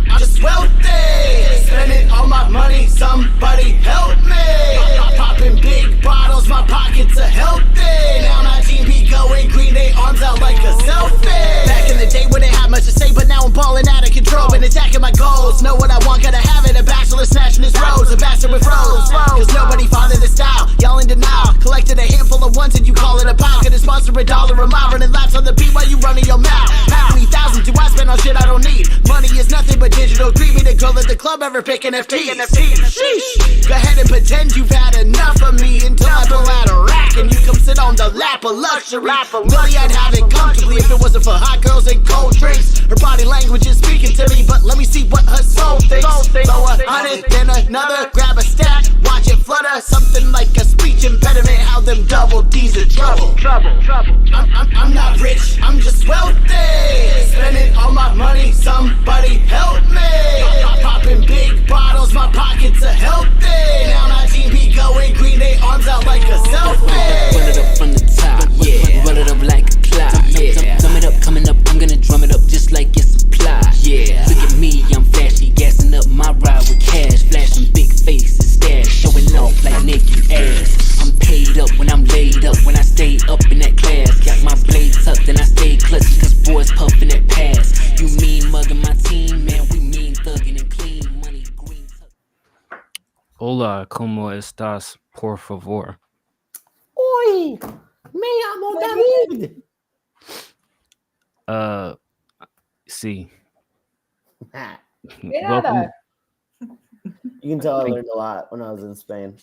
I'm just wealthy, spending all my money, somebody help me. Popping big bottles, my pockets are healthy. Now my team be going green, they arms out like a selfie. Back in the day when they had much to say, but now I'm balling out of control. Been attacking my goals, know what I want, gotta have it. A bachelor smashing his rose, a bastard with froze. Cause nobody fathered the style, y'all in denial. Collected a handful of ones and you call it a pile. Could sponsor $1 a mile, running laps on the beat while you running your mouth. How many thousands do I spend on shit I don't need? Money is nothing but digital greed. Me the girl at the club ever pick NFTs. Sheesh. Go ahead and pretend you've had enough of me until I pull out a rack and you come sit on the lap of luxury. Really, I'd have it comfortably if it wasn't for hot girls and cold drinks. Her body language is speaking to me, but let me see what her soul thinks. Throw 100, then another, grab a stack, watch it flutter. Something like a speech impediment, how them double D's in trouble. I'm not rich, I'm just wealthy, spending all my money, somebody help me. Popping big bottles, my pockets are healthy. Now my team be going green, they arms out like a selfie. Run it up from the top, yeah. Run it up like a clock, yeah. Drum it up, coming up, I'm gonna drum it up just like it's supply, yeah. Look at me, I'm flashy, gassing up my ride with cash, flashing big faces, stash, showing off like naked ass. I'm paid up when I'm laid up, when I stay up in that class. Got my blade tucked and I stay clutching cause boys puffing that pass. You mean mugging my team, man, we mean thugging and clean money, green. Hola, ¿cómo estás, por favor? Oi, me llamo David. See. Welcome. You can tell I learned a lot when I was in Spain.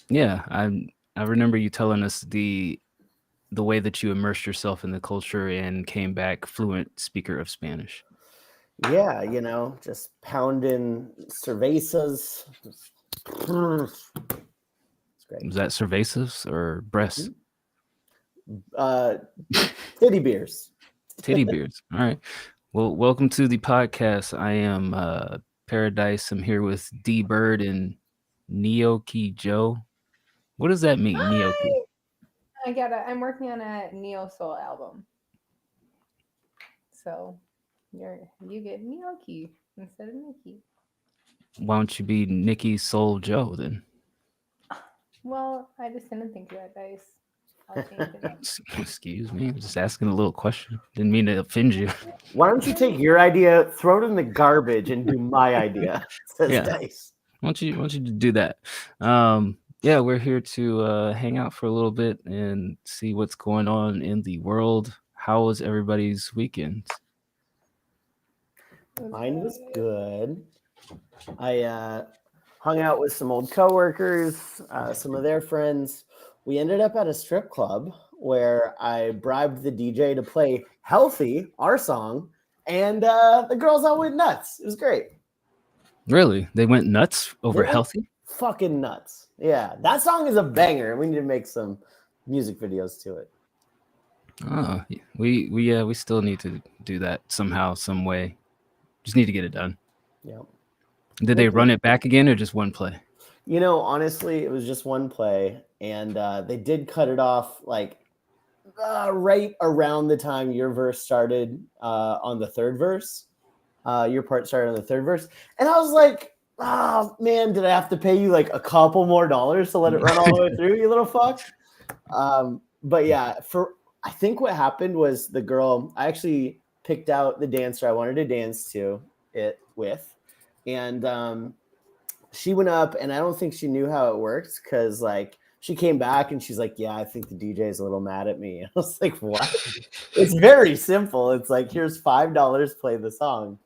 Yeah, I remember you telling us the way that you immersed yourself in the culture and came back fluent speaker of Spanish. Yeah, you know, just pounding cervezas. It's great. Was that cervezas or breasts? Titty beers. Titty beers. All right. Well, welcome to the podcast. I am Paradise. I'm here with D Bird and Neoki Joe. What does that mean, Neoki? I'm working on a neo soul album. So you get Neoki instead of Nikki. Why don't you be Nikki Soul Joe then? Well, I just didn't think of that, Dice. I'll change it. Excuse me, I'm just asking a little question. Didn't mean to offend you. Why don't you take your idea, throw it in the garbage, and do my idea? Says Yeah. Dice. Why don't you do that? Yeah, we're here to hang out for a little bit and see what's going on in the world. How was everybody's weekend? Mine was good. I hung out with some old coworkers, some of their friends. We ended up at a strip club where I bribed the DJ to play Healthy, our song, and the girls all went nuts. It was great. Really? They went nuts over Healthy? Fucking nuts. Yeah, that song is a banger. We need to make some music videos to it. Oh, we still need to do that somehow, some way. Just need to get it done. Yeah. Did they run it back again or just one play? You know, honestly, it was just one play, and they did cut it off like right around the time your verse started on the third verse. Your part started on the third verse, and I was like, "Oh man, did I have to pay you like a couple more dollars to let it run all the way through, you little fuck?" But yeah, I think what happened was the girl. I actually picked out the dancer I wanted to dance to it with, and she went up, and I don't think she knew how it worked because like she came back and she's like, "Yeah, I think the DJ is a little mad at me." I was like, "What?" It's very simple. It's like, here's $5, play the song.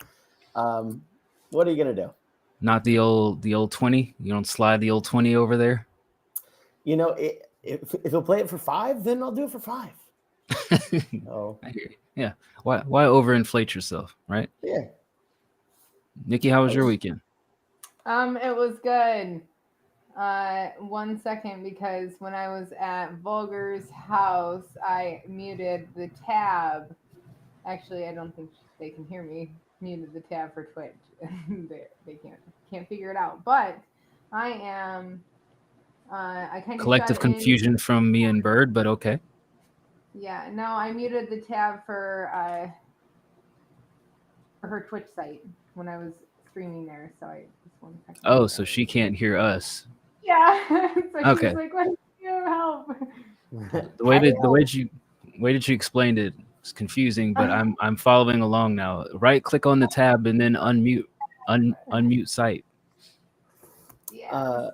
What are you gonna do? Not the old 20. You don't slide the old 20 over there. You know, if he'll play it for $5, then I'll do it for $5. Oh, I hear you. Yeah. Why overinflate yourself, right? Yeah. Nikki, how was your weekend? It was good. 1 second, because when I was at Vulgar's house, I muted the tab. Actually, I don't think they can hear me. Muted the tab for Twitch. they can't figure it out. But I am. I kind of Collective confusion from me and Bird, but okay. Yeah, no, I muted the tab for her Twitch site. when I was streaming there. So I just wanted to Oh, so she can't hear us. Yeah. So she Okay. was like, "What? You help?" The way that you explained it is confusing, but I'm following along now. Right click on the tab and then unmute site. Yeah.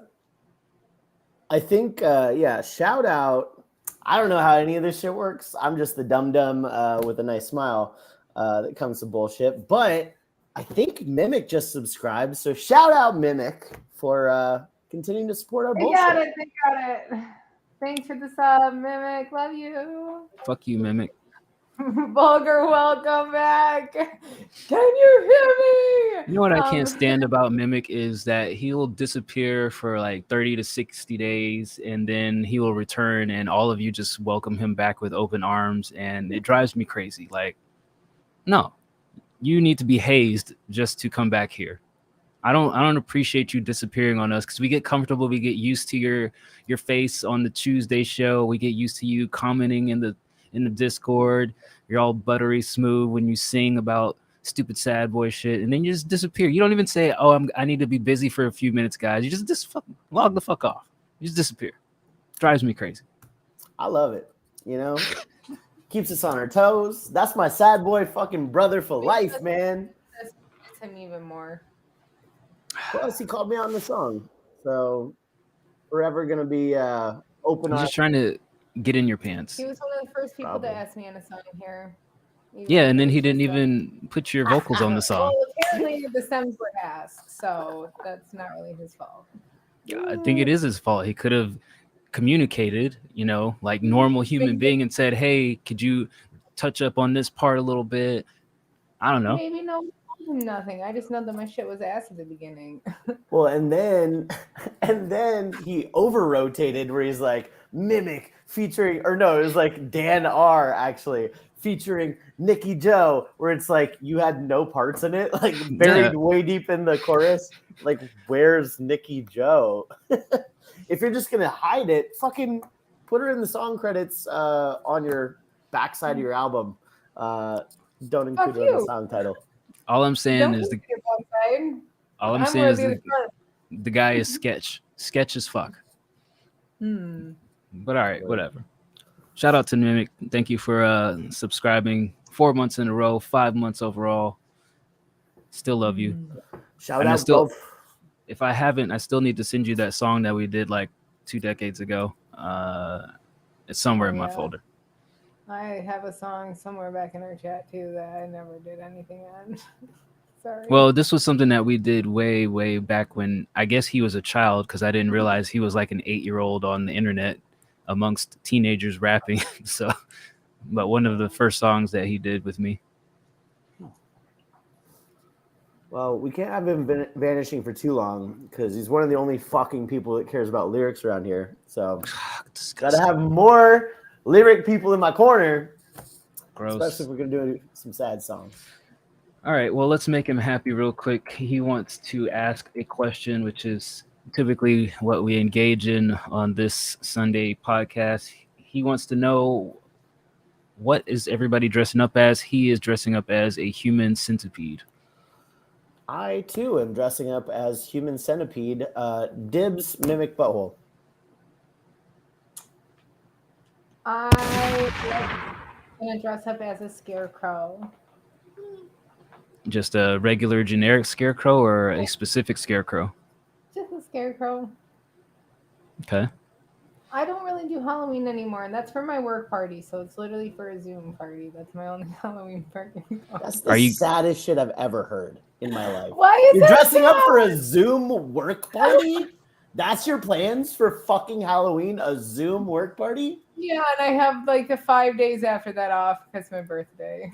I think, shout out. I don't know how any of this shit works. I'm just the dum-dum with a nice smile that comes to bullshit. But I think Mimic just subscribed. So shout out Mimic for continuing to support our bullshit. They got it. Thanks for the sub, Mimic. Love you. Fuck you, Mimic. Vulgar, welcome back. Can you hear me? You know what I can't stand about Mimic is that he'll disappear for like 30 to 60 days and then he will return and all of you just welcome him back with open arms, and it drives me crazy. Like, no, you need to be hazed just to come back here. I don't appreciate you disappearing on us because we get comfortable. We get used to your face on the Tuesday show. We get used to you commenting in the Discord. You're all buttery smooth when you sing about stupid sad boy shit, and then you just disappear. You don't even say, "Oh, I need to be busy for a few minutes, guys." You just log the fuck off. You just disappear. Drives me crazy. I love it. You know, keeps us on our toes. That's my sad boy fucking brother for life, man. That's him even more. Plus, he called me on the song, so forever gonna be open. I'm just trying to get in your pants. He was one of the first people to ask me on a song here. Yeah, and then he didn't even put your vocals on the song. Well, apparently the stems were asked, so that's not really his fault. I think it is his fault. He could have communicated, like normal human being and said, "Hey, could you touch up on this part a little bit?" I don't know. Maybe nothing. I just know that my shit was ass at the beginning. Well, and then he over-rotated where he's like, Mimic featuring, or no, it was like Dan R actually featuring Nikki Joe, where it's like you had no parts in it, like buried way deep in the chorus. Like, where's Nikki Joe? If you're just gonna hide it, fucking put her in the song credits on your backside of your album. Don't include her in the song title. All I'm saying is the guy is sketch as fuck. But all right, whatever. Shout out to Mimic. Thank you for subscribing 4 months in a row, 5 months overall. Still love you. Shout out both. If I haven't, I still need to send you that song that we did like 2 decades ago. It's somewhere in my folder. I have a song somewhere back in our chat too that I never did anything on. Sorry. Well, this was something that we did way, way back when I guess he was a child, because I didn't realize he was like an 8-year-old on the internet amongst teenagers rapping. So, but one of the first songs that he did with me. Well, we can't have him vanishing for too long because he's one of the only fucking people that cares about lyrics around here. So, gotta have more lyric people in my corner. Gross. Especially if we're gonna do some sad songs. All right, well, let's make him happy real quick. He wants to ask a question, which is typically what we engage in on this Sunday podcast. He wants to know, what is everybody dressing up as? He is dressing up as a human centipede. I too am dressing up as human centipede. Dibs, Mimic, butthole. I'm gonna dress up as a scarecrow. Just a regular generic scarecrow or a specific scarecrow? Just a scarecrow. Okay. I don't really do Halloween anymore, and that's for my work party, so it's literally for a Zoom party. That's my only Halloween party. That's the saddest shit I've ever heard in my life. Why is You're that dressing sad? up for a Zoom work party? That's your plans for fucking Halloween? A Zoom work party? Yeah, and I have like the 5 days after that off because it's my birthday.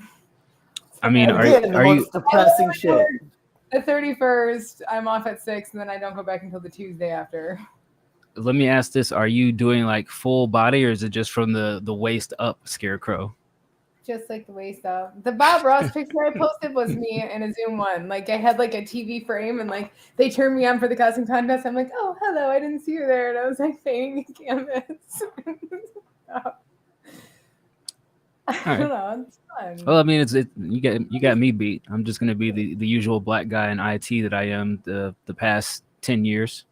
I mean, are you depressing shit? The 31st, I'm off at 6, and then I don't go back until the Tuesday after. Let me ask this: are you doing like full body, or is it just from the waist up scarecrow? Just like the waist up. The Bob Ross picture I posted was me in a Zoom one. Like I had like a TV frame, and like they turned me on for the costume contest. I'm like, oh, hello, I didn't see you there, and I was like painting canvas. I don't know. It's fun. Well, I mean, you got me beat. I'm just gonna be the usual black guy in IT that I am the past 10 years.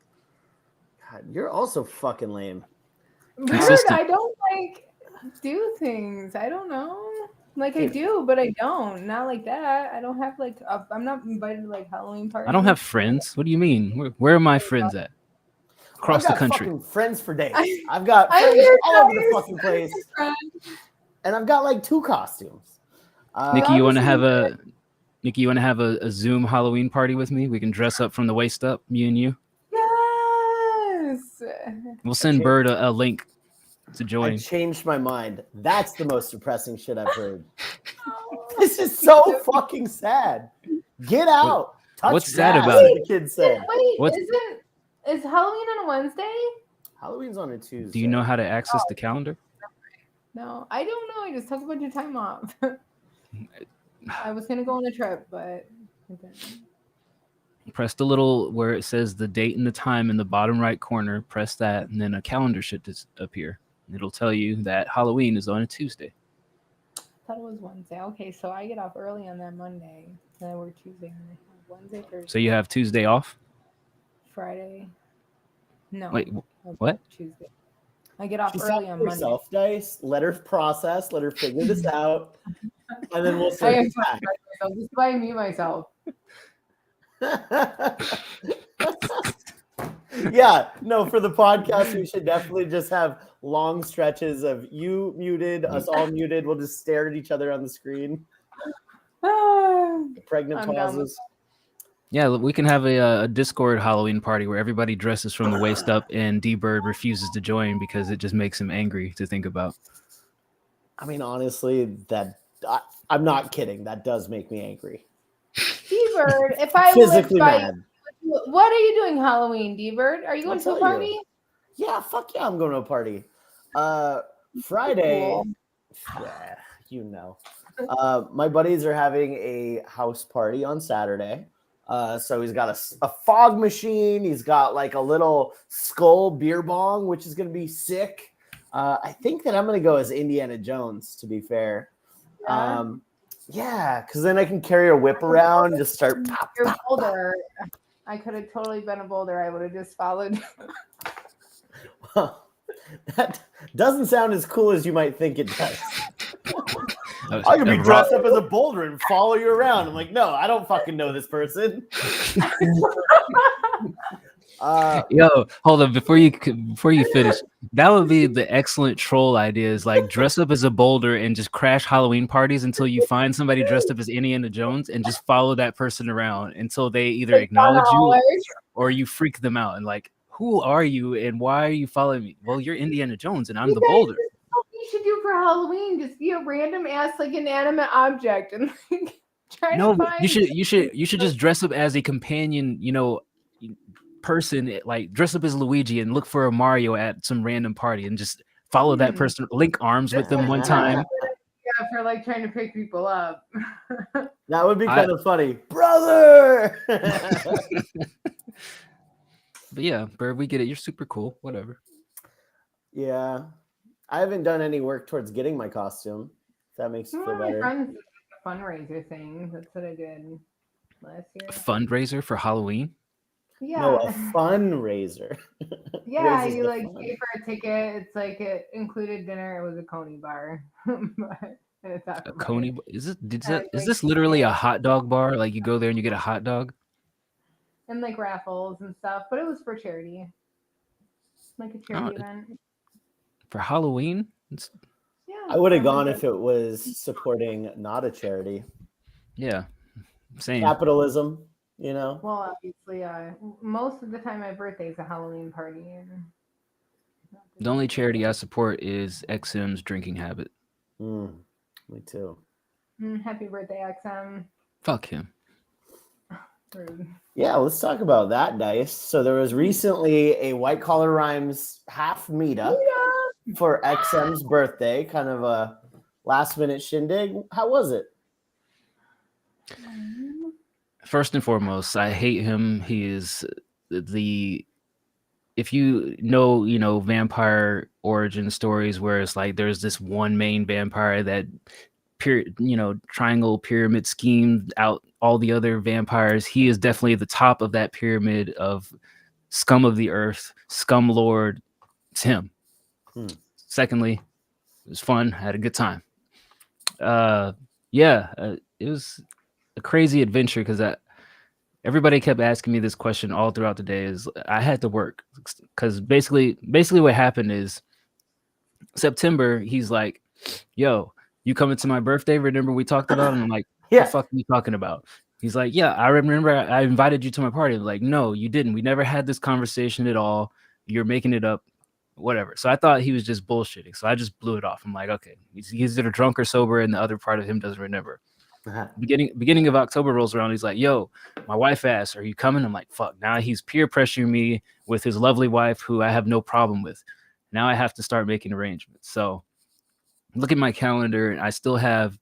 God, you're also fucking lame. Bird, consistent. I don't like do things. I don't know. Like I do, but I don't. Not like that. I don't have like. I'm not invited to like Halloween parties. I don't have friends. What do you mean? Where are my friends at? Across I've the got country. fucking friends for days. I've got I'm friends here all to over tell the you fucking place, friend. and I've got like 2 costumes. Nikki, you want to Obviously, have a Zoom Halloween party with me? We can dress up from the waist up, me and you. Yes. We'll send Okay. Bird a link to I join. changed my mind. That's the most depressing shit I've heard. This is so fucking sad. Get out. Touch what's sad grass, about the kids said. Wait, What's- is Halloween on a Wednesday? Halloween's on a Tuesday. Do you know how to access the calendar? No, I don't know. I just took a bunch of time off. I was gonna go on a trip, but I didn't. Press the little where it says the date and the time in the bottom right corner. Press that, and then a calendar should just appear. It'll tell you that Halloween is on a Tuesday. I thought it was Wednesday. Okay, so I get off early on that Monday, and I work Tuesday, and I have Wednesday, Thursday, So you have Tuesday off? Friday. No. Wait, I work what? Tuesday. I get off She's early talking on to Monday. herself, Dice. Let her process. Let her figure this out, and then we'll I circle am talking about myself. This is why I mute myself. back. Yeah, no, for the podcast, we should definitely just have long stretches of you muted, us all muted. We'll just stare at each other on the screen. Pregnant I'm down with pauses. Yeah, we can have a Discord Halloween party where everybody dresses from the waist up, and D-Bird refuses to join because it just makes him angry to think about. I mean, honestly, I'm not kidding. That does make me angry. D-Bird, if I Physically lived by, mad. what are you doing Halloween, D-Bird? Are you going I'll to a tell party? you. Yeah, fuck yeah, I'm going to a party. Friday, Cool. yeah, you know. My buddies are having a house party on Saturday. So he's got a fog machine. He's got like a little skull beer bong, which is going to be sick. I think that I'm going to go as Indiana Jones, to be fair. Yeah. Yeah, because then I can carry a whip around and just start pop, You're pop, Boulder. I could have totally been a Boulder. I would have just followed. pop. That doesn't sound as cool as you might think it does. Oh, I could be dressed up as a boulder and follow you around. I'm like, no, I don't fucking know this person. Yo, hold on before you finish. That would be the excellent troll idea. Is like dress up as a boulder and just crash Halloween parties until you find somebody dressed up as Indiana Jones and just follow that person around until they either acknowledge you or you freak them out and like, who are you and why are you following me? Well, you're Indiana Jones and I'm the boulder. What you should do for Halloween? Just be a random ass like inanimate object and like try No, to but find. you should just dress up as a companion, person, like dress up as Luigi and look for a Mario at some random party and just follow that person, link arms with them one time. Yeah, for like trying to pick people up. That would be kind of funny. Brother! But yeah, Bird, we get it. You're super cool. Whatever. Yeah. I haven't done any work towards getting my costume. If that makes you One feel of my better. friends did a fundraiser thing. That's what I did last year. Fundraiser for Halloween? Yeah. No, a fundraiser. Yeah, raises you the like fund. pay for a ticket. It's like it included dinner. It was a Coney bar. But it's not A for Coney? money. Is like, this literally a hot dog bar? Like you go there and you get a hot dog? And like raffles and stuff, but it was for charity. Like a charity Oh, event. For Halloween? Yeah. I would have so gone like if it was supporting not a charity. Yeah. Same. Capitalism, you know? Well, obviously, most of the time my birthday is a Halloween party. And The only charity I support is XM's drinking habit. Me too. Happy birthday, XM. Fuck him. Rude. Yeah, let's talk about that, Dice. So there was recently a White Collar Rhymes half meetup for XM's birthday, kind of a last minute shindig. How was it? First and foremost, I hate him. He is the if you know, vampire origin stories where it's like there's this one main vampire that triangle pyramid schemed out all the other vampires. He is definitely the top of that pyramid of scum of the earth, scum lord. It's him. Secondly, it was fun. I had a good time. It was a crazy adventure because everybody kept asking me this question all throughout the day. Is I had to work because basically what happened is September. He's like, "Yo, you coming to my birthday? Remember we talked about?" And I'm like, Yeah. "The fuck are you talking about?" He's like, "Yeah, I remember. I invited you to my party." I'm like, "No, you didn't. We never had this conversation at all. You're making it up." Whatever. So I thought he was just bullshitting. So I just blew it off. I'm like, okay, he's either drunk or sober, and the other part of him doesn't remember. Beginning of October rolls around. He's like, "Yo, my wife asked, are you coming?" I'm like, fuck. Now he's peer pressuring me with his lovely wife, who I have no problem with. Now I have to start making arrangements. So look at my calendar, and I still have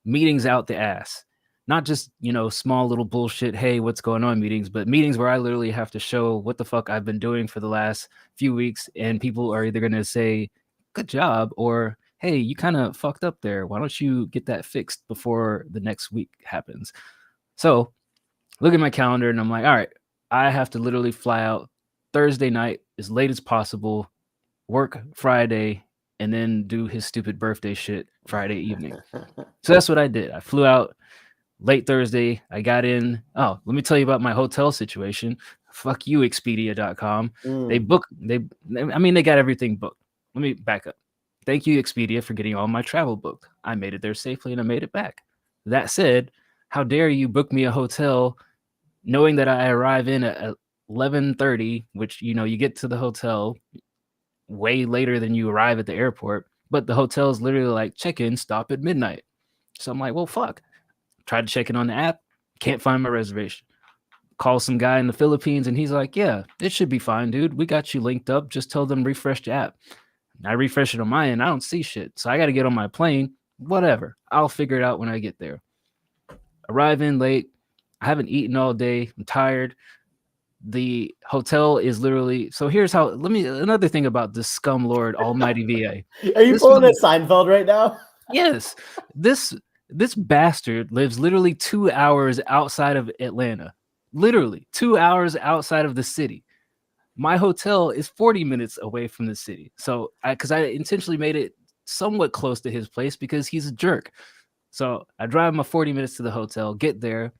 meetings out the ass. Not just, small little bullshit, hey, what's going on meetings, but meetings where I literally have to show what the fuck I've been doing for the last few weeks. And people are either going to say, good job, or hey, you kind of fucked up there. Why don't you get that fixed before the next week happens? So look at my calendar and I'm like, all right, I have to literally fly out Thursday night as late as possible, work Friday, and then do his stupid birthday shit Friday evening. So that's what I did. I flew out late Thursday. I got in. Oh, let me tell you about my hotel situation. Fuck you, Expedia.com. They got everything booked. Let me back up. Thank you, Expedia, for getting all my travel booked. I made it there safely and I made it back. That said, how dare you book me a hotel knowing that I arrive in at 11:30, which, you get to the hotel way later than you arrive at the airport, but the hotel is literally like check-in, stop at midnight. So I'm like, well, fuck. Tried to check in on the app, can't find my reservation. Call some guy in the Philippines and he's like, yeah, it should be fine, dude. We got you linked up. Just tell them refresh the app. I refresh it on my end. I don't see shit. So I got to get on my plane. Whatever. I'll figure it out when I get there. Arrive in late. I haven't eaten all day. I'm tired. The hotel is literally. So here's how. Another thing about this scum lord almighty VA. Are you pulling a Seinfeld right now? Yes. This bastard lives literally 2 hours outside of Atlanta. Literally 2 hours outside of the city. My hotel is 40 minutes away from the city. So because I intentionally made it somewhat close to his place because he's a jerk. So I drive my 40 minutes to the hotel, get there.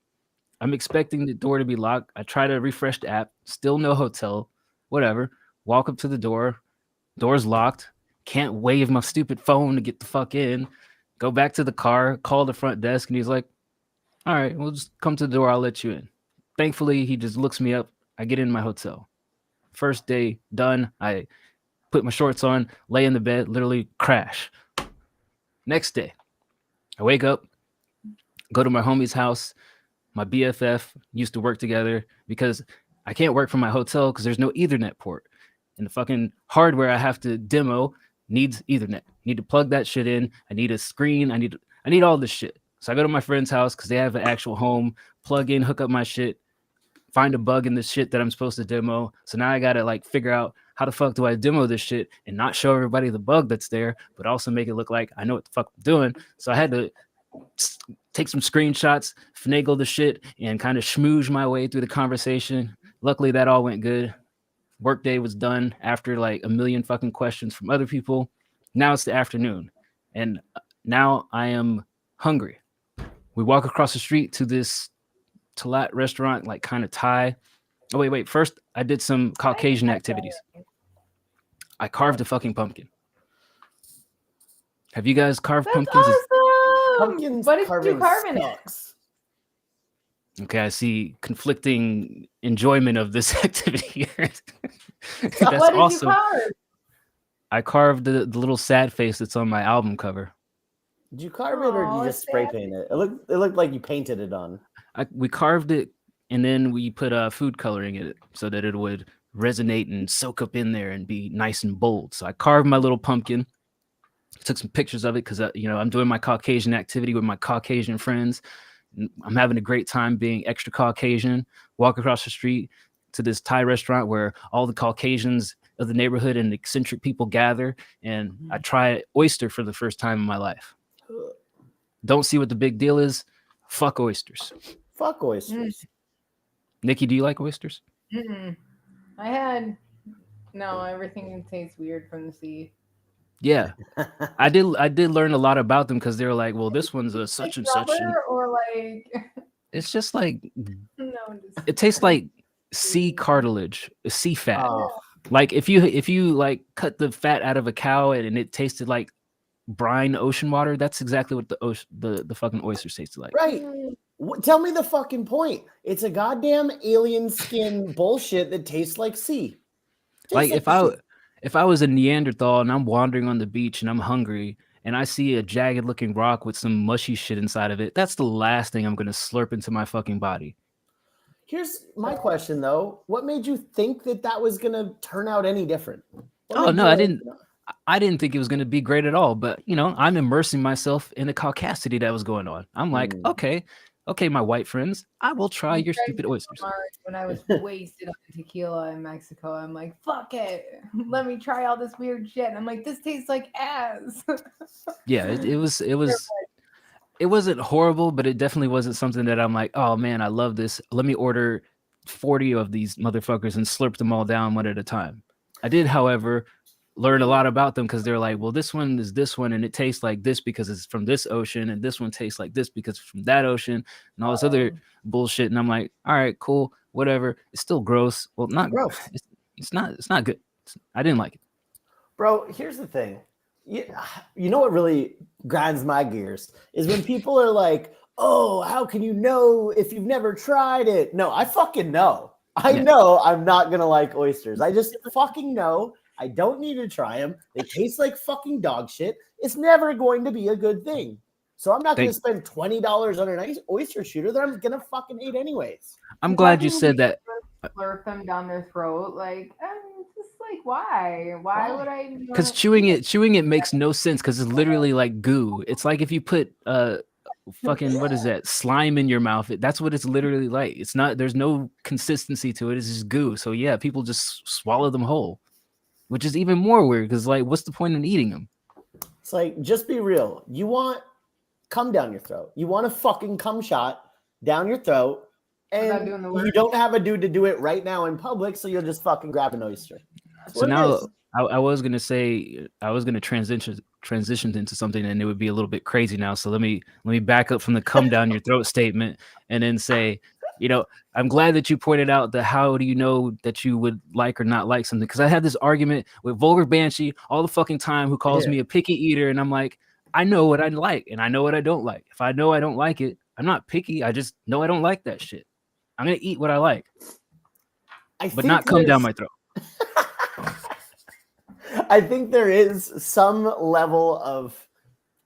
I'm expecting the door to be locked. I try to refresh the app, still no hotel, whatever. Walk up to the door, door's locked. Can't wave my stupid phone to get the fuck in. Go back to the car, call the front desk, and he's like, all right, we'll just come to the door. I'll let you in. Thankfully, he just looks me up. I get in my hotel. First day done. I put my shorts on, lay in the bed, literally crash. Next day, I wake up, go to my homie's house. My BFF used to work together because I can't work from my hotel because there's no Ethernet port. And the fucking hardware I have to demo needs Ethernet. Need to plug that shit in. I need a screen. I need all this shit. So I go to my friend's house because they have an actual home, plug in, hook up my shit, find a bug in the shit that I'm supposed to demo. So now I got to figure out how the fuck do I demo this shit and not show everybody the bug that's there, but also make it look like I know what the fuck I'm doing. So I had to take some screenshots, finagle the shit, and kind of schmooze my way through the conversation. Luckily, that all went good. Workday was done after a million fucking questions from other people. Now it's the afternoon, and now I am hungry. We walk across the street to this Talat restaurant, kind of Thai. Oh, wait. First, I did some Caucasian activities. I carved a fucking pumpkin. Have you guys carved That's pumpkins? awesome. Pumpkins What did you carving carve in it? sucks. Okay, I see conflicting enjoyment of this activity here. That's What did awesome. you carve? I carved the little sad face that's on my album cover. Did you carve it or did Aw, you just spray sad. paint it? It looked like you painted it on. We carved it, and then we put food coloring in it so that it would resonate and soak up in there and be nice and bold. So I carved my little pumpkin, took some pictures of it because I'm doing my Caucasian activity with my Caucasian friends. I'm having a great time being extra Caucasian. Walk across the street to this Thai restaurant where all the Caucasians of the neighborhood and eccentric people gather, and I try oyster for the first time in my life. Don't see what the big deal is. Fuck oysters. Fuck oysters. Nikki, do you like oysters? I had everything tastes weird from the sea. Yeah, I did learn a lot about them because they were like, well, this one's a such and such. And or like it's just like no, it tastes like sea cartilage, sea fat. Oh, Like if you like cut the fat out of a cow and it tasted like brine ocean water, that's exactly what the fucking oysters tasted like. right. Tell me the fucking point. It's a goddamn alien skin bullshit that tastes like sea. Like Tastes if I was a Neanderthal and I'm wandering on the beach and I'm hungry and I see a jagged looking rock with some mushy shit inside of it, that's the last thing I'm gonna slurp into my fucking body. Here's my question though: what made you think that was gonna turn out any different? Oh no, I didn't think it was gonna be great at all. But I'm immersing myself in the caucasity that was going on. I'm like, okay, my white friends, I will try your stupid oysters. When I was wasted on tequila in Mexico, I'm like, fuck it. Let me try all this weird shit. And I'm like, this tastes like ass. Yeah, it wasn't horrible, but it definitely wasn't something that I'm like, oh man, I love this. Let me order 40 of these motherfuckers and slurp them all down one at a time. I did, however, learn a lot about them because they're like, well, this one is this one and it tastes like this because it's from this ocean, and this one tastes like this because it's from that ocean, and all this other bullshit. And I'm like, all right, cool, whatever. It's still gross. Well, not gross. It's not good. I didn't like it. Bro, here's the thing. You know what really grinds my gears is when people are like, oh, how can you know if you've never tried it? No, I fucking know. I know I'm not going to like oysters. I just fucking know. I don't need to try them. They taste like fucking dog shit. It's never going to be a good thing. So I'm not going to spend $20 on an oyster shooter that I'm going to fucking eat anyways. I'm glad you said that. Slurp them down their throat. Like, just like, why? Why would I? Because chewing it makes no sense because it's literally like goo. It's like if you put fucking what is that, slime in your mouth. That's what it's literally like. It's not. There's no consistency to it. It's just goo. So yeah, people just swallow them whole, which is even more weird because like, what's the point in eating them? It's like, just be real. You want cum down your throat. You want a fucking cum shot down your throat. And you don't have a dude to do it right now in public, so you'll just fucking grab an oyster. So now I was gonna say I was gonna transition into something, and it would be a little bit crazy now. So let me back up from the "come down your throat" statement, and then say, I'm glad that you pointed out the how do you know that you would like or not like something, because I had this argument with Vulgar Banshee all the fucking time, who calls me a picky eater, and I'm like, I know what I like and I know what I don't like. If I know I don't like it, I'm not picky. I just know I don't like that shit. I'm gonna eat what I like, but not come down my throat. I think there is some level of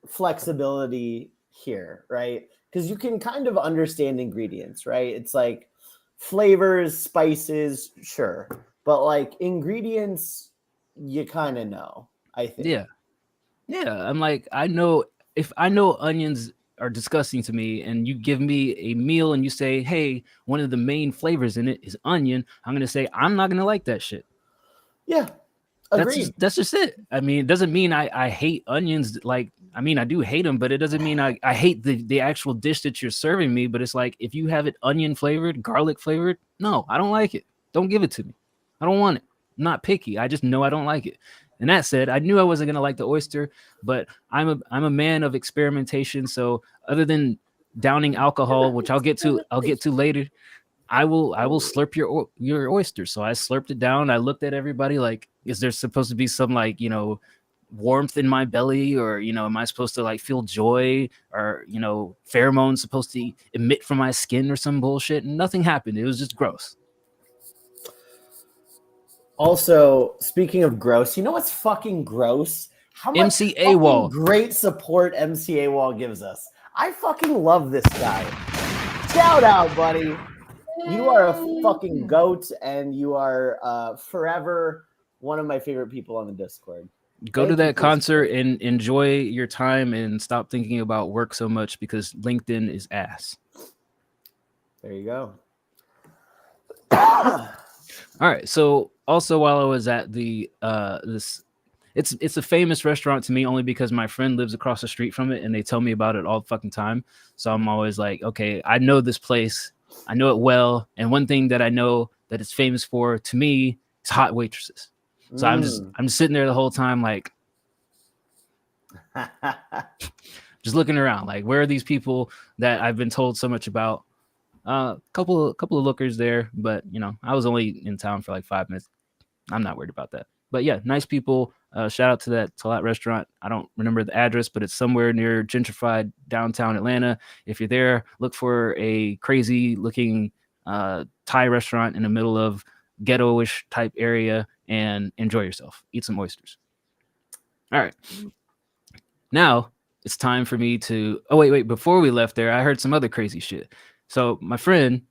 flexibility here, right? Because you can kind of understand ingredients, right? It's like flavors, spices, sure, but like ingredients, you kind of know. I think. Yeah. I'm like, if I know onions are disgusting to me, and you give me a meal and you say, hey, one of the main flavors in it is onion, I'm gonna say I'm not gonna like that shit. Yeah, agreed. That's just it. I mean, it doesn't mean I hate onions. Like, I mean, I do hate them, but it doesn't mean I hate the actual dish that you're serving me. But it's like, if you have it onion flavored, garlic flavored, no, I don't like it. Don't give it to me. I don't want it. I'm not picky. I just know I don't like it. And that said, I knew I wasn't gonna like the oyster, but I'm a man of experimentation. So other than downing alcohol, which I'll get to later, I will slurp your oyster. So I slurped it down. I looked at everybody like, is there supposed to be some like, warmth in my belly, or am I supposed to like feel joy, or pheromones supposed to emit from my skin or some bullshit? And nothing happened. It was just gross. Also, speaking of gross, you know what's fucking gross? How much MC AWOL. Great support MC AWOL gives us. I fucking love this guy. Shout out, buddy. You are a fucking goat, and you are forever one of my favorite people on the Discord. Go to that concert and enjoy your time, and stop thinking about work so much, because LinkedIn is ass. There you go. All right. So also while I was at the it's a famous restaurant to me only because my friend lives across the street from it and they tell me about it all the fucking time. So I'm always like, okay, I know this place. I know it well. And one thing that I know that it's famous for to me is hot waitresses. So I'm just sitting there the whole time like just looking around like where are these people that I've been told so much about? Couple of lookers there, but you know, I was only in town for like 5 minutes. I'm not worried about that. But yeah, nice people. Shout out to that Talat restaurant. I don't remember the address, but it's somewhere near gentrified downtown Atlanta. If you're there, look for a crazy looking Thai restaurant in the middle of ghetto-ish type area and enjoy yourself. Eat some oysters. All right. Now it's time for me to. Oh wait. Before we left there, I heard some other crazy shit. So my friend,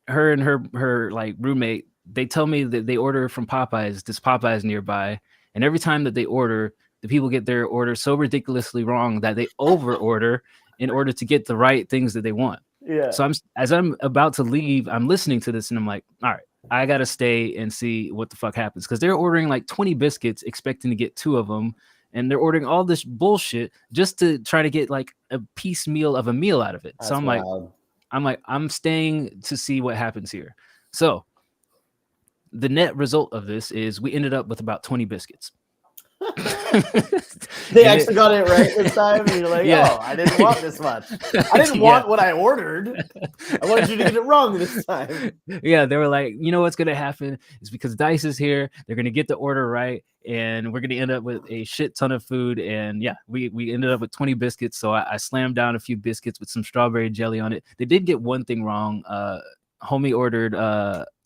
her and her like roommate, they tell me that they order from Popeyes. This Popeyes nearby, and every time that they order, the people get their order so ridiculously wrong that they over order in order to get the right things that they want. Yeah. So as I'm about to leave, I'm listening to this and I'm like, all right, I gotta stay and see what the fuck happens because they're ordering like 20 biscuits, expecting to get 2 of them. And they're ordering all this bullshit just to try to get like a piecemeal of a meal out of it. That's so wild. I'm staying to see what happens here. So the net result of this is we ended up with about 20 biscuits. They actually got it right this time. And you're like, Yeah. oh, I didn't want this much. I didn't want what I ordered. I wanted you to get it wrong this time. Yeah, they were like, you know what's gonna happen is because Dice is here, they're gonna get the order right, and we're gonna end up with a shit ton of food. And yeah, we ended up with 20 biscuits. So I slammed down a few biscuits with some strawberry jelly on it. They did get one thing wrong. Homie ordered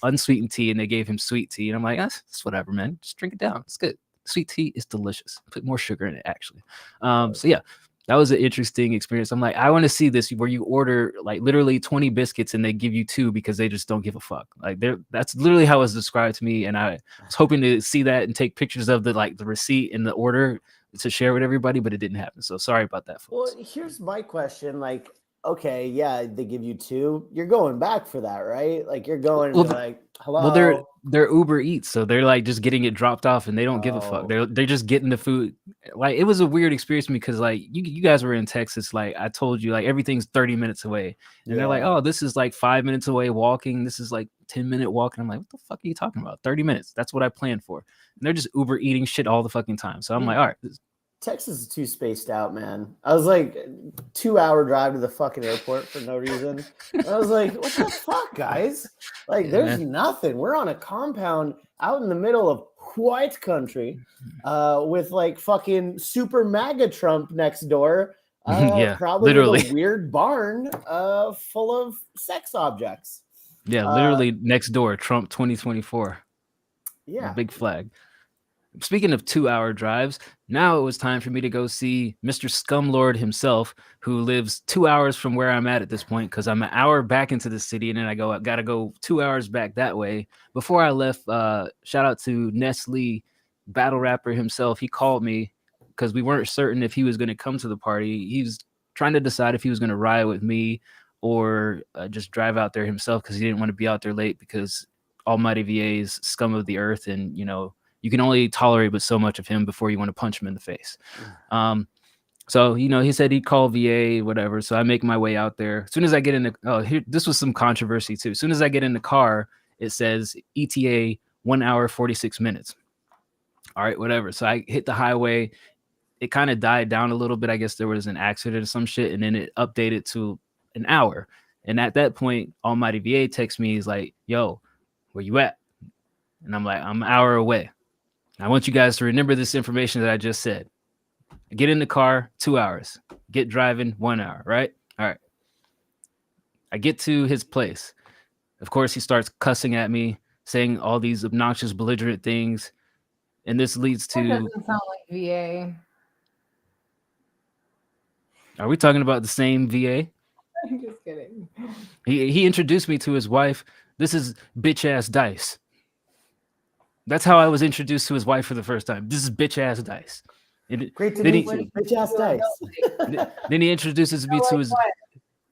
unsweetened tea and they gave him sweet tea. And I'm like, that's whatever, man. Just drink it down. It's good. Sweet tea is delicious. Put more sugar in it, actually. So yeah, that was an interesting experience. I'm like, I want to see this where you order like literally 20 biscuits and they give you 2 because they just don't give a fuck. Like that's literally how it was described to me. And I was hoping to see that and take pictures of the receipt and the order to share with everybody, but it didn't happen. So sorry about that, folks. Well, here's my question. Like, okay, yeah, they give you 2. You're going back for that, right? Like you're going like, hello. Well, they're Uber Eats, so they're like just getting it dropped off, and they don't give a fuck. They're just getting the food. Like it was a weird experience because like you guys were in Texas. Like I told you, like everything's 30 minutes away, and they're like, oh, this is like 5 minutes away walking. This is like 10-minute walking. I'm like, what the fuck are you talking about? 30 minutes. That's what I planned for. And they're just Uber eating shit all the fucking time. So I'm like, all right. Texas is too spaced out, man. I was like 2-hour drive to the fucking airport for no reason. And I was like, what the fuck, guys? Like, there's nothing. We're on a compound out in the middle of white country with like fucking super MAGA Trump next door. Yeah, probably literally. with a weird barn full of sex objects. Yeah, literally next door, Trump 2024. Yeah. A big flag. Speaking of 2-hour drives, now it was time for me to go see Mr. Scumlord himself, who lives 2 hours from where I'm at this point, because I'm an hour back into the city, and then I got to go 2 hours back that way. Before I left, shout out to Nestle, battle rapper himself. He called me because we weren't certain if he was going to come to the party. He was trying to decide if he was going to ride with me or just drive out there himself because he didn't want to be out there late because Almighty VA is scum of the earth, and you know, you can only tolerate but so much of him before you want to punch him in the face. So, you know, he said he'd call VA, whatever. So I make my way out there. As soon as I get in the, this was some controversy too. As soon as I get in the car, it says ETA 1 hour, 46 minutes. All right, whatever. So I hit the highway. It kind of died down a little bit. I guess there was an accident or some shit. And then it updated to an hour. And at that point, Almighty VA texts me. He's like, yo, where you at? And I'm like, I'm an hour away. I want you guys to remember this information that I just said. Get in the car, 2 hours. Get driving, 1 hour, right? All right. I get to his place. Of course, he starts cussing at me, saying all these obnoxious, belligerent things. And this leads to... That doesn't sound like VA. Are we talking about the same VA? I'm just kidding. He introduced me to his wife. This is bitch-ass Dice. That's how I was introduced to his wife for the first time. This is bitch-ass Dice. Great to meet you, bitch-ass Dice. Then he introduces me to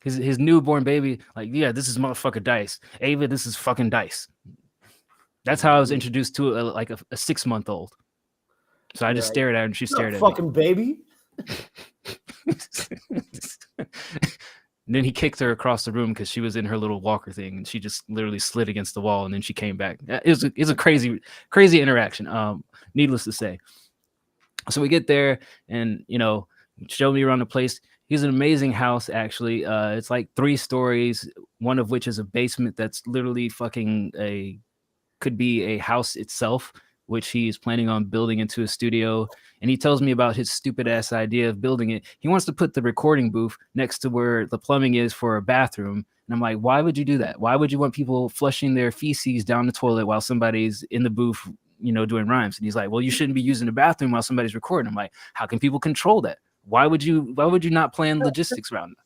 his newborn baby. Like, yeah, this is motherfucker Dice. Ava, this is fucking Dice. That's how I was introduced to like a 6-month-old. So I You're just like, stared at her and she "What's up, stared at fucking baby." me. And then he kicked her across the room because she was in her little walker thing, and she just literally slid against the wall, and then she came back. It was a crazy interaction. Needless to say. So we get there, and show me around the place. He's an amazing house, actually. It's like 3 stories, one of which is a basement that's literally could be a house itself, which he is planning on building into a studio. And he tells me about his stupid ass idea of building it. He wants to put the recording booth next to where the plumbing is for a bathroom. And I'm like, why would you do that? Why would you want people flushing their feces down the toilet while somebody's in the booth, doing rhymes? And he's like, well, you shouldn't be using the bathroom while somebody's recording. I'm like, how can people control that? Why would you not plan logistics around that?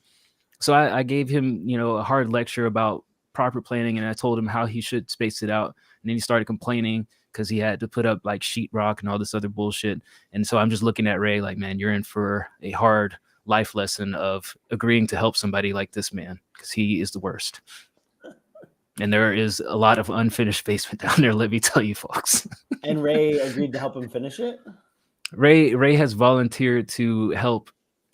So I gave him, a hard lecture about proper planning, and I told him how he should space it out. And then he started complaining because he had to put up like sheetrock and all this other bullshit. And so I'm just looking at Ray like, man, you're in for a hard life lesson of agreeing to help somebody like this man, because he is the worst. And there is a lot of unfinished basement down there, let me tell you, folks. And Ray agreed to help him finish it. Ray has volunteered to help.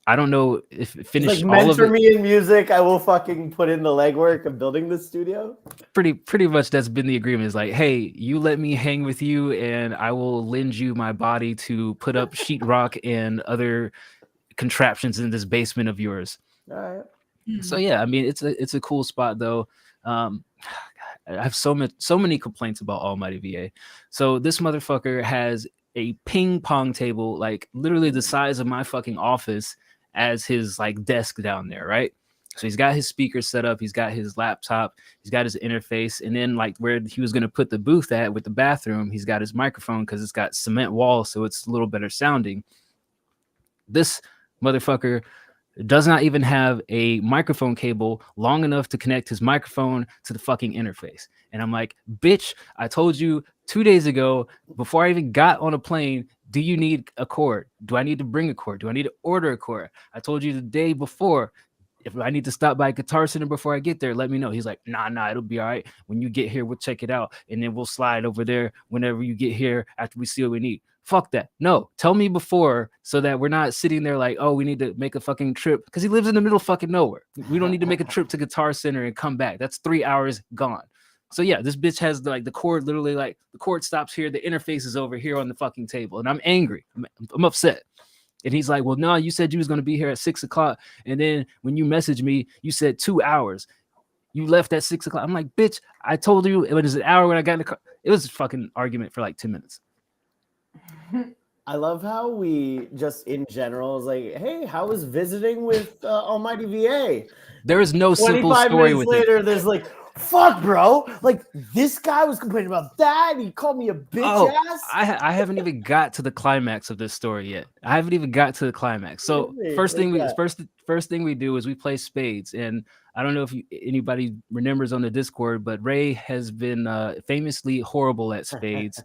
I don't know if finish like, all of mentor it. me in music. I will fucking put in the legwork of building the studio. Pretty much that's been the agreement. Is like, hey, you let me hang with you, and I will lend you my body to put up sheetrock and other contraptions in this basement of yours. All right. So yeah, I mean, it's a cool spot though. I have so many complaints about Almighty VA. So this motherfucker has a ping pong table, like literally the size of my fucking office, as his like desk down there, right? So he's got his speakers set up, he's got his laptop, he's got his interface, and then like where he was going to put the booth at with the bathroom, he's got his microphone because it's got cement walls, so it's a little better sounding. This motherfucker does not even have a microphone cable long enough to connect his microphone to the fucking interface. And I'm like, bitch, I told you 2 days ago, before I even got on a plane, do you need a cord? Do I need to bring a cord? Do I need to order a cord? I told you the day before, if I need to stop by Guitar Center before I get there, let me know. He's like, nah, it'll be all right. When you get here, we'll check it out. And then we'll slide over there whenever you get here after we see what we need. Fuck that. No, tell me before so that we're not sitting there like, oh, we need to make a fucking trip. Because he lives in the middle of fucking nowhere. We don't need to make a trip to Guitar Center and come back. That's 3 hours gone. So yeah, this bitch has the cord literally, like the cord stops here. The interface is over here on the fucking table. And I'm angry. I'm upset. And he's like, well, no, you said you was going to be here at 6 o'clock. And then when you messaged me, you said 2 hours. You left at 6 o'clock. I'm like, bitch, I told you it was an hour when I got in the car. It was a fucking argument for like 10 minutes. I love how we just in general is like, hey, how was visiting with Almighty VA? There is no simple 25 story minutes with later, it. there's like, fuck, bro. Like, this guy was complaining about that. And he called me a bitch ass. I haven't even got to the climax of this story yet. I haven't even got to the climax. So Really? first What's thing we do is we play spades. And I don't know if anybody remembers on the Discord, but Ray has been famously horrible at spades.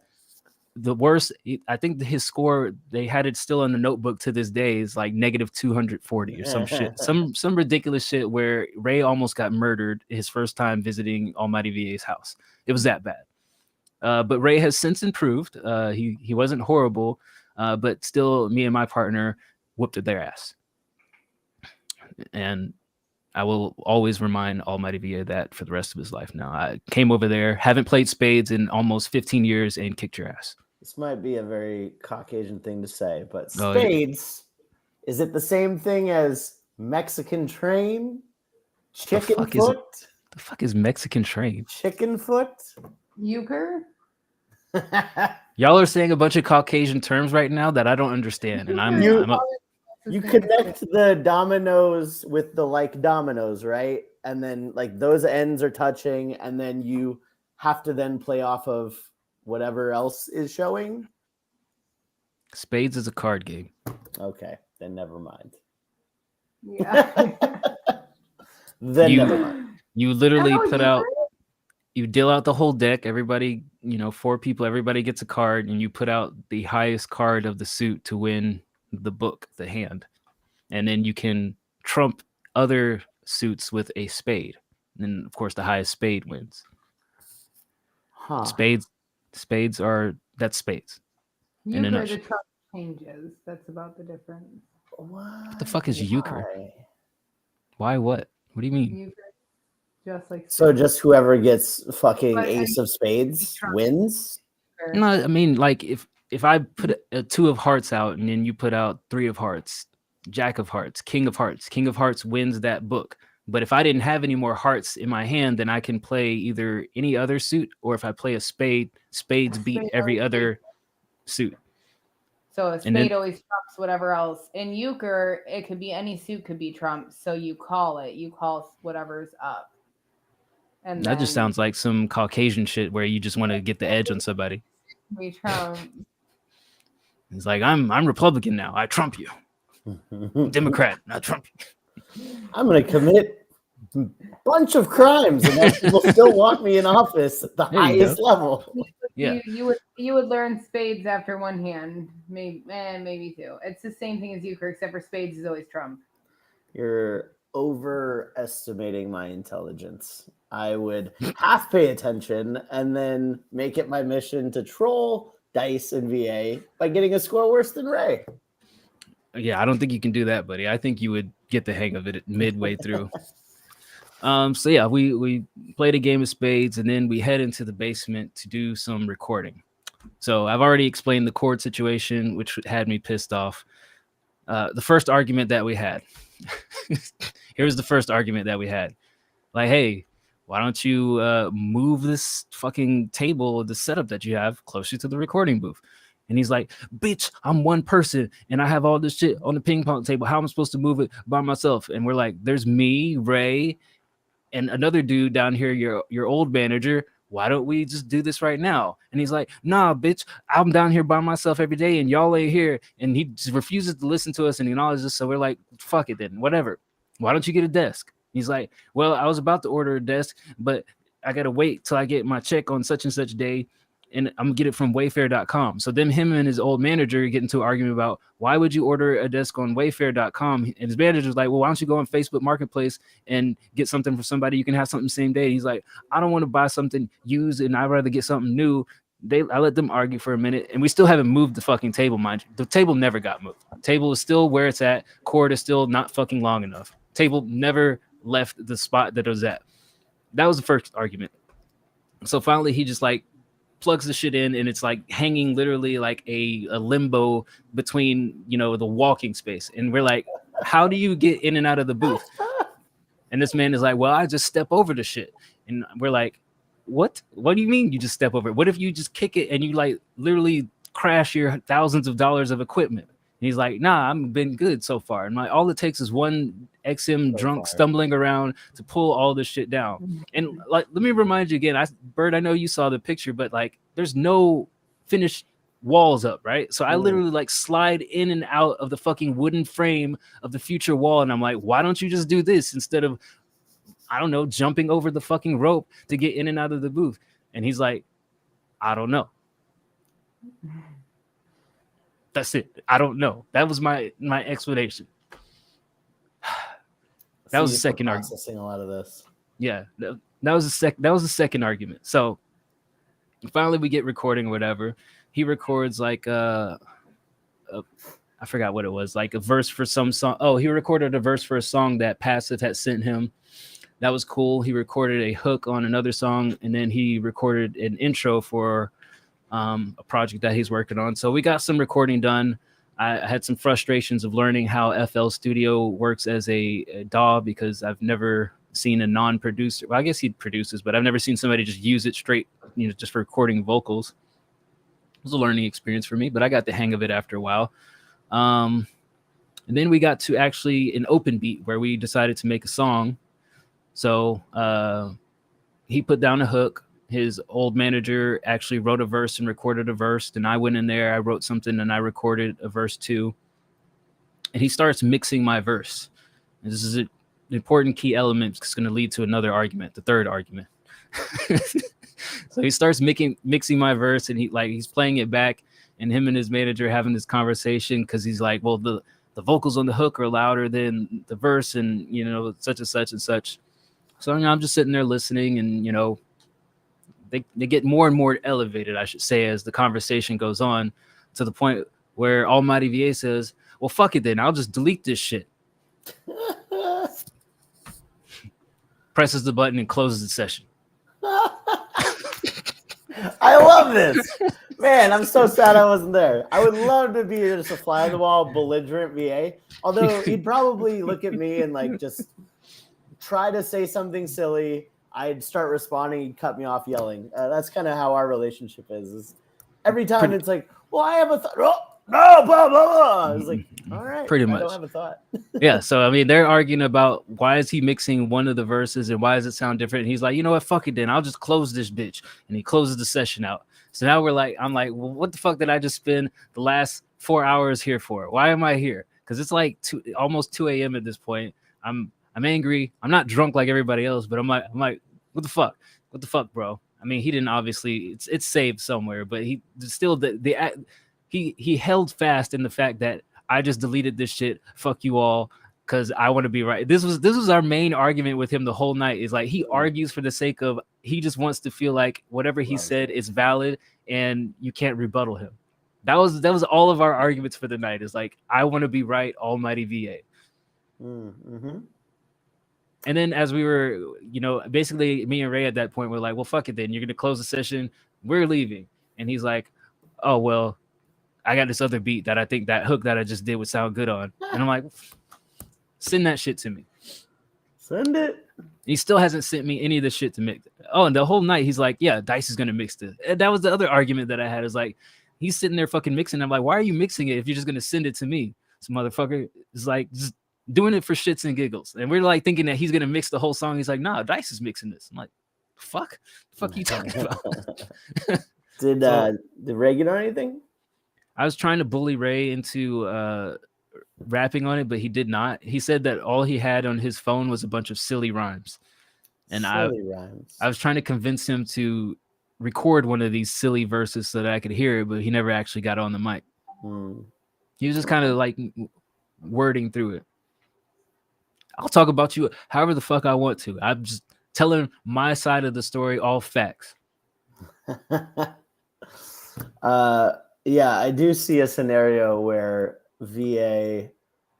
The worst, I think his score, they had it still in the notebook to this day, is like negative 240 or some shit. Some ridiculous shit where Ray almost got murdered his first time visiting Almighty VA's house. It was that bad. But Ray has since improved. He wasn't horrible, but still me and my partner whooped their ass. And I will always remind Almighty VA that for the rest of his life now. I came over there, haven't played spades in almost 15 years and kicked your ass. This might be a very Caucasian thing to say, but Oh, yeah. spades, is it the same thing as Mexican train? Chicken fuck is it? foot? The fuck is Mexican train? Chicken foot? Euchre? Y'all are saying a bunch of Caucasian terms right now that I don't understand, and I'm You connect the dominoes with the like dominoes, right? And then like those ends are touching, and then you have to then play off of whatever else is showing. spades is a card game. Okay, then never mind. Yeah. Then You- never mind. You literally Oh, put you out, you deal out the whole deck. Everybody, 4 people, everybody gets a card, and you put out the highest card of the suit to win the book, the hand. And then you can trump other suits with a spade. And of course, the highest spade wins. Huh. Spades Spades that's spades. In a Euchre, the nutshell. trump changes. That's about the difference. What the fuck is euchre? Why what? What do you mean? Euchre, just like So just whoever gets fucking But ace of spades Trump. wins? euchre. No, I mean like if I put a 2 of hearts out and then you put out 3 of hearts, jack of hearts, king of hearts wins that book. But if I didn't have any more hearts in my hand, then I can play either any other suit, or if I play a spade, spades beat spade every always other suit. So a And spade then- always trumps whatever else. In euchre, it could be any suit could be trumped. So you call it. You call whatever's up. And That just then sounds like some Caucasian shit where you just want to get the edge on somebody. we trump. It's like I'm Republican now. I trump you. Democrat. I trump you. I'm gonna commit a bunch of crimes and that will still want me in office at the There you highest level. Yeah. You would learn spades after one hand, maybe 2. It's the same thing as euchre, except for spades is always trump. You're overestimating my intelligence. I would half pay attention and then make it my mission to troll Dice and VA by getting a score worse than Ray. Yeah, I don't think you can do that, buddy. I think you would get the hang of it midway through. So yeah, we played a game of spades and then we head into the basement to do some recording. So I've already explained the chord situation, which had me pissed off. The first argument that we had. Here's the first argument that we had. Like, hey, why don't you move this fucking table, the setup that you have, closer to the recording booth? And he's like, bitch, I'm one person and I have all this shit on the ping pong table. How am I supposed to move it by myself? And we're like, there's me, Ray, and another dude down here, your old manager. Why don't we just do this right now? And he's like, nah, bitch, I'm down here by myself every day and y'all ain't here. And he just refuses to listen to us and acknowledges us. So we're like, fuck it then, whatever. Why don't you get a desk? He's like, well, I was about to order a desk, but I got to wait till I get my check on such and such day. And I'm gonna get it from Wayfair.com. So then him and his old manager get into an argument about why would you order a desk on Wayfair.com? And his manager was like, well, why don't you go on Facebook Marketplace and get something for somebody? You can have something same day. And he's like, I don't want to buy something used and I'd rather get something new. I let them argue for a minute and we still haven't moved the fucking table, mind you. The table never got moved. The table is still where it's at. Cord is still not fucking long enough. Table never left the spot that it was at. That was the first argument. So finally he just like plugs the shit in and it's like hanging literally like a limbo between, you know, the walking space. And we're like, how do you get in and out of the booth? And this man is like, well, I just step over the shit. And we're like, what do you mean you just step over it? What if you just kick it and you like literally crash your thousands of dollars of equipment? And he's like, nah, I've been good so far. And like, all it takes is one XM drunk stumbling around to pull all this shit down. And like, let me remind you again, Bird, I know you saw the picture, but like, there's no finished walls up, right? So I literally like slide in and out of the fucking wooden frame of the future wall. And I'm like, why don't you just do this instead of, I don't know, jumping over the fucking rope to get in and out of the booth? And he's like, I don't know. That's it. I don't know. That was my explanation. That was the second argument. Processing a lot of this. Yeah, that was the second argument. So finally we get recording or whatever. He records like I forgot what it was, like a verse for some song. Oh, he recorded a verse for a song that Passive had sent him. That was cool. He recorded a hook on another song, and then he recorded an intro for a project that he's working on. So we got some recording done. I had some frustrations of learning how FL Studio works as a DAW because I've never seen a non-producer. Well, I guess he produces, but I've never seen somebody just use it straight, you know, just for recording vocals. It was a learning experience for me, but I got the hang of it after a while. And then we got to actually an open beat where we decided to make a song. So he put down a hook. His old manager actually wrote a verse and recorded a verse. Then I went in there, I wrote something and I recorded a verse too. And he starts mixing my verse. And this is an important key element. It's going to lead to another argument, the third argument. So he starts mixing my verse and he's playing it back, and him and his manager having this conversation because he's like, well, the vocals on the hook are louder than the verse and, you know, such and such and such. So, you know, I'm just sitting there listening and, you know, they get more and more elevated, I should say, as the conversation goes on, to the point where Almighty VA says, well, fuck it then, I'll just delete this shit. Presses the button and closes the session. I love this. Man, I'm so sad I wasn't there. I would love to be just a fly on the wall, belligerent VA. Although he'd probably look at me and like just try to say something silly. I'd start responding. He'd cut me off yelling. That's kind of how our relationship is every time it's like, well, I have a thought. Oh, no, blah, blah, blah. I was like, all right. Pretty much. I don't have a thought. Yeah. So, I mean, they're arguing about why is he mixing one of the verses and why does it sound different? And he's like, you know what? Fuck it then. I'll just close this bitch. And he closes the session out. So now I'm like, well, what the fuck did I just spend the last 4 hours here for? Why am I here? Because it's like almost 2 a.m. at this point. I'm angry. I'm not drunk like everybody else, but I'm like, what the fuck? What the fuck, bro? I mean, he didn't obviously. It's saved somewhere, but he still he held fast in the fact that I just deleted this shit. Fuck you all, because I want to be right. This was our main argument with him the whole night. Is like he argues for the sake of he just wants to feel like whatever he said is valid and you can't rebuttal him. That was all of our arguments for the night. Is like I want to be right, Almighty VA. Mm-hmm. And then as we were, basically me and Ray at that point were like, well, fuck it then. You're going to close the session. We're leaving. And he's like, oh, well, I got this other beat that I think that hook that I just did would sound good on. And I'm like, send that shit to me. Send it. And he still hasn't sent me any of the shit to mix. Oh, and the whole night he's like, yeah, Dice is going to mix this. And that was the other argument that I had is like, he's sitting there fucking mixing. I'm like, why are you mixing it if you're just going to send it to me? This motherfucker is like, just doing it for shits and giggles. And we're like thinking that he's going to mix the whole song. He's like, nah, Dice is mixing this. I'm like, fuck? The fuck are you talking about? Did Ray get on anything? I was trying to bully Ray into rapping on it, but he did not. He said that all he had on his phone was a bunch of silly rhymes. And I was trying to convince him to record one of these silly verses so that I could hear it, but he never actually got on the mic. He was just kind of like wording through it. I'll talk about you however the fuck I want to. I'm just telling my side of the story, all facts. Yeah, I do see a scenario where VA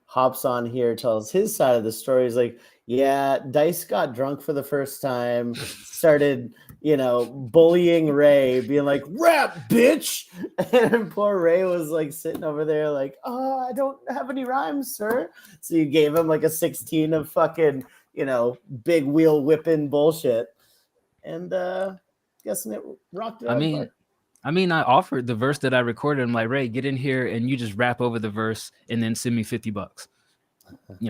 hops on here, tells his side of the story. He's like, yeah, Dice got drunk for the first time, started, bullying Ray, being like, rap, bitch. And poor Ray was like sitting over there like, oh, I don't have any rhymes, sir. So you gave him like a 16 of fucking, big wheel whipping bullshit. And guessing it rocked it out. I mean, I offered the verse that I recorded. I'm like, Ray, get in here and you just rap over the verse and then send me $50,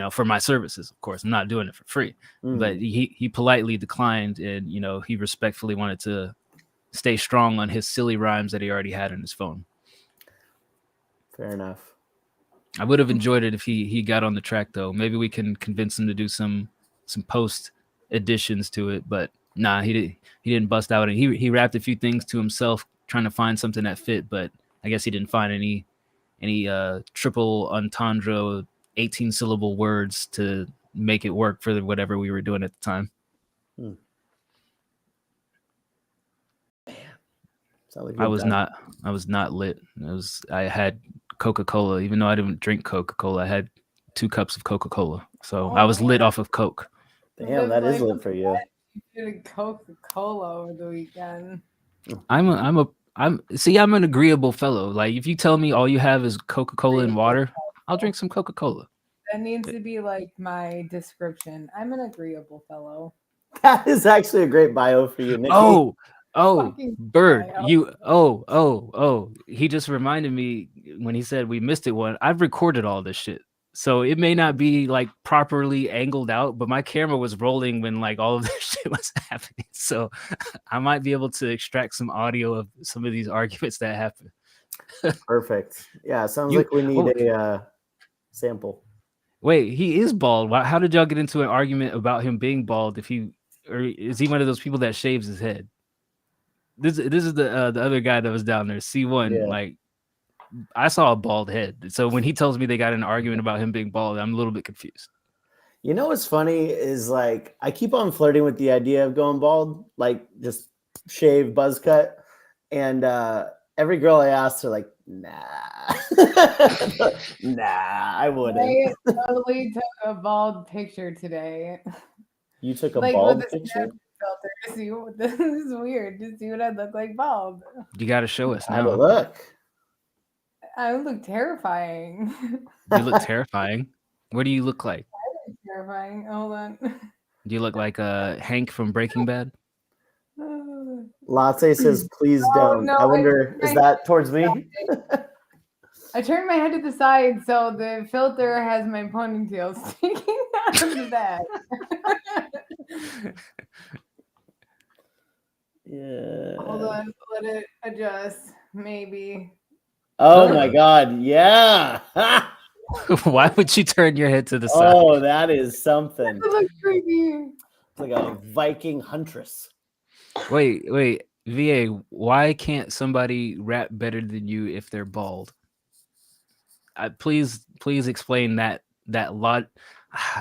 for my services. Of course, I'm not doing it for free, but he politely declined. And, he respectfully wanted to stay strong on his silly rhymes that he already had on his phone. Fair enough. I would have enjoyed it if he got on the track, though. Maybe we can convince him to do some post additions to it, but nah, he didn't bust out. And he rapped a few things to himself, trying to find something that fit, but I guess he didn't find any triple entendre 18 syllable words to make it work for whatever we were doing at the time. Like I was not lit. I had Coca-Cola, even though I didn't drink Coca-Cola. I had 2 cups of Coca-Cola, so I was lit off of Coke. Damn, that is lit for you. You did Coca-Cola over the weekend. I'm an agreeable fellow. Like if you tell me all you have is Coca-Cola and water, I'll drink some Coca-Cola. That needs to be like my description. I'm an agreeable fellow. That is actually a great bio for you, Nikki. Oh, Bird, bio. He just reminded me when he said we missed it one. I've recorded all this shit. So it may not be like properly angled out, but my camera was rolling when like all of this shit was happening. So I might be able to extract some audio of some of these arguments that happen. Perfect. Yeah, sounds like we need a sample. Wait, he is bald. How did y'all get into an argument about him being bald? Or is he one of those people that shaves his head? This is the other guy that was down there, C1. Yeah. Like I saw a bald head. So when he tells me they got in an argument about him being bald, I'm a little bit confused. You know what's funny is like I keep on flirting with the idea of going bald, like just shave, buzz cut, and every girl I asked are like, nah, nah, I wouldn't. I totally took a bald picture today. You took a Like bald with a picture? filter to see what this is weird to see what I look like bald. You got to show us How'd it now. look? I look terrifying. You look terrifying. What do you look like? Terrifying. Hold on. Do you look like Hank from Breaking Bad? Latte says, please don't. no, I wonder, is that towards me? I turned my head to the side so the filter has my ponytail sticking out of the bag. Yeah. Hold on, let it adjust. Maybe. Oh my God. Yeah. Why would you turn your head to the side? Oh, that is something. It looks creepy. It's like a Viking huntress. Wait, VA, why can't somebody rap better than you if they're bald? Please explain that lot.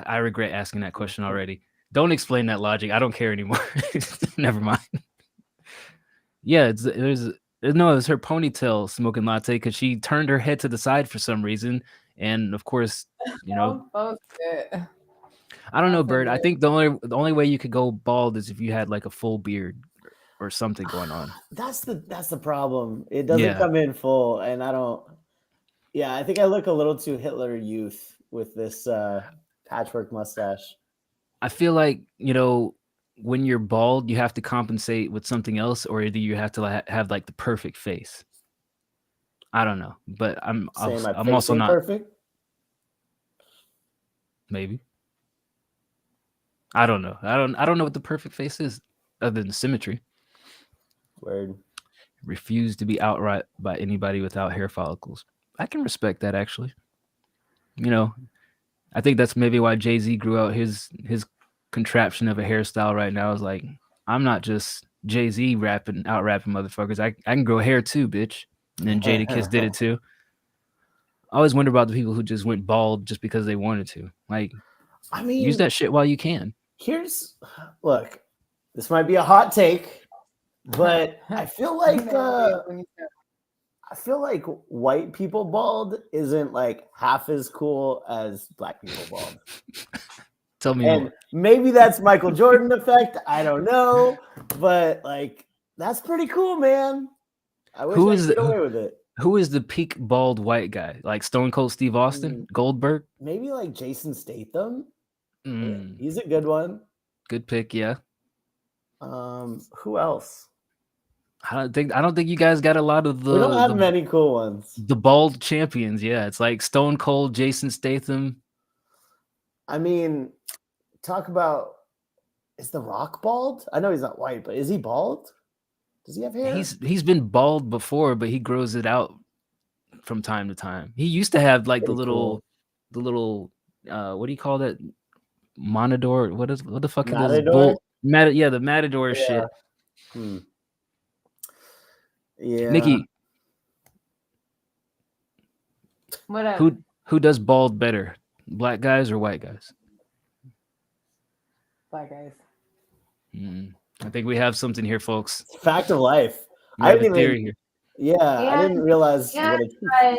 I regret asking that question already. Don't explain that logic. I don't care anymore. Never mind. Yeah, it's her ponytail, Smoking Latte, because she turned her head to the side for some reason, and of course, you know, I'll post it. I don't know, I'll Bird. send I think the only way you could go bald is if you had like a full beard or something going on. That's the problem. It doesn't Yeah. come in full, and I don't. Yeah, I think I look a little too Hitler Youth with this patchwork mustache. I feel like, you know, when you're bald, you have to compensate with something else, or either you have to have like the perfect face. I don't know, but I'm also ain't not perfect. maybe. I don't know. I don't know what the perfect face is other than symmetry. Word. Refuse to be outright by anybody without hair follicles. I can respect that, actually. You know, I think that's maybe why Jay-Z grew out his contraption of a hairstyle right now. Is like, I'm not just Jay-Z rapping motherfuckers. I can grow hair too, bitch. And then Jadakiss did it too. I always wonder about the people who just went bald just because they wanted to. Like, I mean, use that shit while you can. Look, this might be a hot take, but I feel like white people bald isn't like half as cool as black people bald. Tell me And more. maybe that's Michael Jordan effect. I don't know, but like that's pretty cool, man. I wish I could get away with it. Who is the peak bald white guy? Like Stone Cold Steve Austin, Goldberg? Maybe like Jason Statham. Mm, He's a good one. good pick, yeah. Who else? I don't think you guys got a lot of We don't have the many cool ones. the bald champions. Yeah, it's like Stone Cold, Jason Statham. I mean, talk about, is The Rock bald? I know he's not white, but is he bald? Does he have hair? He's been bald before, but he grows it out from time to time. He used to have like Pretty cool. the little what do you call that? Matador? What the fuck is this? Matador? Yeah, the Matador shit. Yeah. Nikki, What up? who does bald better? Black guys or white guys? Black guys. I think we have something here, folks. It's a fact of life. We have a theory here. Yeah, I didn't realize what it But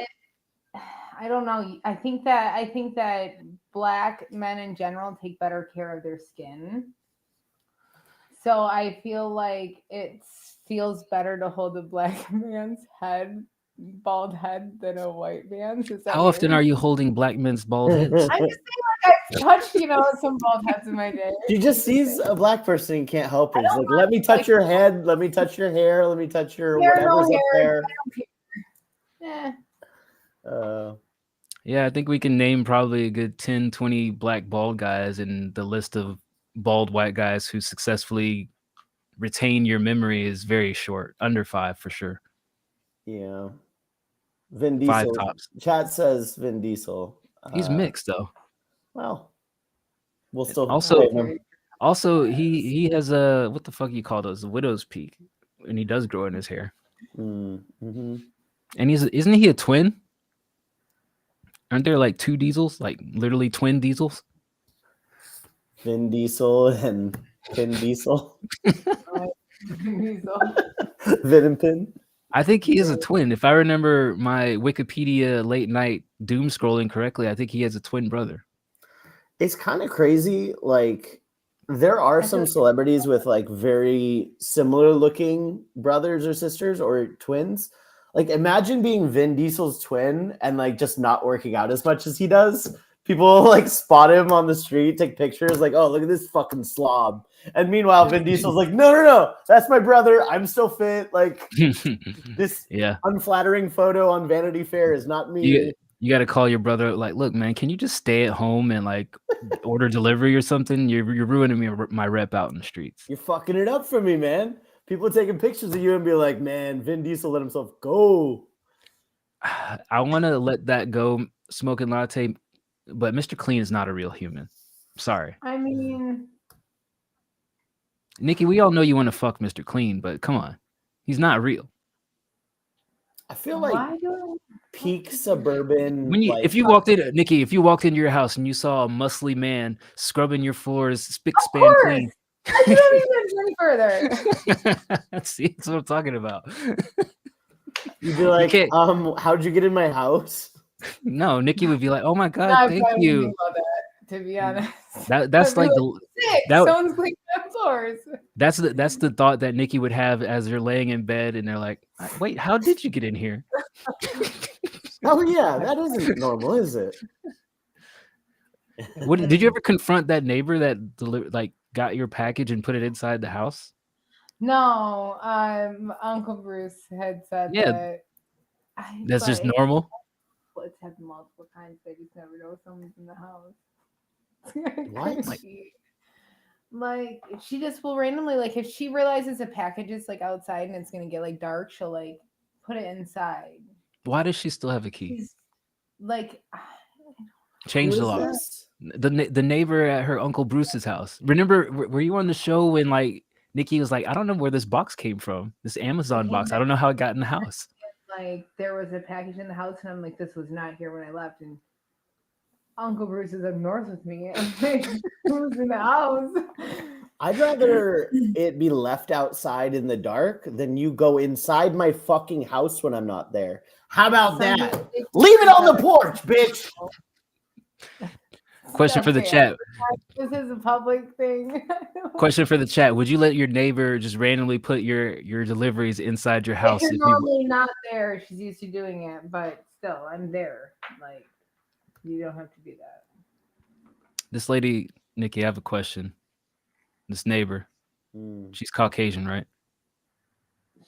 I don't know. I think that black men in general take better care of their skin. So I feel like it feels better to hold a black man's bald head than a white man's. How often are you holding black men's bald heads? I'm just saying, like I've touched, some bald heads in my day. She just sees a black person and can't help it. It's like, let me touch your head, let me touch your hair, let me touch your whatever's up there. Yeah. Yeah, I think we can name probably a good 10, 20 black bald guys in the list of bald white guys who successfully retain your memory is very short. Under 5 for sure. Yeah. Vin 5 Diesel. tops. Chat says Vin Diesel. He's mixed though. Well, we'll still Also, he has a, what the fuck you call those? The widow's peak, and he does grow in his hair. Mm-hmm. And isn't he a twin? Aren't there like 2 Diesels, like literally twin Diesels? Vin Diesel and Vin Diesel. Diesel. Venom Pin. I think he is a twin. If I remember my Wikipedia late night doom scrolling correctly, I think he has a twin brother. It's kind of crazy. Like, there are some celebrities with like very similar looking brothers or sisters or twins. Like, imagine being Vin Diesel's twin and like just not working out as much as he does. People like spot him on the street, take pictures, like, oh, look at this fucking slob. And meanwhile, Vin Diesel's like, no, that's my brother. I'm still fit. Like, this Yeah. unflattering photo on Vanity Fair is not me. You got to call your brother, like, look, man, can you just stay at home and like order delivery or something? You're ruining my rep out in the streets. You're fucking it up for me, man. People taking pictures of you and be like, man, Vin Diesel let himself go. I want to let that go, smoking latte, but Mr. Clean is not a real human. Sorry. I mean, Nikki, we all know you want to fuck Mr. Clean, but come on. He's not real. I feel like why do I peak suburban. When you, like, if you walked in, Nikki, if you walked into your house and you saw a muscly man scrubbing your floors, spick span course. clean. I don't even any further. See, that's what I'm talking about. you'd be like, can't- how'd you get in my house? No, Nikki would be like, "Oh my god, I thank probably you." wouldn't love that, to be honest. That's I'd be like the sick. that- Someone's cleaning up floors. that's the thought that Nikki would have as they're laying in bed and they're like, "Wait, how did you get in here?" Oh yeah, that isn't normal, is it? What did you ever confront that neighbor that got your package and put it inside the house? No, Uncle Bruce had said Yeah. that. That's just but normal. It's happened multiple times. They just never know someone's in the house. What? Like she just will randomly, like, if she realizes a package is like outside and it's gonna get like dark, she'll like put it inside. Why does she still have a key? She's like, Change Who the is law. this? The neighbor at her Uncle Bruce's house. Remember, were you on the show when like Nikki was like, "I don't know where this box came from. This Amazon box. I don't know how it got in the house." like there was a package in the house and I'm like, this was not here when I left, and Uncle Bruce is up north with me. I'm like, who's in the house? I'd rather it be left outside in the dark than you go inside my fucking house when I'm not there. How about that? Leave it on the porch, bitch. Question for the chat. This is a public thing. Question for the chat. Would you let your neighbor just randomly put your deliveries inside your house? If If you're you, normally not there, she's used to doing it, but still, I'm there. Like, you don't have to do that. this lady, Nikki, I have a question. This neighbor, she's Caucasian, right?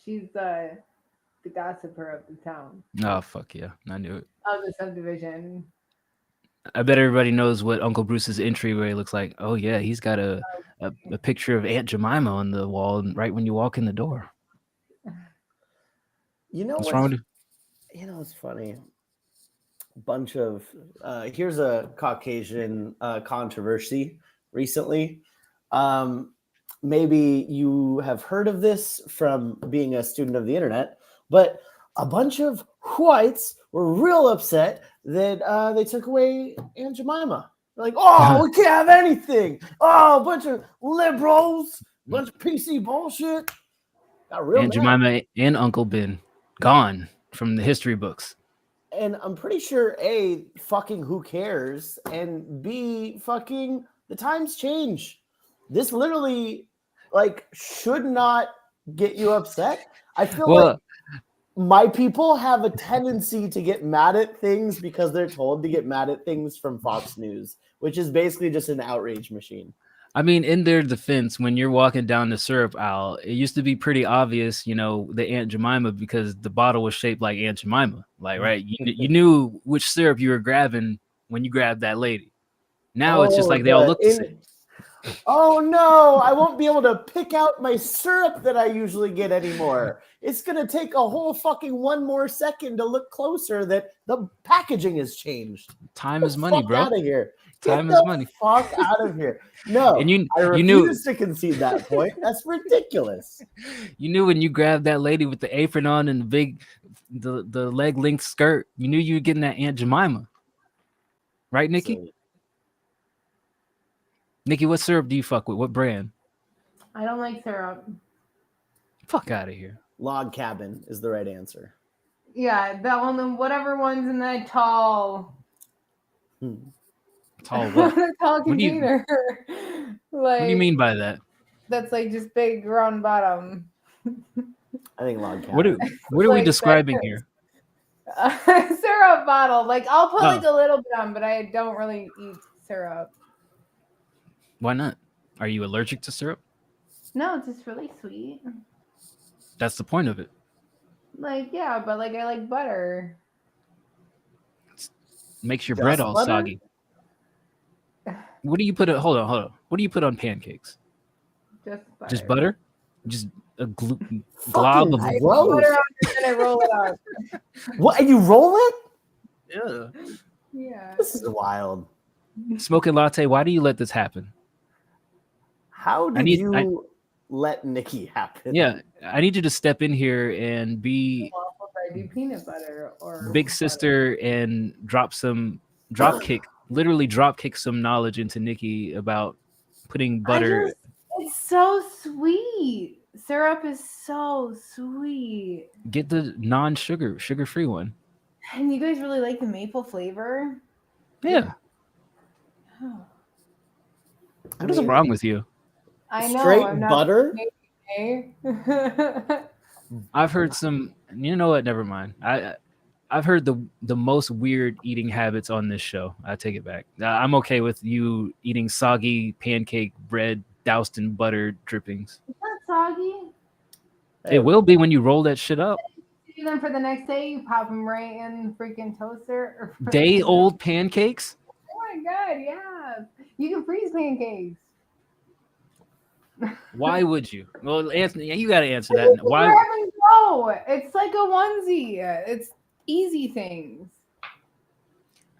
She's the gossiper of the town, Oh, fuck yeah. I knew it. of the subdivision. I bet everybody knows what Uncle Bruce's entryway looks like. Oh, yeah. He's got a picture of Aunt Jemima on the wall right when you walk in the door. You know What's wrong with you? You know, it's funny. Bunch of here's a Caucasian controversy recently. Maybe you have heard of this from being a student of the internet, but a bunch of whites were real upset that they took away Aunt Jemima. They're like, oh, we can't have anything. Oh, a bunch of liberals, bunch of PC bullshit. Got real Aunt mad. Jemima and Uncle Ben gone from the history books. And I'm pretty sure A, fucking who cares, and B, fucking the times change. This literally like should not get you upset. I feel like my people have a tendency to get mad at things because they're told to get mad at things from Fox News, which is basically just an outrage machine. I mean, in their defense, when you're walking down the syrup aisle, it used to be pretty obvious, you know, the Aunt Jemima, because the bottle was shaped like Aunt Jemima. Like, right? You knew which syrup you were grabbing when you grabbed that lady. Now it's just like they all look the same. Oh no, I won't be able to pick out my syrup that I usually get anymore. It's going to take a whole fucking one more second to look closer that the packaging has changed. Time is money, bro. Out of here. Time Get is the money. Fuck out of here. No, And I you refuse knew to concede that point. That's ridiculous. you knew when you grabbed that lady with the apron on and the leg length skirt, you knew you were getting that Aunt Jemima. Right, Nikki? So, Nikki, what syrup do you fuck with? What brand? I don't like syrup. Fuck out of here. Log cabin is the right answer. Yeah, that one. Whatever one's in that tall, Tall what? tall What do you- container. What do you mean by that? That's like just big round bottom. I think log cabin. What are we Like describing that. here? Syrup bottle. Like I'll put Oh. like a little bit on, but I don't really eat syrup. Why not? Are you allergic to syrup? No, it's just really sweet. That's the point of it. Like yeah, but like I like butter. Makes your Just bread all butter? soggy. What do you put? Hold on. What do you put on pancakes? Just butter. Just butter? Just a glob of Fucking I put gross. butter on it and I roll it up. What? And you roll it? Yeah. Yeah. This is wild. Smoking latte. Why do you let this happen? How did need- you let Nikki happen? Yeah, I need you to step in here and be Waffles, I do peanut butter or big butter. sister and drop kick some knowledge into Nikki about putting butter. It's so sweet. Syrup is so sweet. Get the sugar-free one. And you guys really like the maple flavor? Yeah. Oh, What is wrong with you? I know. Straight I'm not butter? okay. I've heard some. You know what? Never mind. I've heard the most weird eating habits on this show. I take it back. I'm okay with you eating soggy pancake bread doused in butter drippings. It's not soggy. It will be when you roll that shit up. Do them for the next day. You pop them right in freaking toaster. Day old pancakes. Oh my god, yeah. You can freeze pancakes. Why would you? Well, Anthony, you got to answer that. Why? Grab and go. It's like a onesie. It's easy things.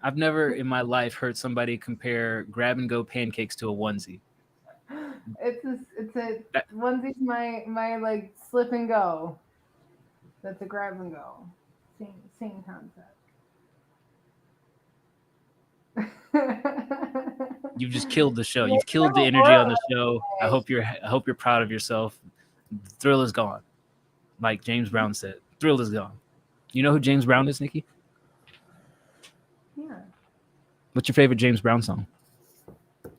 I've never in my life heard somebody compare grab and go pancakes to a onesie. It's a onesie. My like slip and go. That's a grab and go. Same concept. You've just killed the show. You've killed the energy on the show. I hope you're proud of yourself. The thrill is gone. Like James Brown said, thrill is gone. You know who James Brown is, Nikki? Yeah. What's your favorite James Brown song?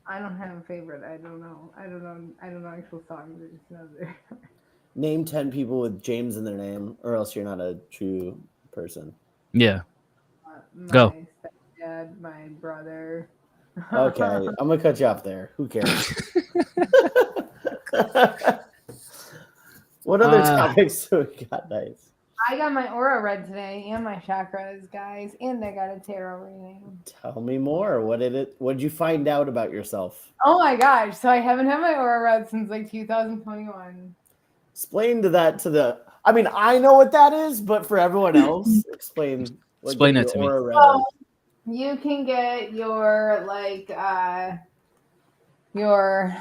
I don't have a favorite. I don't know actual songs. I just know they're Name 10 people with James in their name, or else you're not a true person. Yeah. my Go. stepdad, my brother. Okay, I'm gonna cut you off there. Who cares? What other topics do we got? Nice. I got my aura read today and my chakras, guys, and I got a tarot reading. Tell me more. What did you find out about yourself? Oh my gosh! So I haven't had my aura read since like 2021. Explain I mean, I know what that is, but for everyone else, explain Explain that to me. aura read So is. you can get your your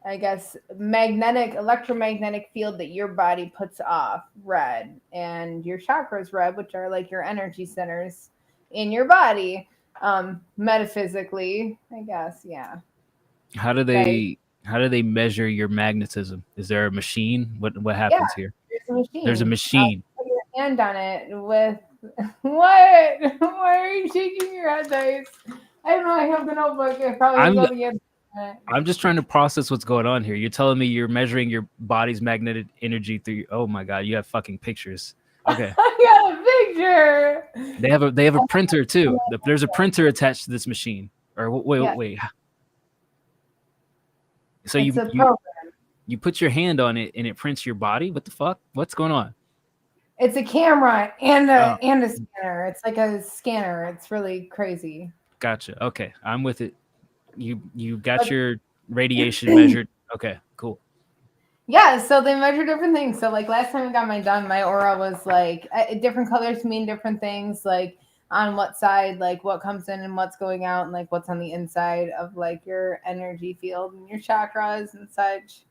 I guess electromagnetic field that your body puts off read, and your chakras read, which are like your energy centers in your body, metaphysically, I guess. Yeah. How do they measure your magnetism? Is there a machine? What happens here? There's a machine. There's a machine. Put your hand on it with what? Why are you shaking your head, Dice? I don't know. I have the notebook. I probably have the answer. I'm just trying to process what's going on here. You're telling me you're measuring your body's magnetic energy through. Oh my god, you have fucking pictures. Okay. I got a picture. They have a printer too. There's a printer attached to this machine. Or wait. So It's a program. you put your hand on it and it prints your body? What the fuck? What's going on? It's a camera and a scanner. It's like a scanner. It's really crazy. Gotcha. Okay, I'm with it. You got your radiation measured. Okay, cool. Yeah, so they measure different things. So like last time I got mine done, my aura was like different colors mean different things. Like on what side, like what comes in and what's going out, and like what's on the inside of like your energy field and your chakras and such.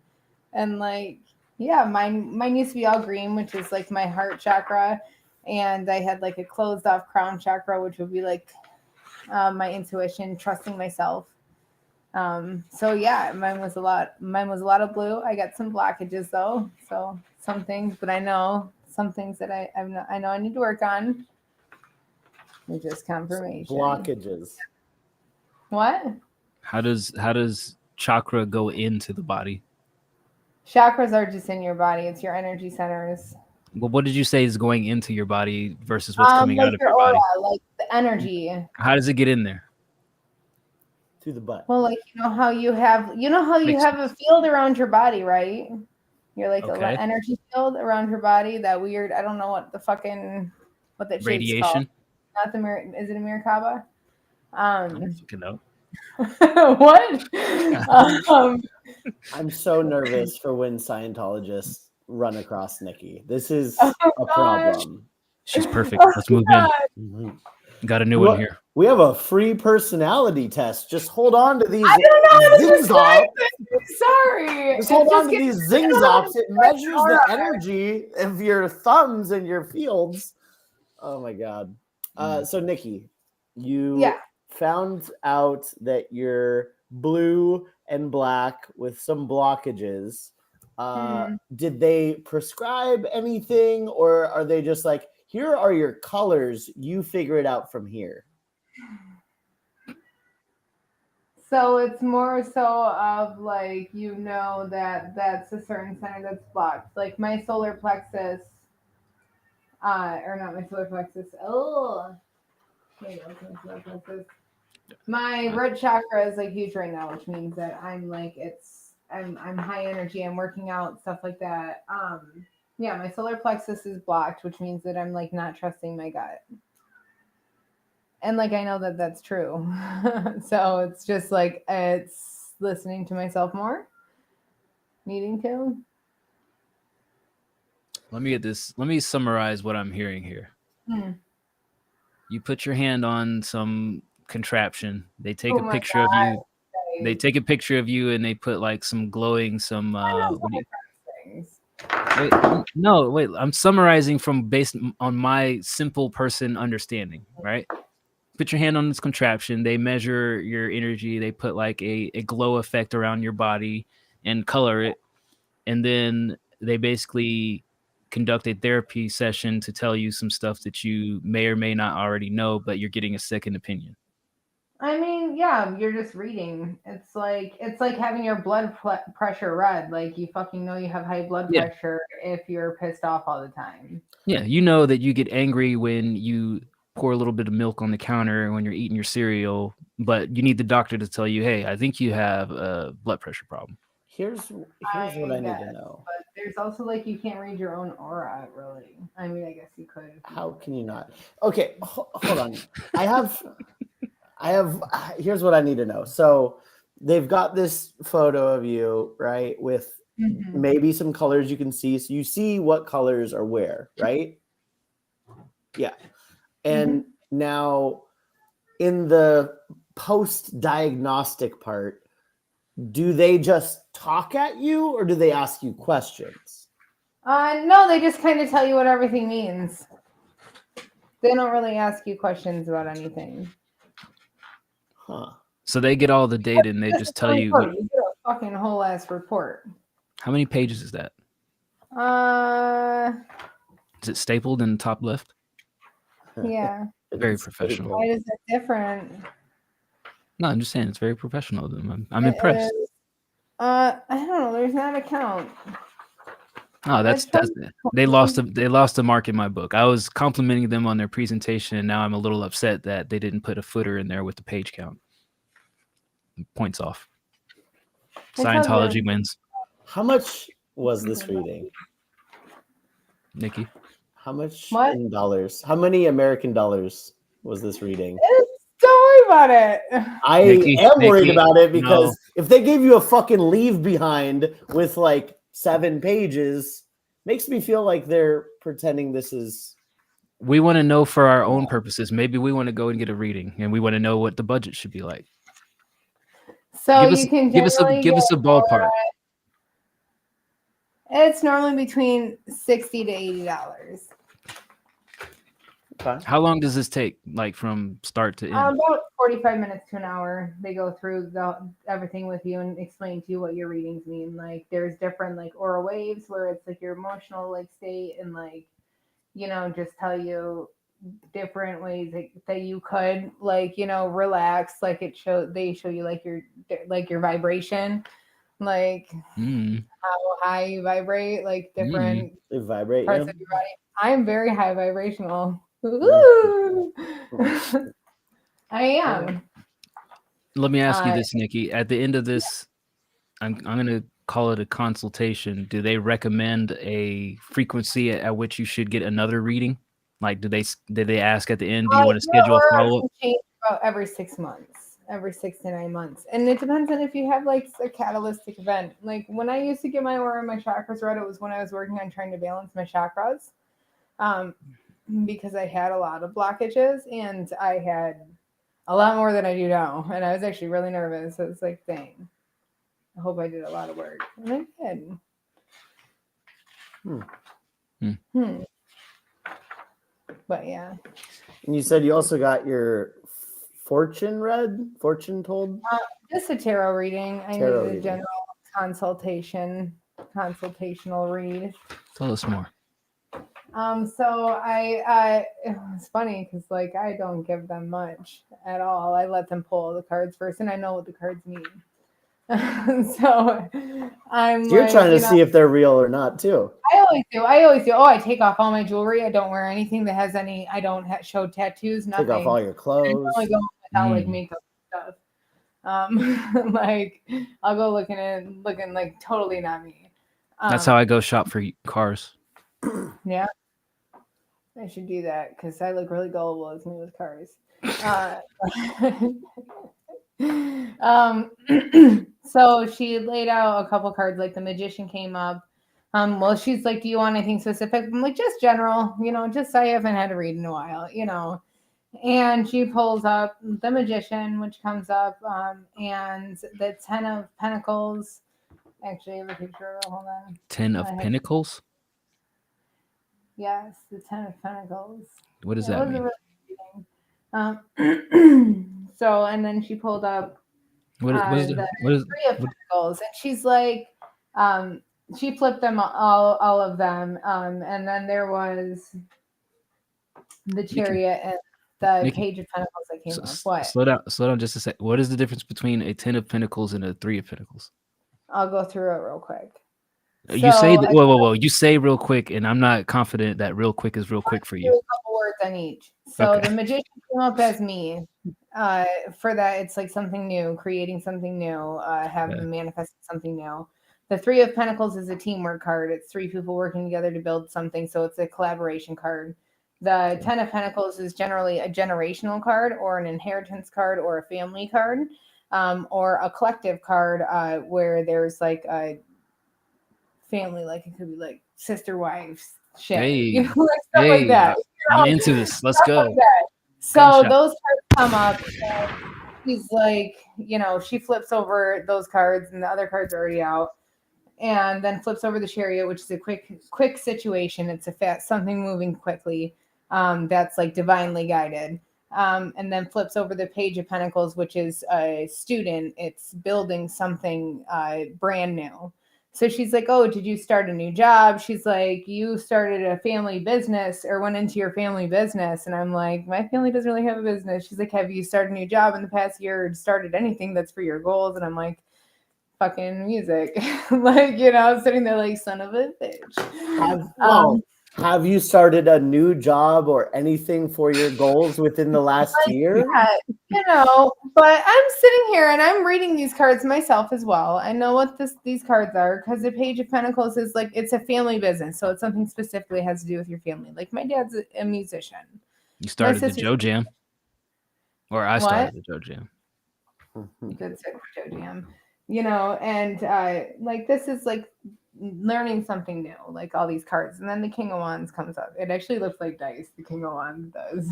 And like, yeah, mine used to be all green, which is like my heart chakra, and I had like a closed off crown chakra, which would be like my intuition, trusting myself. So yeah, mine was a lot of blue. I got some blockages though, so some things, but I know some things that I know I need to work on. They're just confirmation. Blockages. What? How does chakra go into the body? Chakras are just in your body. It's your energy centers. Well, what did you say is going into your body versus what's coming like out of your your body? aura, like the energy. How does it get in there? Through the butt. Well, like you know how you have a field around your body, right? You're like Okay. an energy field around your body. That weird. I don't know what that shape's Radiation? called. Not the mirror. Is it a Merkaba? I don't fucking know. What? I'm so nervous for when Scientologists run across Nikki. This is Oh, a gosh. problem. She's perfect. Let's move in. Mhm. Got a new one here. We have a free personality test. Just hold on to these I don't know how to describe zingzops. it. Sorry. Just hold It on to gets- these I don't know how to zingzops. It describe measures aura. the energy of your thumbs and your fields. Oh my god. So Nikki, you Yeah. found out that you're blue and black with some blockages. Did they prescribe anything, or are they just like, here are your colors, you figure it out from here? So it's more so of like, that that's a certain center that's blocked. Like my solar plexus, or not my solar plexus. Oh, wait, what's my solar plexus? My root chakra is like huge right now, which means that I'm like, I'm high energy. I'm working out, stuff like that. Yeah, my solar plexus is blocked, which means that I'm like not trusting my gut. And like I know that that's true. So it's just like it's listening to myself more, needing to. Let me get this. Let me summarize what I'm hearing here. You put your hand on some contraption. They take a picture of you. They take a picture of you and they put like some glowing, some Things. wait, I'm summarizing from based on my simple person understanding, right? Put your hand on this contraption. They measure your energy. They put like a glow effect around your body and color it. And then they basically conduct a therapy session to tell you some stuff that you may or may not already know, but you're getting a second opinion. I mean, yeah, you're just reading. It's like having your blood pressure read. Like you fucking know you have high blood pressure if you're pissed off all the time. Yeah, you know that you get angry when you pour a little bit of milk on the counter when you're eating your cereal, but you need the doctor to tell you, hey, I think you have a blood pressure problem. Here's what I need to know. But there's also like you can't read your own aura, really. I mean, I guess you could. How can you not? Okay, hold on. I have. Here's what I need to know. So they've got this photo of you, right, with maybe some colors you can see. So you see what colors are where, right? Yeah. And now in the post-diagnostic part, do they just talk at you or do they ask you questions? No, they just kind of tell you what everything means. They don't really ask you questions about anything. Huh. So they get all the data and they just tell you. You get a fucking whole ass report. How many pages is that? Is it stapled in the top left? Yeah. Very professional. Why is it different? No, I'm just saying it's very professional of them. I'm impressed. I don't know. There's not a count. No, that's they lost a mark in my book. I was complimenting them on their presentation, and now I'm a little upset that they didn't put a footer in there with the page count. Points off. Scientology wins. How much was this reading, Nikki? How much What? in dollars? How many American dollars was this reading? Don't worry about it. I Nikki, am worried Nikki, about it because no. if they gave you a fucking leave behind with like 7 pages, makes me feel like they're pretending this is. We want to know for our own purposes. Maybe we want to go and get a reading, and we want to know what the budget should be like. So Give us- you can give us a generally ballpark. It's normally between $60 to $80. Okay. How long does this take, like from start to end? About 45 minutes to an hour. They go through everything with you and explain to you what your readings mean. Like there's different like aura waves where it's like your emotional like state and like, you know, just tell you different ways that you could like, you know, relax. Like they show you like your vibration, like Mm. how high you vibrate, like different They vibrate. parts Yeah. of your body. I'm very high vibrational. Mm. Ooh. I am. Let me ask you this, Nikki. At the end of this, I'm gonna call it a consultation. Do they recommend a frequency at which you should get another reading? Like, did they ask at the end? Do you want to schedule a follow up? Change about every 6 months, every 6 to 9 months, and it depends on if you have like a catalytic event. Like when I used to get my aura and my chakras read, it was when I was working on trying to balance my chakras, because I had a lot of blockages and I had a lot more than I do now, and I was actually really nervous. So it's like, dang, I hope I did a lot of work, and I did. But yeah. And you said you also got your fortune told? Just a tarot reading. I Tarot needed a reading. general consultational read. Tell us more. So it's funny because like I don't give them much at all. I let them pull the cards first, and I know what the cards mean. So I'm. You're like, trying to you know, see if they're real or not, too. I always do. Oh, I take off all my jewelry. I don't wear anything that has any. I don't show tattoos. Nothing. Take off all your I clothes. only go without like makeup and stuff. Like I'll go looking like totally not me. That's how I go shop for cars. Yeah, I should do that because I look really gullible as me with cars. So she laid out a couple cards, like the magician came up. Well, she's like, do you want anything specific? I'm like, just general, you know, just I haven't had a read in a while, you know. And she pulls up the magician, which comes up, and the 10 of Pentacles. Actually, I have a picture of it. Hold on. 10 of Pentacles? Yes, the 10 of Pentacles. What does that mean? So, and then she pulled up What is the Three of Pentacles, and she's like, she flipped them all of them, and then there was the Chariot and the Nikki, Page of Pentacles that came up. What? Slow down just a sec. What is the difference between a 10 of Pentacles and a 3 of Pentacles? I'll go through it real quick. You say that, So, whoa. You say real quick, and I'm not confident that real quick is real quick for do you. a couple words on each. So Okay. the magician came up as me. For that, it's like something new, creating something new, manifesting something new. The 3 of Pentacles is a teamwork card. It's 3 people working together to build something. So it's a collaboration card. The 10 of Pentacles is generally a generational card or an inheritance card or a family card, or a collective card, where there's like a family, like it could be like sister wives shit, Hey, you know, like stuff like that. I'm into this. Let's go. Like that. So Gunshot. those cards come up, and she's like, you know, she flips over those cards, and the other cards are already out, and then flips over the Chariot, which is a quick situation. It's something moving quickly, that's like divinely guided. And then flips over the Page of Pentacles, which is a student. It's building something brand new. So she's like, oh, did you start a new job? She's like, you started a family business or went into your family business. And I'm like, my family doesn't really have a business. She's like, have you started a new job in the past year or started anything that's for your goals? And I'm like, fucking music. Like, you know, sitting there like, son of a bitch. Have you started a new job or anything for your goals within the last year? Yeah, you know, but I'm sitting here and I'm reading these cards myself as well. I know what these cards are because the Page of Pentacles is like, it's a family business. So it's something specifically has to do with your family. Like my dad's a musician. You started the Joe Jam? Or I started the Joe Jam. Good set for Joe Jam. You know, and like this is like learning something new, like all these cards. And then the King of Wands comes up. It actually looks like dice. The King of Wands does.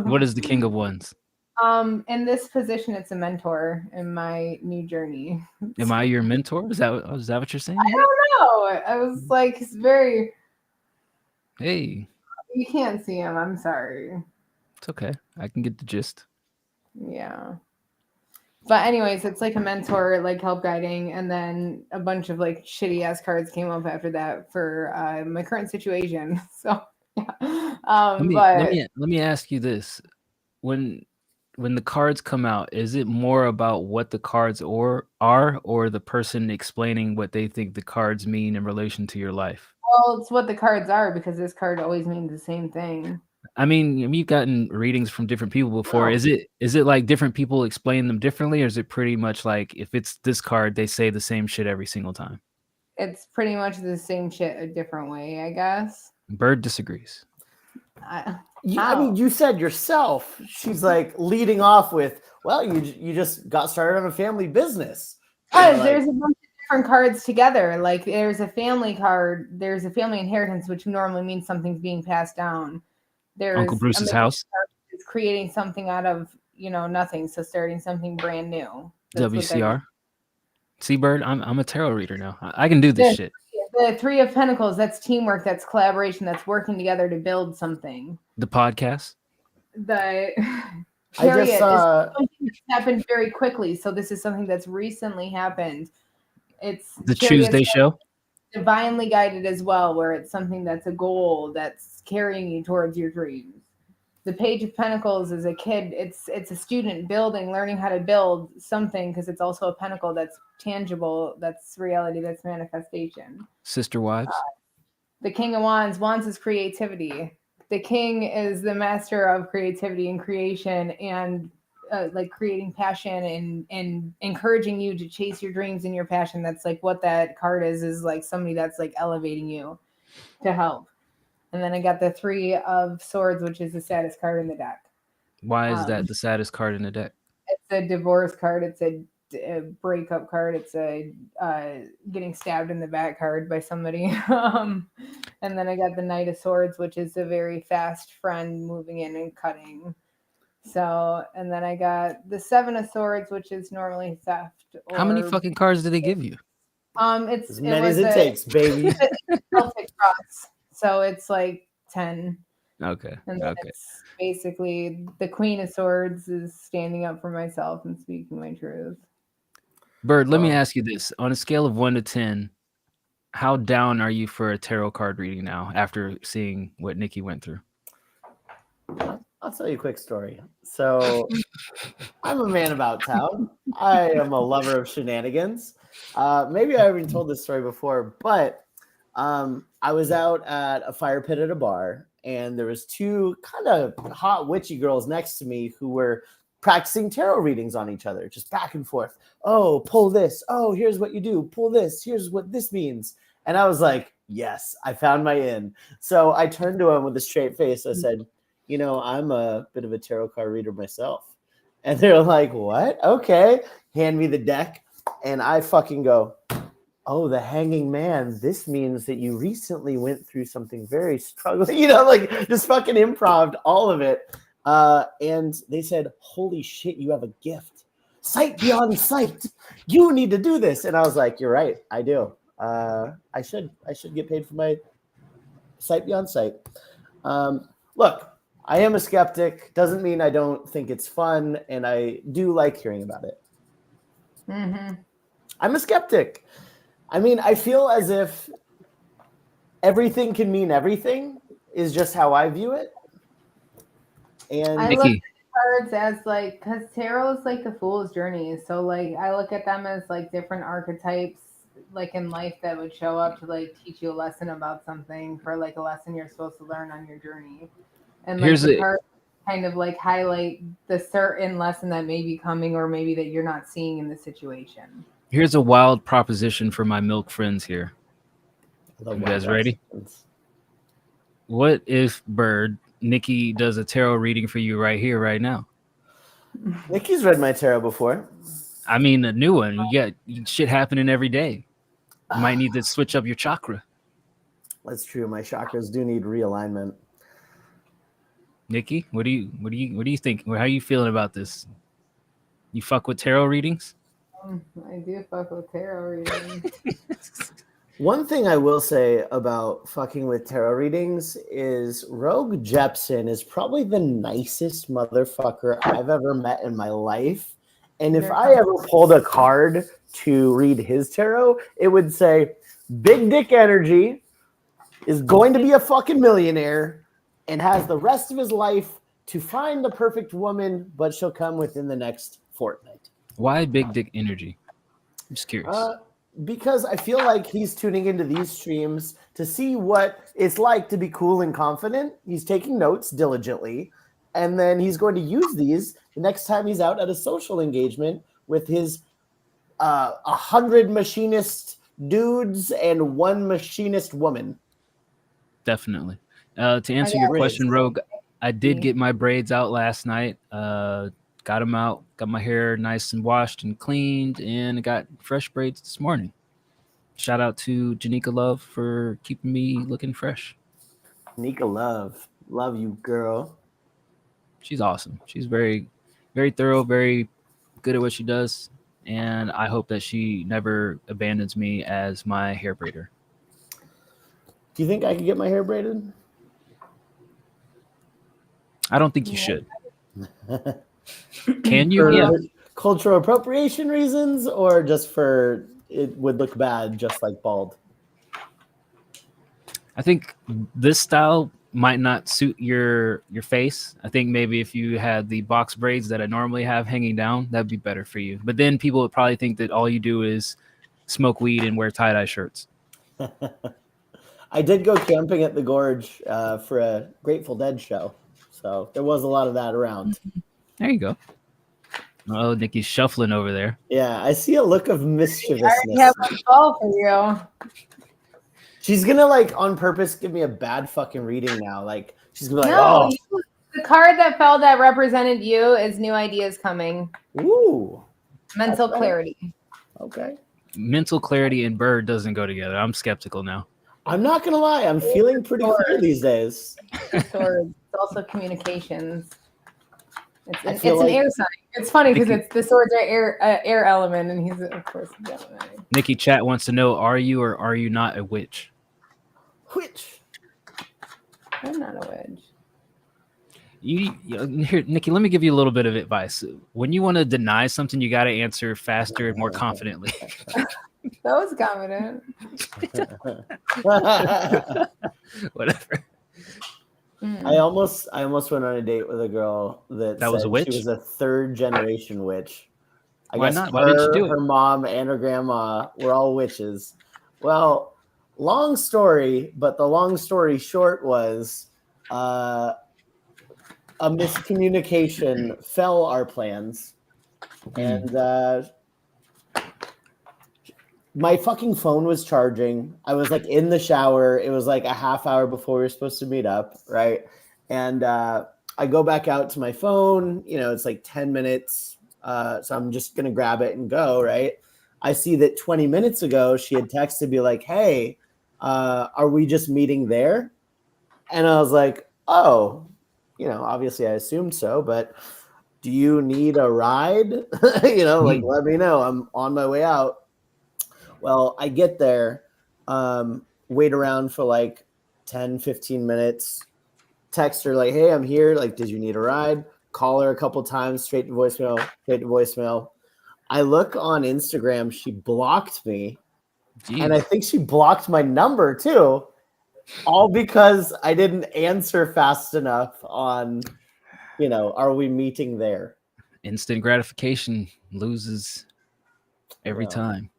What is the King of Wands? In this position, it's a mentor in my new journey. Am I your mentor? Is that what you're saying? I don't know. I was like, it's very. Hey. You can't see him. I'm sorry. It's okay. I can get the gist. Yeah. But anyways, it's like a mentor, like help guiding, and then a bunch of like shitty ass cards came up after that for my current situation. So yeah. Let me ask you this: when the cards come out, is it more about what the cards are, or the person explaining what they think the cards mean in relation to your life? Well, it's what the cards are because this card always means the same thing. I mean, you've gotten readings from different people before. Oh. Is it like different people explain them differently, or is it pretty much like if it's this card, they say the same shit every single time? It's pretty much the same shit a different way, I guess. Bird disagrees. I How? mean, you said yourself. She's like leading off with, "Well, you just got started on a family business." And you're There's like, a bunch of different cards together. Like there's a family card, there's a family inheritance, which normally means something's being passed down. There's Uncle Bruce's house. It's creating something out of nothing, so starting something brand new. That's what that WCR. See, Bird, I'm a tarot reader now. I can do this shit. The Three of Pentacles, that's teamwork, that's collaboration, that's working together to build something. The podcast. The I just Chariot is something that's happened very quickly. So this is something that's recently happened. It's the Chariot's Tuesday show. divinely guided as well, where it's something that's a goal that's carrying you towards your dreams. The Page of Pentacles is a kid, it's a student building, learning how to build something, because it's also a pentacle that's tangible, that's reality, that's manifestation. Sister Wives. The King of Wands is creativity. The King is the master of creativity and creation, and like creating passion and encouraging you to chase your dreams and your passion. That's like what that card is like somebody that's like elevating you to help. And then I got the Three of Swords, which is the saddest card in the deck. Why is that the saddest card in the deck? It's a divorce card. It's a breakup card. It's a getting stabbed in the back card by somebody. And then I got the Knight of Swords, which is a very fast friend moving in and cutting. So, and then I got the Seven of Swords, which is normally theft. How many fucking cards did they give you? It's as many as it takes, baby. Celtic cross. So it's like 10. Okay. And then Okay. it's basically the Queen of Swords is standing up for myself and speaking my truth. Bird, let me ask you this. On a scale of 1 to 10, how down are you for a tarot card reading now after seeing what Nikki went through? I'll tell you a quick story. So I'm a man about town. I am a lover of shenanigans. Maybe I haven't told this story before, but I was out at a fire pit at a bar, and there was two kind of hot witchy girls next to me who were practicing tarot readings on each other, just back and forth. Oh, pull this. Oh, here's what you do. Pull this. Here's what this means. And I was like, yes, I found my in. So I turned to him with a straight face. I said, I'm a bit of a tarot card reader myself. And they're like, what? Okay. Hand me the deck. And I fucking go, oh, the Hanging Man. This means that you recently went through something very struggling, like just fucking improv all of it. And they said, holy shit, you have a gift. Sight beyond sight. You need to do this. And I was like, you're right. I do. I should get paid for my sight beyond sight. Look, I am a skeptic. Doesn't mean I don't think it's fun. And I do like hearing about it. Mm-hmm. I'm a skeptic. I mean, I feel as if everything can mean everything is just how I view it. And I look at cards as like, because tarot is like the fool's journey. So like, I look at them as like different archetypes, like in life that would show up to like teach you a lesson about something, for like a lesson you're supposed to learn on your journey. And like the cards kind of like highlight the certain lesson that may be coming, or maybe that you're not seeing in the situation. Here's a wild proposition for my milk friends here. You guys ready? What if, Bird, Nikki does a tarot reading for you right here, right now? Nikki's read my tarot before. I mean, a new one. You got shit happening every day. You might need to switch up your chakra. That's true. My chakras do need realignment. Nikki, what do you think? How are you feeling about this? You fuck with tarot readings? I do fuck with tarot readings. One thing I will say about fucking with tarot readings is Rogue Jepson is probably the nicest motherfucker I've ever met in my life. And if I ever pulled a card to read his tarot, it would say, Big Dick Energy is going to be a fucking millionaire and has the rest of his life to find the perfect woman, but she'll come within the next fortnight. Why big dick energy? I'm just curious. Because I feel like he's tuning into these streams to see what it's like to be cool and confident. He's taking notes diligently, and then he's going to use these the next time he's out at a social engagement with his 100 machinist dudes and 1 machinist woman. Definitely. To answer your question, Rogue, I did get my braids out last night. Got them out, got my hair nice and washed and cleaned, and got fresh braids this morning. Shout out to Janika Love for keeping me looking fresh. Nika Love you, girl. She's awesome. She's very, very thorough, very good at what she does, and I hope that she never abandons me as my hair braider. Do you think I could get my hair braided? I don't think you should. Can you? For Yeah. cultural appropriation reasons, or just for it would look bad just like bald? I think this style might not suit your face. I think maybe if you had the box braids that I normally have hanging down, that'd be better for you. But then people would probably think that all you do is smoke weed and wear tie-dye shirts. I did go camping at the Gorge for a Grateful Dead show, so there was a lot of that around. There you go. Oh, Nikki's shuffling over there. Yeah, I see a look of I already mischievousness. have a ball for you. She's gonna like on purpose give me a bad fucking reading now. Like she's gonna be like, No, the card that fell that represented you is New Ideas Coming. ooh, Mental Okay. clarity. okay. Mental clarity and bird doesn't go together. I'm skeptical now. I'm not gonna lie, I'm feeling pretty clear these days. Sword. It's also communications. It's I an feel like- air sign. It's funny because Nikki- it's the swords are air element, and he's of course a Gemini. Nikki Chat wants to know, are you or are you not a witch? Which I'm not a witch. Here, Nikki, let me give you a little bit of advice. When you want to deny something, you got to answer faster and more confidently. That was confident. Whatever. Mm. I almost went on a date with a girl that was a said witch? She was a 3rd generation witch. I Why guess not? Why didn't you do it? Her mom and her grandma were all witches. Well, long story, but the long story short was a miscommunication fell our plans, and my fucking phone was charging. I was like in the shower. It was like a half hour before we were supposed to meet up, right? And I go back out to my phone. You know, it's like 10 minutes. So I'm just going to grab it and go, right? I see that 20 minutes ago, she had texted me like, hey, are we just meeting there? And I was like, oh, you know, obviously I assumed so, but do you need a ride? You know, like, let me know. I'm on my way out. Well, I get there, wait around for like 10, 15 minutes, text her like, hey, I'm here. Like, did you need a ride? Call her a couple times, straight to voicemail. I look on Instagram, she blocked me. Jeez. And I think she blocked my number too, all because I didn't answer fast enough on, you know, are we meeting there? Instant gratification loses every Yeah. time.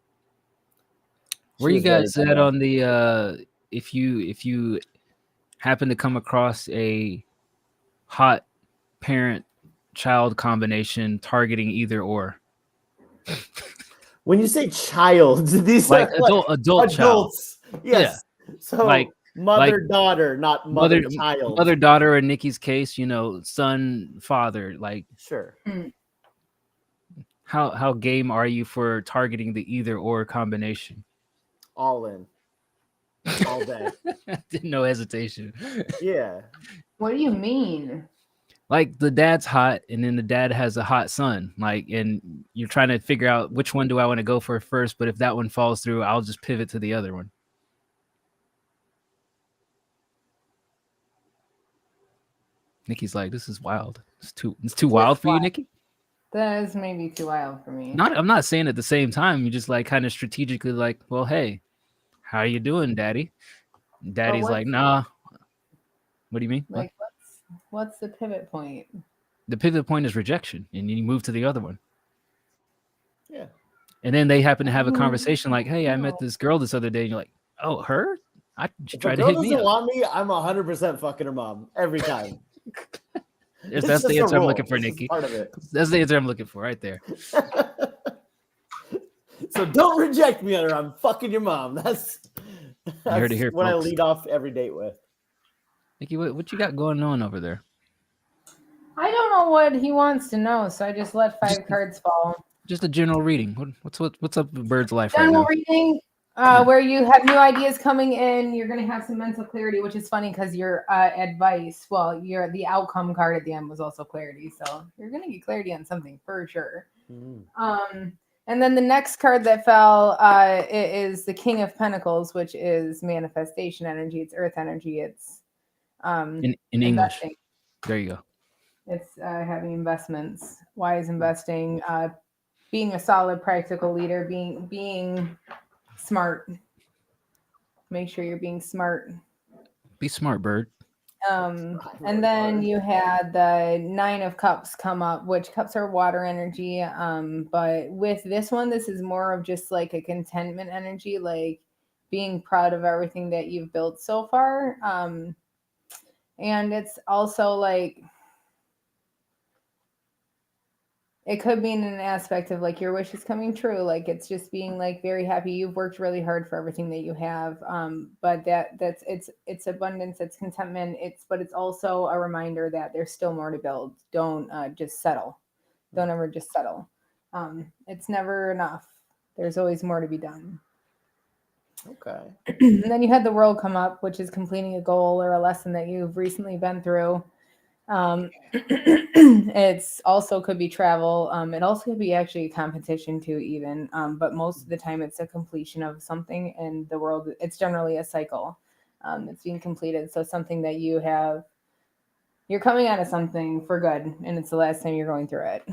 She Where you was very guys at bad. on the if you happen to come across a hot parent child combination targeting either or, When you say child, these like are adult child, adults. Yes. So Like- mother daughter, not mother child. mother daughter, in Nikki's case, you know, son father. Like, Sure. how game are you for targeting the either or combination? All in. All day. No hesitation. Yeah. What do you mean? Like the dad's hot, and then the dad has a hot son. Like, and you're trying to figure out which one do I want to go for first. But if that one falls through, I'll just pivot to the other one. Nikki's like, this is wild. It's too wild for you, wild. Nikki. That is maybe too wild for me. I'm not saying at the same time. You just like kind of strategically like, well, hey, how you doing, Daddy? Daddy's like, nah. What do you mean? Like, what's the pivot point? The pivot point is rejection, and you move to the other one. Yeah. And then they happen to have a conversation like, hey, I met this girl this other day, and you're like, oh, her? She If a tried to girl hit me doesn't up. want me, I'm 100% fucking her mom every time. That's just the a answer I'm rule. looking for, It's just Nikki. part of it. That's the answer I'm looking for right there. So don't reject me, or I'm fucking your mom. That's heard it here, what folks. I lead off every date with. Nikki, what you got going on over there? I don't know what he wants to know, so I just let 5 cards fall. Just a general reading. What's up with Bird's life right General now? reading, where you have new ideas coming in. You're going to have some mental clarity, which is funny because your advice, the outcome card at the end was also clarity. So you're going to get clarity on something for sure. And then the next card that fell is the King of Pentacles, which is manifestation energy. It's earth energy. It's In English. investing. There you go. It's having investments, wise investing, being a solid practical leader, being smart. Make sure you're being smart. Be smart, Bird. And then you had the 9 of Cups come up, which cups are water energy. But with this one, this is more of just like a contentment energy, like being proud of everything that you've built so far. And it's also like, it could be in an aspect of like your wish is coming true. Like it's just being like very happy. You've worked really hard for everything that you have. But it's abundance, it's contentment. But it's also a reminder that there's still more to build. Don't just settle. Don't ever just settle. It's never enough. There's always more to be done. Okay. And then you had the World come up, which is completing a goal or a lesson that you've recently been through. It's also could be travel. It also could be actually a competition too, even. But most of the time it's a completion of something in the world. It's generally a cycle. It's being completed. So something that you're coming out of something for good, and it's the last time you're going through it.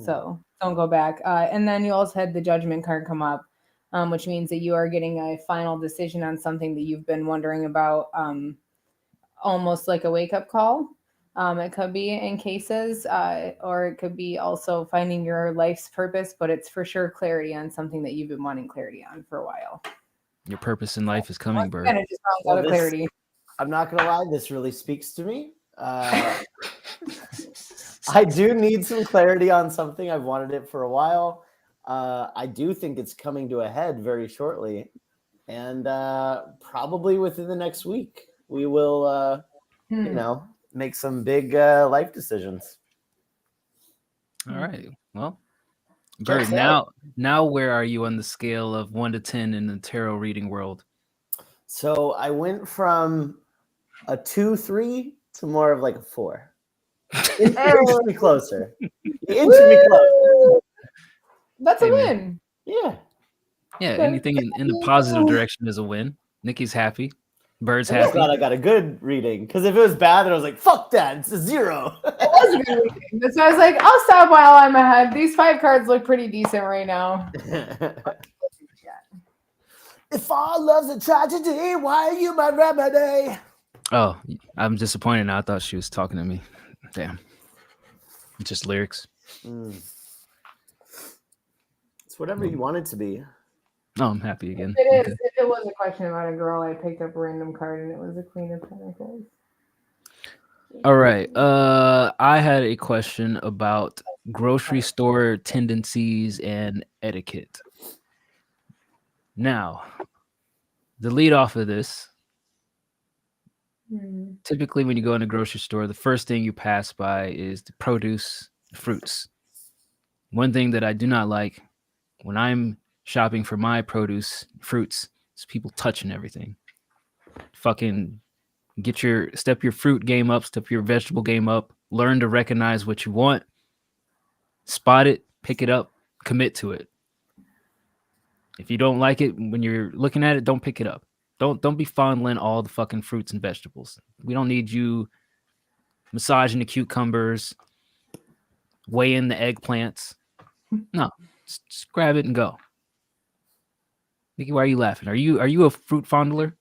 So don't go back. And then you also had the Judgment card come up, which means that you are getting a final decision on something that you've been wondering about, almost like a wake-up call. It could be in cases, or it could be also finding your life's purpose, but it's for sure clarity on something that you've been wanting clarity on for a while. Your purpose in life is coming, Bird. Kind of just rounds out of clarity. I'm not gonna lie, this really speaks to me. I do need some clarity on something. I've wanted it for a while. I do think it's coming to a head very shortly, and probably within the next week we will, make some big life decisions. All right. Well, Bird, now where are you on the scale of 1 to 10 in the tarot reading world? So I went from a 2-3 to more of like a 4. Inch me closer. Inch me closer. That's a win. Yeah. Yeah, anything in the positive direction is a win. Nikki's happy. Bird's I'm happy. glad I got a good reading, because if it was bad, then I was like, fuck that, it's a 0. It was a good reading. That's why I was like, I'll stop while I'm ahead. These 5 cards look pretty decent right now. If all love's a tragedy, why are you my remedy? Oh, I'm disappointed now. I thought she was talking to me. Damn. Just lyrics. It's whatever you want it to be. Oh, I'm happy again. It is. Okay. If it was a question about a girl, I picked up a random card and it was a Queen of Pentacles. All right. I had a question about grocery store tendencies and etiquette. Now, the lead off of this, typically when you go in a grocery store, the first thing you pass by is the produce, fruits. One thing that I do not like when I'm shopping for my produce, fruits, is people touching everything. Fucking step your fruit game up, step your vegetable game up, learn to recognize what you want, spot it, pick it up, commit to it. If you don't like it when you're looking at it, don't pick it up. Don't be fondling all the fucking fruits and vegetables. We don't need you massaging the cucumbers, weighing the eggplants. No, just grab it and go. Nikki, why are you laughing? Are you a fruit fondler?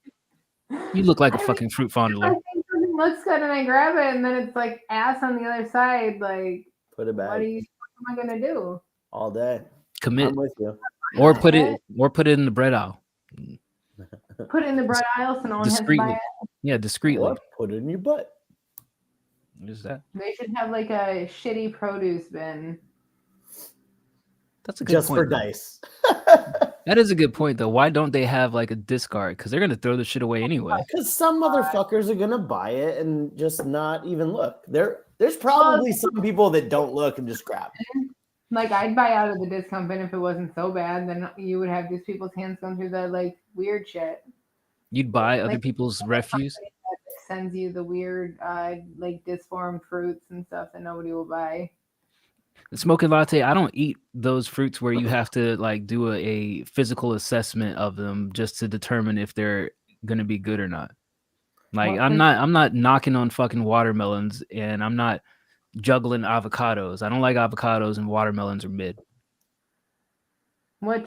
You look like a fucking fruit I fondler. think something looks good and I grab it and then it's like ass on the other side. Like, Put it what back am I gonna do? all day. Commit I'm with you. or put it in the bread aisle. Put it in the bread aisle so no one has to buy Discreetly. it. Yeah, discreetly. Or put it in your butt. What is that? They should have like a shitty produce bin. That's a good Just point. for though. dice. That is a good point though. Why don't they have like a discard? Because they're gonna throw the shit away anyway. Because some motherfuckers are gonna buy it and just not even look. There's probably some people that don't look and just grab. Like I'd buy out of the discount bin if it wasn't so bad. Then you would have these people's hands going through the like weird shit. You'd buy other Like- people's refuse. That sends you the weird like disformed fruits and stuff that nobody will buy. The smoking latte, I don't eat those fruits where you have to like do a physical assessment of them just to determine if they're gonna be good or not. Like What I'm is- not knocking on fucking watermelons and I'm not juggling avocados. I don't like avocados and watermelons are mid. What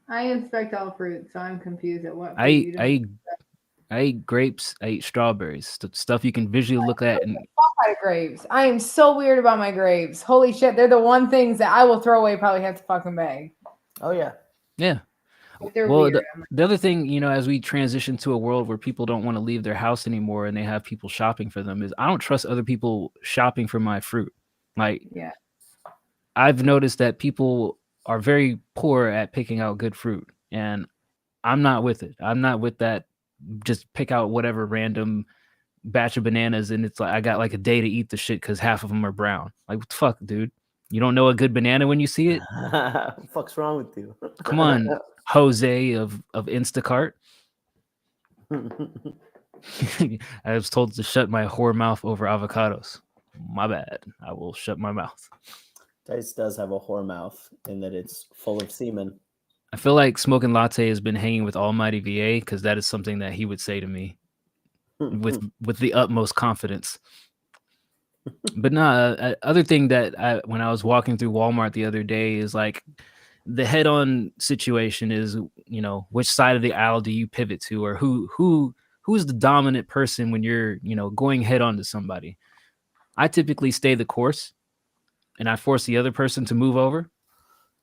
I inspect all fruit, so I'm confused at what fruit I you eat, don't I eat grapes, I eat strawberries, stuff you can visually look at and buy grapes. I am so weird about my grapes. Holy shit, they're the one things that I will throw away probably half the fucking bag. Oh yeah. yeah. Like, they're Well, weird. the other thing, as we transition to a world where people don't want to leave their house anymore and they have people shopping for them, is I don't trust other people shopping for my fruit. Like, Yeah. I've noticed that people are very poor at picking out good fruit, and I'm not with it. I'm not with that. Just pick out whatever random batch of bananas, and it's like I got like a day to eat the shit because half of them are brown. Like, what the fuck, dude? You don't know a good banana when you see it? What the fuck's wrong with you? Come on, Jose of Instacart. I was told to shut my whore mouth over avocados. My bad. I will shut my mouth. Dice does have a whore mouth in that it's full of semen. I feel like Smoking Latte has been hanging with Almighty VA because that is something that he would say to me with the utmost confidence. But no, other thing that when I was walking through Walmart the other day is like the head-on situation is, which side of the aisle do you pivot to, or who's the dominant person when you're, going head-on to somebody. I typically stay the course and I force the other person to move over.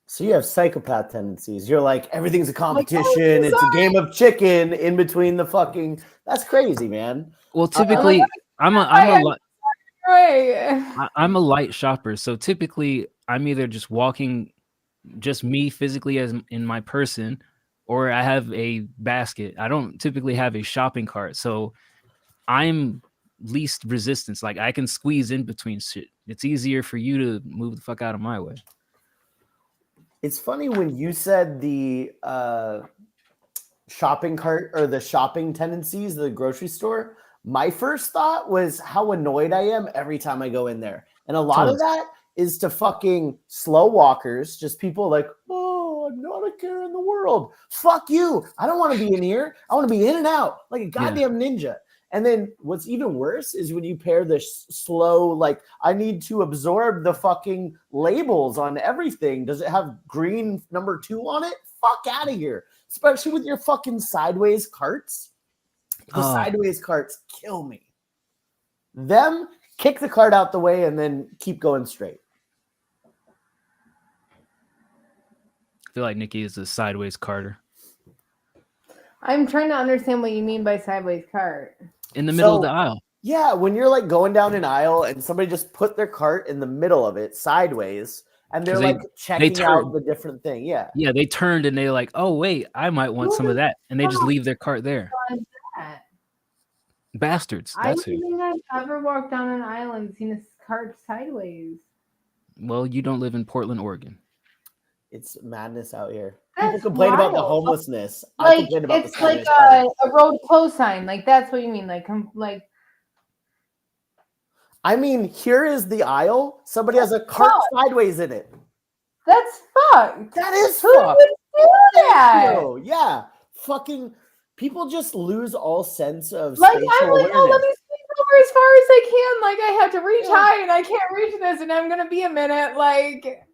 So you have psychopath tendencies. You're like, everything's a oh, competition. It's a game of chicken in between the fucking. That's crazy, man. Well, typically I'm a light shopper. So typically I'm either just walking, just me physically as in my person, or I have a basket. I don't typically have a shopping cart. So I'm least resistance. Like I can squeeze in between shit. It's easier for you to move the fuck out of my way. It's funny when you said the shopping cart or the shopping tendencies, the grocery store. My first thought was how annoyed I am every time I go in there. And a lot of that is to fucking slow walkers, just people like, oh, I'm not a care in the world. Fuck you. I don't want to be in here. I want to be in and out like a goddamn ninja. And then what's even worse is when you pair the slow, like, I need to absorb the fucking labels on everything. Does it have green number 2 on it? Fuck out of here. Especially with your fucking sideways carts. The sideways carts kill me. Them, kick the cart out the way and then keep going straight. I feel like Nikki is a sideways carter. I'm trying to understand what you mean by sideways cart. In the middle of the aisle. Yeah, when you're like going down an aisle and somebody just put their cart in the middle of it sideways and they're like checking out the different thing. Yeah. Yeah, they turned and they're like, oh, wait, I might want some of that. And they just leave their cart there. Bastards. I That's don't who. think I've ever walked down an aisle and seen a cart sideways. Well, you don't live in Portland, Oregon. It's madness out here. That's People complain about the wild. homelessness. I Like complain about it's the like sideways a road close sign. Like that's what you mean. Like I mean, here is the aisle. Somebody has a cart sideways in it. that's fucked. That is Who fucked. would do that? No, yeah. Fucking people just lose all sense of Like spatial I'm like, awareness. oh, let me squeeze as far as I can. Like I have to reach high and I can't reach this and I'm gonna be a minute. Like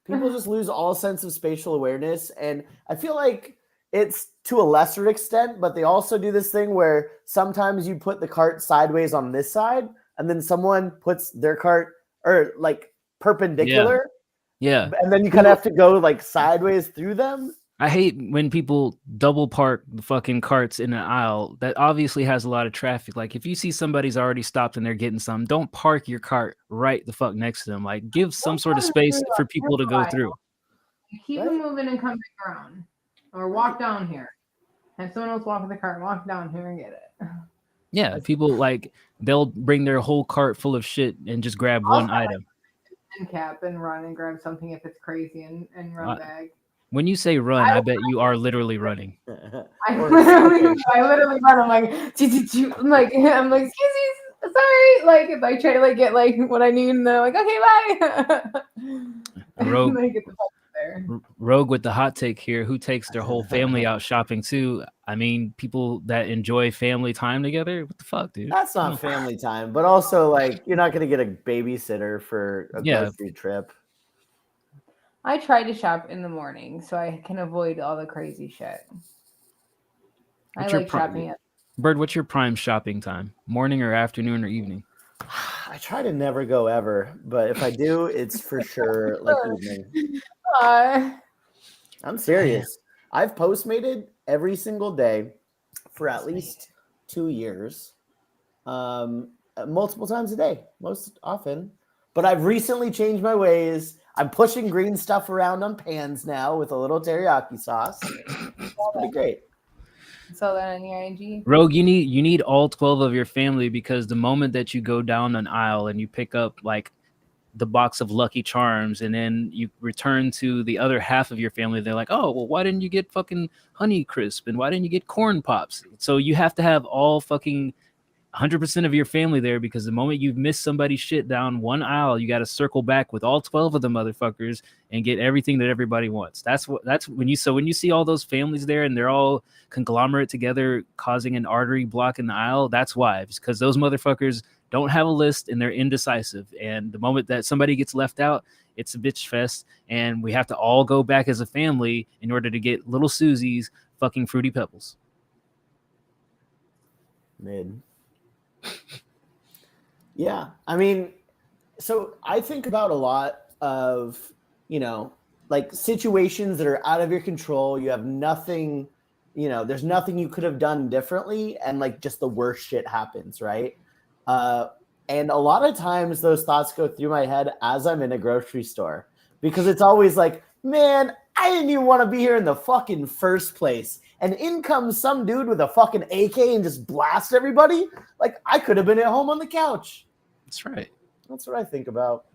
People just lose all sense of spatial awareness, and I feel like it's to a lesser extent, but they also do this thing where sometimes you put the cart sideways on this side and then someone puts their cart or like perpendicular. Yeah. And then you kind of have to go like sideways through them. I hate when people double park the fucking carts in an aisle that obviously has a lot of traffic. Like if you see somebody's already stopped and they're getting some, don't park your cart right the fuck next to them. Like give some sort of space for people to go through. keep it moving and come back around. Or walk down here. Have someone else walk in the cart and walk down here and get it. Yeah, people like they'll bring their whole cart full of shit and just grab one item. And cap and run and grab something if it's crazy and run back. When you say run, I bet you are literally running. I literally run. I'm like, I'm like, excuse me, sorry. Like if I try to like get like what I need, and they're like, okay, bye. Rogue, Like, get the fuck there. Rogue with the hot take here. Who takes their whole family out shopping too? I mean, people that enjoy family time together. What the fuck, dude? That's not family time, but also like you're not gonna get a babysitter for a grocery trip. I try to shop in the morning so I can avoid all the crazy shit. What's I like shopping at Bird, what's your prime shopping time? Morning or afternoon or evening? I try to never go ever, but if I do, it's for sure like evening. I'm serious. I've Postmated every single day for at least 2 years, multiple times a day, most often. But I've recently changed my ways. I'm pushing green stuff around on pans now with a little teriyaki sauce. It's pretty great. So then on your IG? Rogue, you need all 12 of your family, because the moment that you go down an aisle and you pick up like the box of Lucky Charms and then you return to the other half of your family, they're like, oh, well, why didn't you get fucking Honey Crisp and why didn't you get Corn Pops? So you have to have all fucking 100% of your family there, because the moment you've missed somebody's shit down one aisle, you got to circle back with all 12 of the motherfuckers and get everything that everybody wants. That's when you see all those families there and they're all conglomerate together causing an artery block in the aisle. That's why, it's because those motherfuckers don't have a list and they're indecisive. And the moment that somebody gets left out, it's a bitch fest. And we have to all go back as a family in order to get little Susie's fucking Fruity Pebbles. Mid. Yeah, I mean, so I think about a lot of, like situations that are out of your control. You have nothing, there's nothing you could have done differently, and like just the worst shit happens, right? And a lot of times those thoughts go through my head as I'm in a grocery store, because it's always like, man, I didn't even want to be here in the fucking first place. And in comes some dude with a fucking AK and just blast everybody. Like, I could have been at home on the couch. That's right. That's what I think about.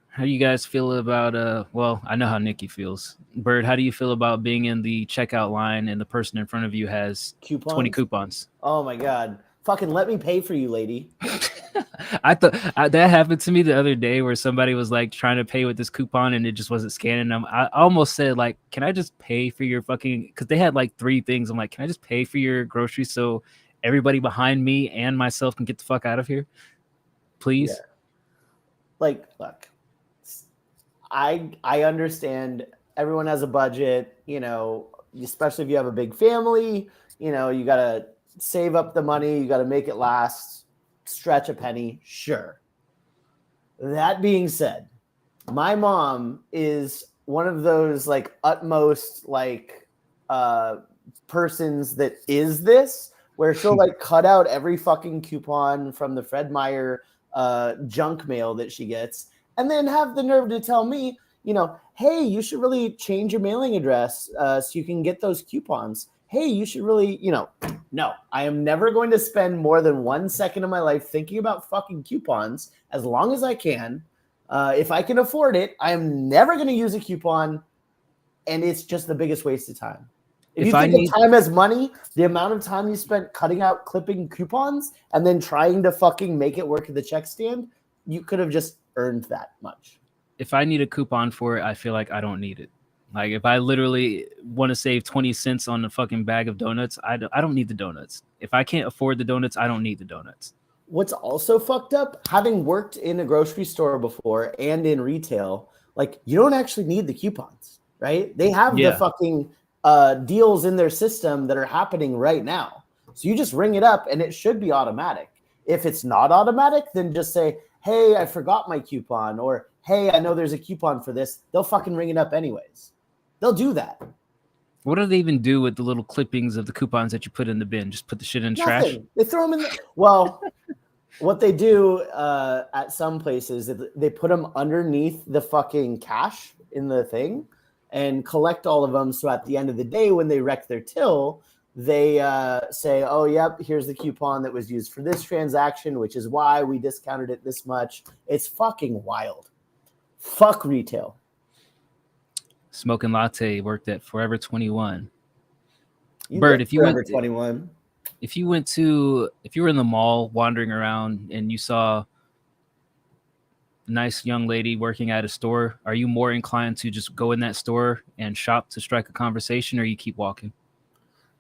How do you guys feel about, well, I know how Nikki feels. Bird, how do you feel about being in the checkout line and the person in front of you has coupons? 20 coupons? Oh my God. Fucking let me pay for you, lady. I thought that happened to me the other day where somebody was like trying to pay with this coupon and it just wasn't scanning them. I almost said like, can I just pay for your fucking, because they had like 3 things. I'm like, can I just pay for your groceries so everybody behind me and myself can get the fuck out of here, please? Yeah. Like, look, I understand everyone has a budget, especially if you have a big family, you got to save up the money, you got to make it last, stretch a penny, sure. That being said, my mom is one of those like utmost like persons that is this, where she'll like cut out every fucking coupon from the Fred Meyer junk mail that she gets, and then have the nerve to tell me, hey, you should really change your mailing address so you can get those coupons. Hey, you should really, no, I am never going to spend more than 1 second of my life thinking about fucking coupons as long as I can. If I can afford it, I am never going to use a coupon, and it's just the biggest waste of time. If you think of time as money, the amount of time you spent cutting out clipping coupons and then trying to fucking make it work at the check stand, you could have just earned that much. If I need a coupon for it, I feel like I don't need it. Like if I literally want to save 20 cents on a fucking bag of donuts, I don't need the donuts. If I can't afford the donuts, I don't need the donuts. What's also fucked up, having worked in a grocery store before and in retail, like you don't actually need the coupons, right? They have the fucking deals in their system that are happening right now. So you just ring it up and it should be automatic. If it's not automatic, then just say, hey, I forgot my coupon, or hey, I know there's a coupon for this. They'll fucking ring it up anyways. They'll do that. What do they even do with the little clippings of the coupons that you put in the bin? Just put the shit in trash? Nothing. They throw them in the... Well, what they do at some places, they put them underneath the fucking cash in the thing and collect all of them. So at the end of the day, when they wreck their till, they say, oh, yep, here's the coupon that was used for this transaction, which is why we discounted it this much. It's fucking wild. Fuck retail. Smoking Latte worked at Forever 21. You Bird, get if you Forever went 21. If you were in the mall wandering around and you saw a nice young lady working at a store, are you more inclined to just go in that store and shop to strike a conversation, or you keep walking?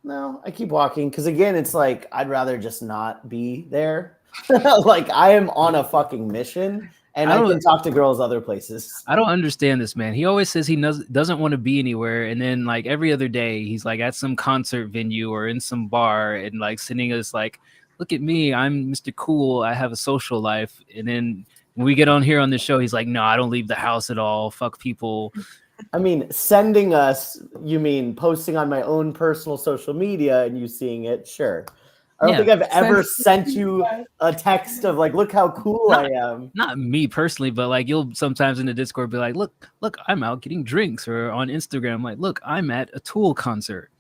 No, I keep walking because, again, it's like I'd rather just not be there. Like I am on a fucking mission. And I can talk to girls other places. I don't understand this man. He always says he doesn't want to be anywhere. And then like every other day, he's like at some concert venue or in some bar and like sending us like, look at me, I'm Mr. Cool. I have a social life. And then when we get on here on the show, he's like, no, I don't leave the house at all. Fuck people. I mean, sending us, you mean posting on my own personal social media and you seeing it? Sure. I don't think I've ever sent you a text of like, look how cool I am. Not me personally, but like you'll sometimes in the Discord be like, look, I'm out getting drinks, or on Instagram, like, look, I'm at a Tool concert,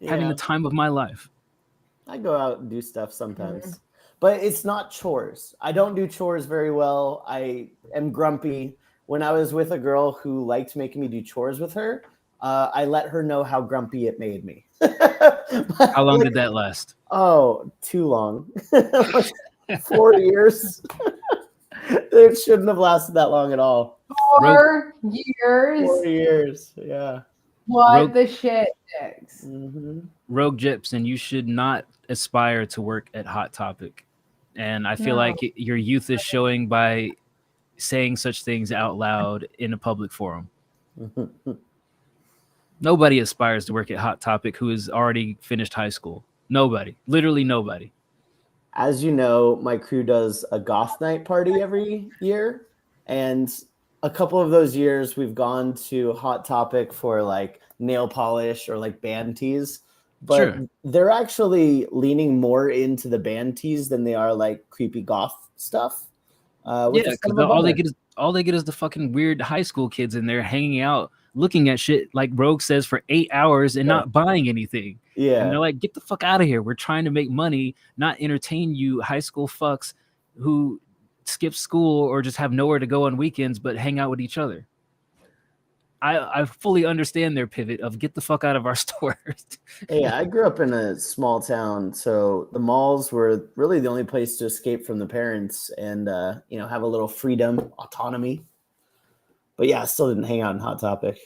having the time of my life. I go out and do stuff sometimes, but it's not chores. I don't do chores very well. I am grumpy. When I was with a girl who liked making me do chores with her, I let her know how grumpy it made me. How long did that last? Oh, too long. 4 years. It shouldn't have lasted that long at all. 4 years. 4 years. Yeah. What the shit, Dix? Rogue Gypsum, you should not aspire to work at Hot Topic. And I feel like your youth is showing by saying such things out loud in a public forum. Nobody aspires to work at Hot Topic who has already finished high school. Nobody. Literally nobody. As you know, my crew does a goth night party every year. And a couple of those years we've gone to Hot Topic for like nail polish or like band tees. But they're actually leaning more into the band tees than they are like creepy goth stuff. Because all they get is the fucking weird high school kids in there hanging out, looking at shit like Rogue says for 8 hours and not buying anything. Yeah. And they're like, get the fuck out of here. We're trying to make money, not entertain you high school fucks who skip school or just have nowhere to go on weekends, but hang out with each other. I fully understand their pivot of get the fuck out of our stores. Hey, I grew up in a small town, so the malls were really the only place to escape from the parents and, have a little freedom, autonomy. But yeah, I still didn't hang out in Hot Topic.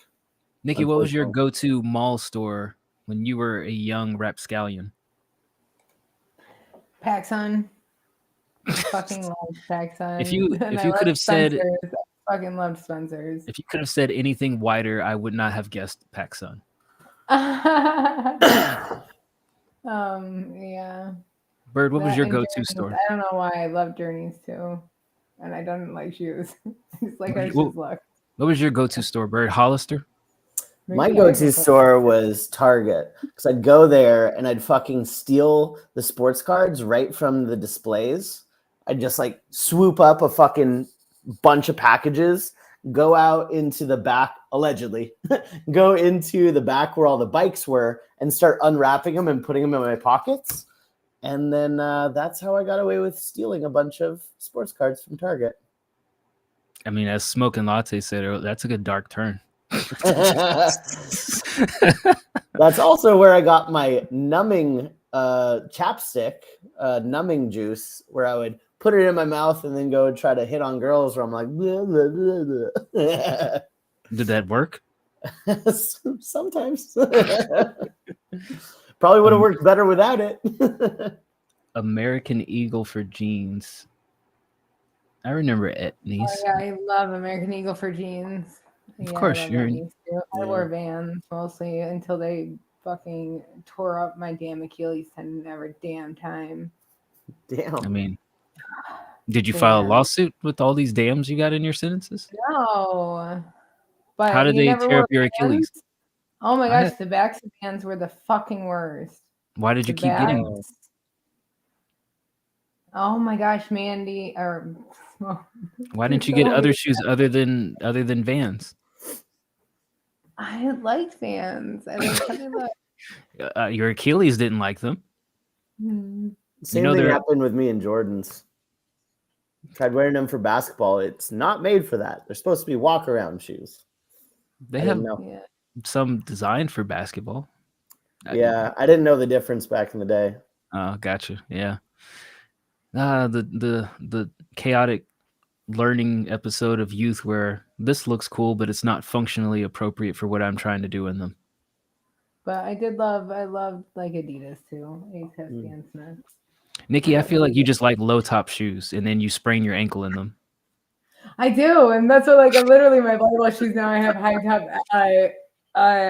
Nikki, what was your go-to mall store when you were a young rapscallion? PacSun. I fucking loved PacSun. If you could have said, I fucking loved Spencer's. If you could have said anything wider, I would not have guessed PacSun. Yeah. Bird, what was your go-to store? I don't know why I love Journeys too, and I don't like shoes. It's like I just look. What was your go-to store, Bird? Hollister? My go-to store was Target, because I'd go there and I'd fucking steal the sports cards right from the displays. I'd just like swoop up a fucking bunch of packages, go out into the back, allegedly, go into the back where all the bikes were and start unwrapping them and putting them in my pockets. And then that's how I got away with stealing a bunch of sports cards from Target. I mean, as Smoking Latte said, that's a good dark turn. That's also where I got my numbing chapstick, numbing juice, where I would put it in my mouth and then go try to hit on girls where I'm like, blah, blah, blah, blah. Did that work? Sometimes. Probably would have worked better without it. American Eagle for jeans. I remember Etnies. Oh, yeah, I love American Eagle for jeans. Of course, I love you're- Etnies too. I Yeah. wore Vans mostly until they fucking tore up my damn Achilles tendon every damn time. Damn. I mean, did you file a Damn. lawsuit with all these dams you got in your sentences? No. But How did you they never tear wore up your Vans? Achilles? Oh my I gosh, the backs of Vans were the fucking worst. Why did you The keep getting them? backs. Oh my gosh, Mandy, or Why didn't you get other shoes other than Vans? I liked Vans. I liked how they looked. Your Achilles didn't like them. Hmm. Same know thing they're- happened with me and Jordans. Tried wearing them for basketball. It's not made for that. They're supposed to be walk around shoes. They I have didn't know. Yeah. some designed for basketball. Yeah, I didn't know the difference back in the day. Oh, gotcha. Yeah. The chaotic learning episode of youth where this looks cool, but it's not functionally appropriate for what I'm trying to do in them. But I loved like Adidas too. I used to have Stan Smiths. Nikki, I feel like you just like low top shoes and then you sprain your ankle in them. I do, and that's what like literally my volleyball shoes now. I have high top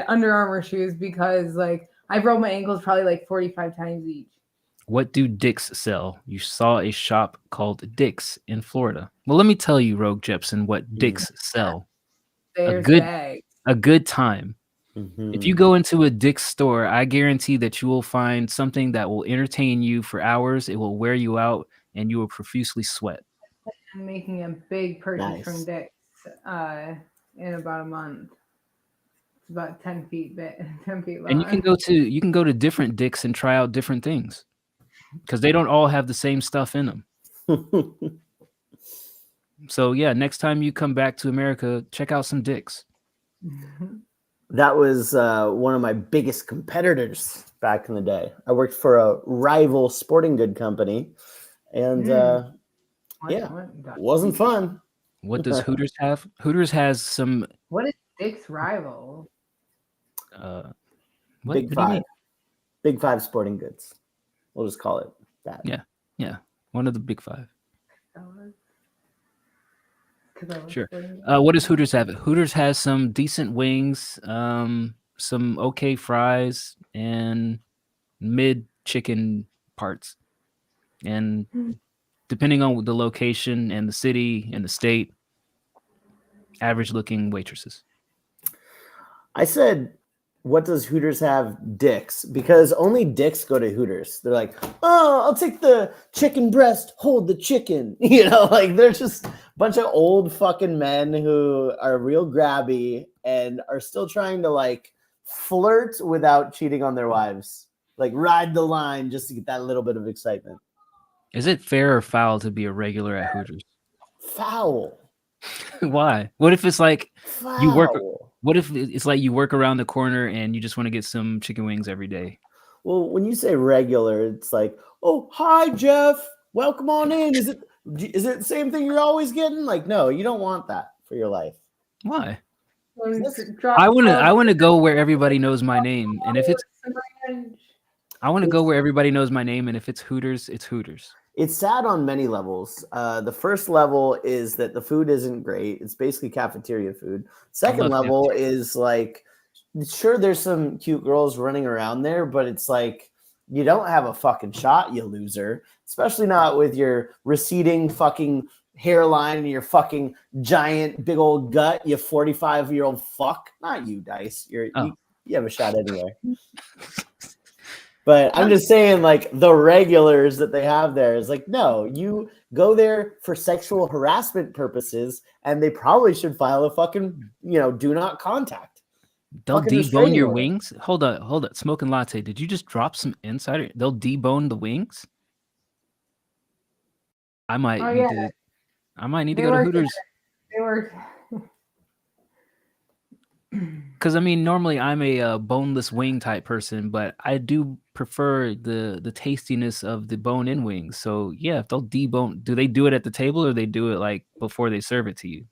Under Armour shoes because like I broke my ankles probably like 45 times each. What do Dick's sell? You saw a shop called Dick's in Florida. Well, let me tell you, Rogue Jepson, what Dick's sell. There's good- bags. A good time. Mhm. If you go into a Dick's store, I guarantee that you will find something that will entertain you for hours. It will wear you out and you will profusely sweat. I'm making a big purchase Nice. from Dick's in about a month. It's about 10 feet big, 10 feet long. And you can go to different Dick's and try out different things because they don't all have the same stuff in them. So yeah, next time you come back to America, check out some Dick's. That was one of my biggest competitors back in the day. I worked for a rival sporting good company, and yeah, it wasn't fun. What does Hooters have? Hooters has some. What is Dick's rival? What Big do you mean? Five. Big Five Sporting Goods. We'll just call it that. Yeah, one of the big five. 'Cause I was Sure. sporting- What does Hooters have? Hooters has some decent wings, some okay fries, and mid chicken parts. And depending on the location and the city and the state, average looking waitresses. I said, what does Hooters have? Dick's, because only dicks go to Hooters. They're like, oh, I'll take the chicken breast, hold the chicken. You know, like they're just a bunch of old fucking men who are real grabby and are still trying to like flirt without cheating on their wives. Like ride the line just to get that little bit of excitement. Is it fair or foul to be a regular at Hooters? Foul. Why? What if it's like Foul. You work- what if it's like you work around the corner and you just want to get some chicken wings every day? Well, when you say regular, it's like, oh, hi, Jeff. Welcome on in. Is it the same thing you're always getting? Like, no, you don't want that for your life. Why? Drop I want off to go where everybody knows my name, and if it's some ranch. I want to go where everybody knows my name, and if it's Hooters, it's Hooters. It's sad on many levels. The first level is that the food isn't great. It's basically cafeteria food. Second love level is like, sure, there's some cute girls running around there, but it's like, you don't have a fucking shot, you loser. Especially not with your receding fucking hairline and your fucking giant big old gut, you 45-year-old fuck. Not you, Dice. You have a shot anyway. But I'm just saying, like, the regulars that they have there is like, no, you go there for sexual harassment purposes, and they probably should file a fucking, do not contact. They'll Fucking debone restraining your order. wings. Hold on. Smoking latte. Did you just drop some insider? They'll debone the wings. I might Oh, need yeah. to. I might need to They go to work Hooters They were because I mean normally I'm a boneless wing type person, but I do prefer the tastiness of the bone-in wings. So yeah, if they'll debone, do they do it at the table or they do it like before they serve it to you?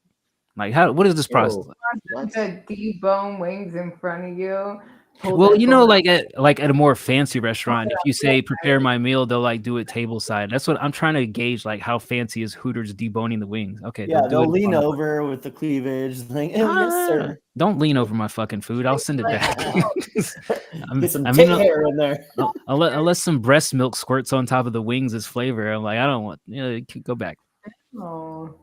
Like, what is this process? Whoa. What? The debone wings in front of you. hold Well, their you know, phone like at a more fancy restaurant, if you say prepare my meal, they'll like do it table side. That's what I'm trying to gauge, like how fancy is Hooters deboning the wings. Okay, Yeah, do they'll it lean on- over with the cleavage. Like, oh, yes, sir. Don't lean over my fucking food. I'll send it back. Get some I tit mean, hair in there. unless some breast milk squirts on top of the wings as flavor, I'm like, I don't want. Go back. Oh,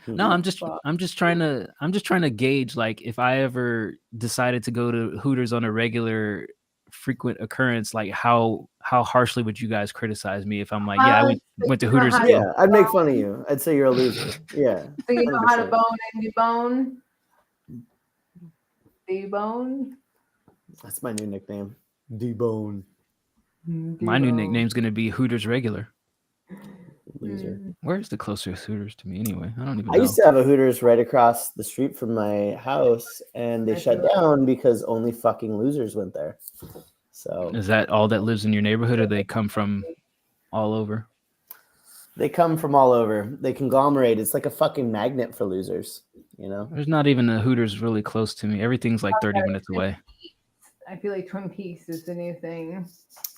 No, I'm just trying to gauge, like, if I ever decided to go to Hooters on a regular frequent occurrence, like how harshly would you guys criticize me if I'm like, yeah, I went to Hooters. Yeah, I'd make fun of you. I'd say you're a loser. Yeah. so you know how to 100%. bone and debone? Debone? That's my new nickname. Debone. My new nickname's gonna be Hooters regular. Loser. Where's the closest Hooters to me anyway? I don't even I know. used to have a Hooters right across the street from my house, and they shut down because only fucking losers went there. So Is that all that lives in your neighborhood, or they come from all over? they come from all over. They conglomerate. It's like a fucking magnet for losers, you know? There's not even a Hooters really close to me. Everything's like 30 minutes away. I feel like Twin Peaks is the new thing.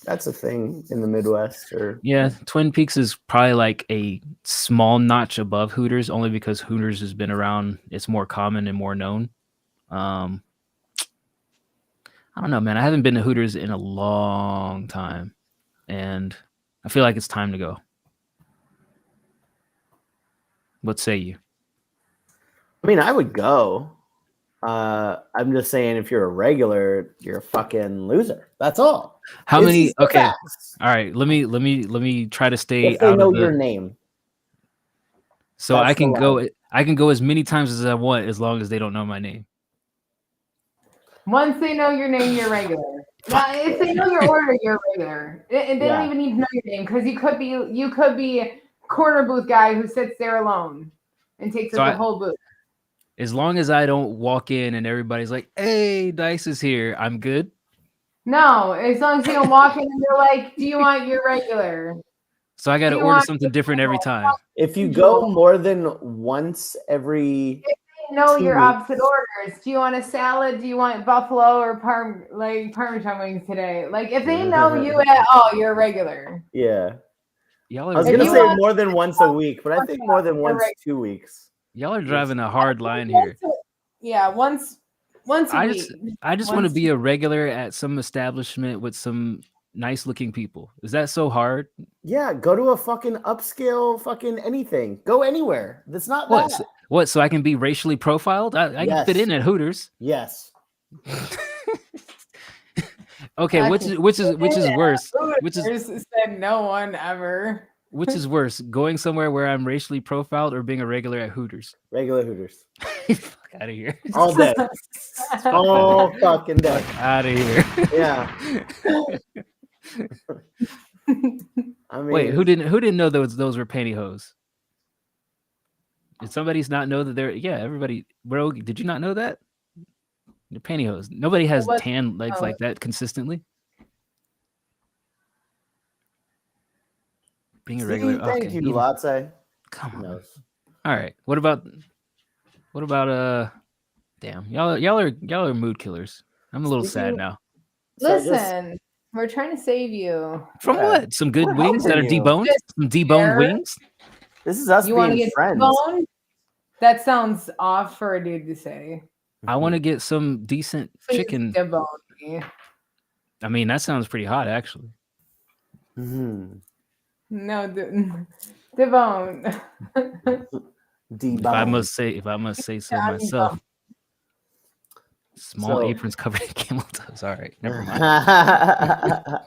That's a thing in the Midwest. Or Yeah, Twin Peaks is probably like a small notch above Hooters, only because Hooters has been around. It's more common and more known. I don't know, man. I haven't been to Hooters in a long time, and I feel like it's time to go. What say you? I mean, I would go. I'm just saying, if you're a regular, you're a fucking loser. That's all. How It's many? just the Okay, facts. all right. Let me try to stay If they out know of the. your name. So that's I can the go. line. I can go as many times as I want, as long as they don't know my name. Once they know your name, you're regular. Now, if they know your order, you're regular. And they Yeah. don't even need to know your name, because you could be corner booth guy who sits there alone and takes So up I- the whole booth. As long as I don't walk in and everybody's like, "Hey, Dice is here," I'm good. No, as long as you don't walk in and they're like, "Do you want your regular?" So I got to You order want- something different every time. If you go more than once every, They know 2 your weeks. opposite orders. Do you want a salad? Do you want buffalo or Parmesan wings today? Like, if they know you at all, you're a regular. yeah. Y'all I are was If gonna you say want- more than once a week, but I think more than once Correct. 2 weeks. y'all are driving a hard line here. Yeah, once a I week. just want to be a regular at some establishment with some nice looking people. Is that so hard? Yeah, go to a fucking upscale fucking anything. Go anywhere. That's not What? bad. What? So I can be racially profiled? I can fit Yes. in at Hooters. Yes. Okay, which is worse? Which is Hooters said no one ever. which is worse? Going somewhere where I'm racially profiled, or being a regular at Hooters? Regular Hooters. Fuck out of here! All day. All fucking day. Out of here! Yeah. I mean, Wait, who didn't know those were pantyhose? Did somebody not know that they're? Yeah, everybody. Bro, did you not know that? They're pantyhose. Nobody has What- tan legs oh. like that consistently. Being a see, regular. thank Okay, you, even- Latte. come on. No. All right. What about damn, y'all are mood killers. I'm a little sad Speaking- now. So I just- Listen, we're trying to save you. From Yeah. what? Some good We're wings that are helping you. deboned? Some deboned Share. wings? This is us You want to being get friends. deboned? That sounds off for a dude to say. I want to get some decent Please chicken. debone me. I mean, that sounds pretty hot actually. Mhm. No, debone. If I must say so Yeah, myself. Small So- aprons covered in camel toes. All right, never mind.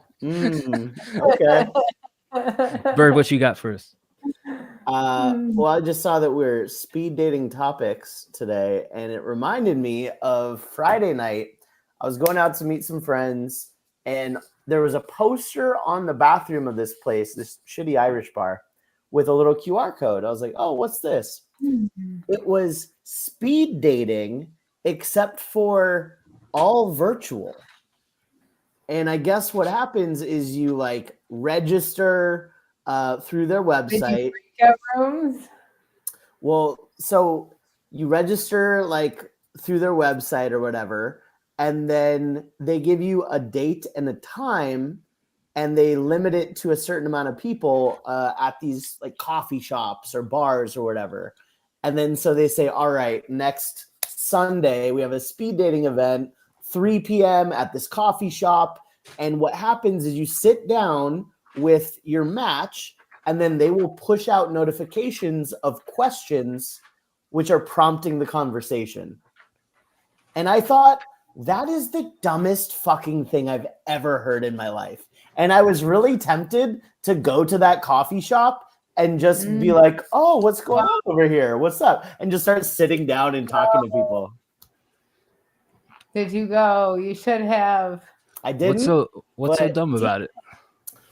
Okay. Bird, what you got first? Well, I just saw that we're speed dating topics today, and it reminded me of Friday night. I was going out to meet some friends, and there was a poster on the bathroom of this place, this shitty Irish bar, with a little QR code. I was like, oh, what's this? It was speed dating, except for all virtual. And I guess what happens is you like register through their website. Breakout rooms. Well, so you register like through their website or whatever, and then they give you a date and a time, and they limit it to a certain amount of people at these like coffee shops or bars or whatever. And then so they say, all right, next Sunday we have a speed dating event, 3 p.m. at this coffee shop. And what happens is you sit down with your match, and then they will push out notifications of questions which are prompting the conversation. And I thought, that is the dumbest fucking thing I've ever heard in my life. And I was really tempted to go to that coffee shop and just be like, oh, what's going on over here? What's up? And just start sitting down and talking to people. Did you go? You should have. I didn't. What's so but- dumb about it?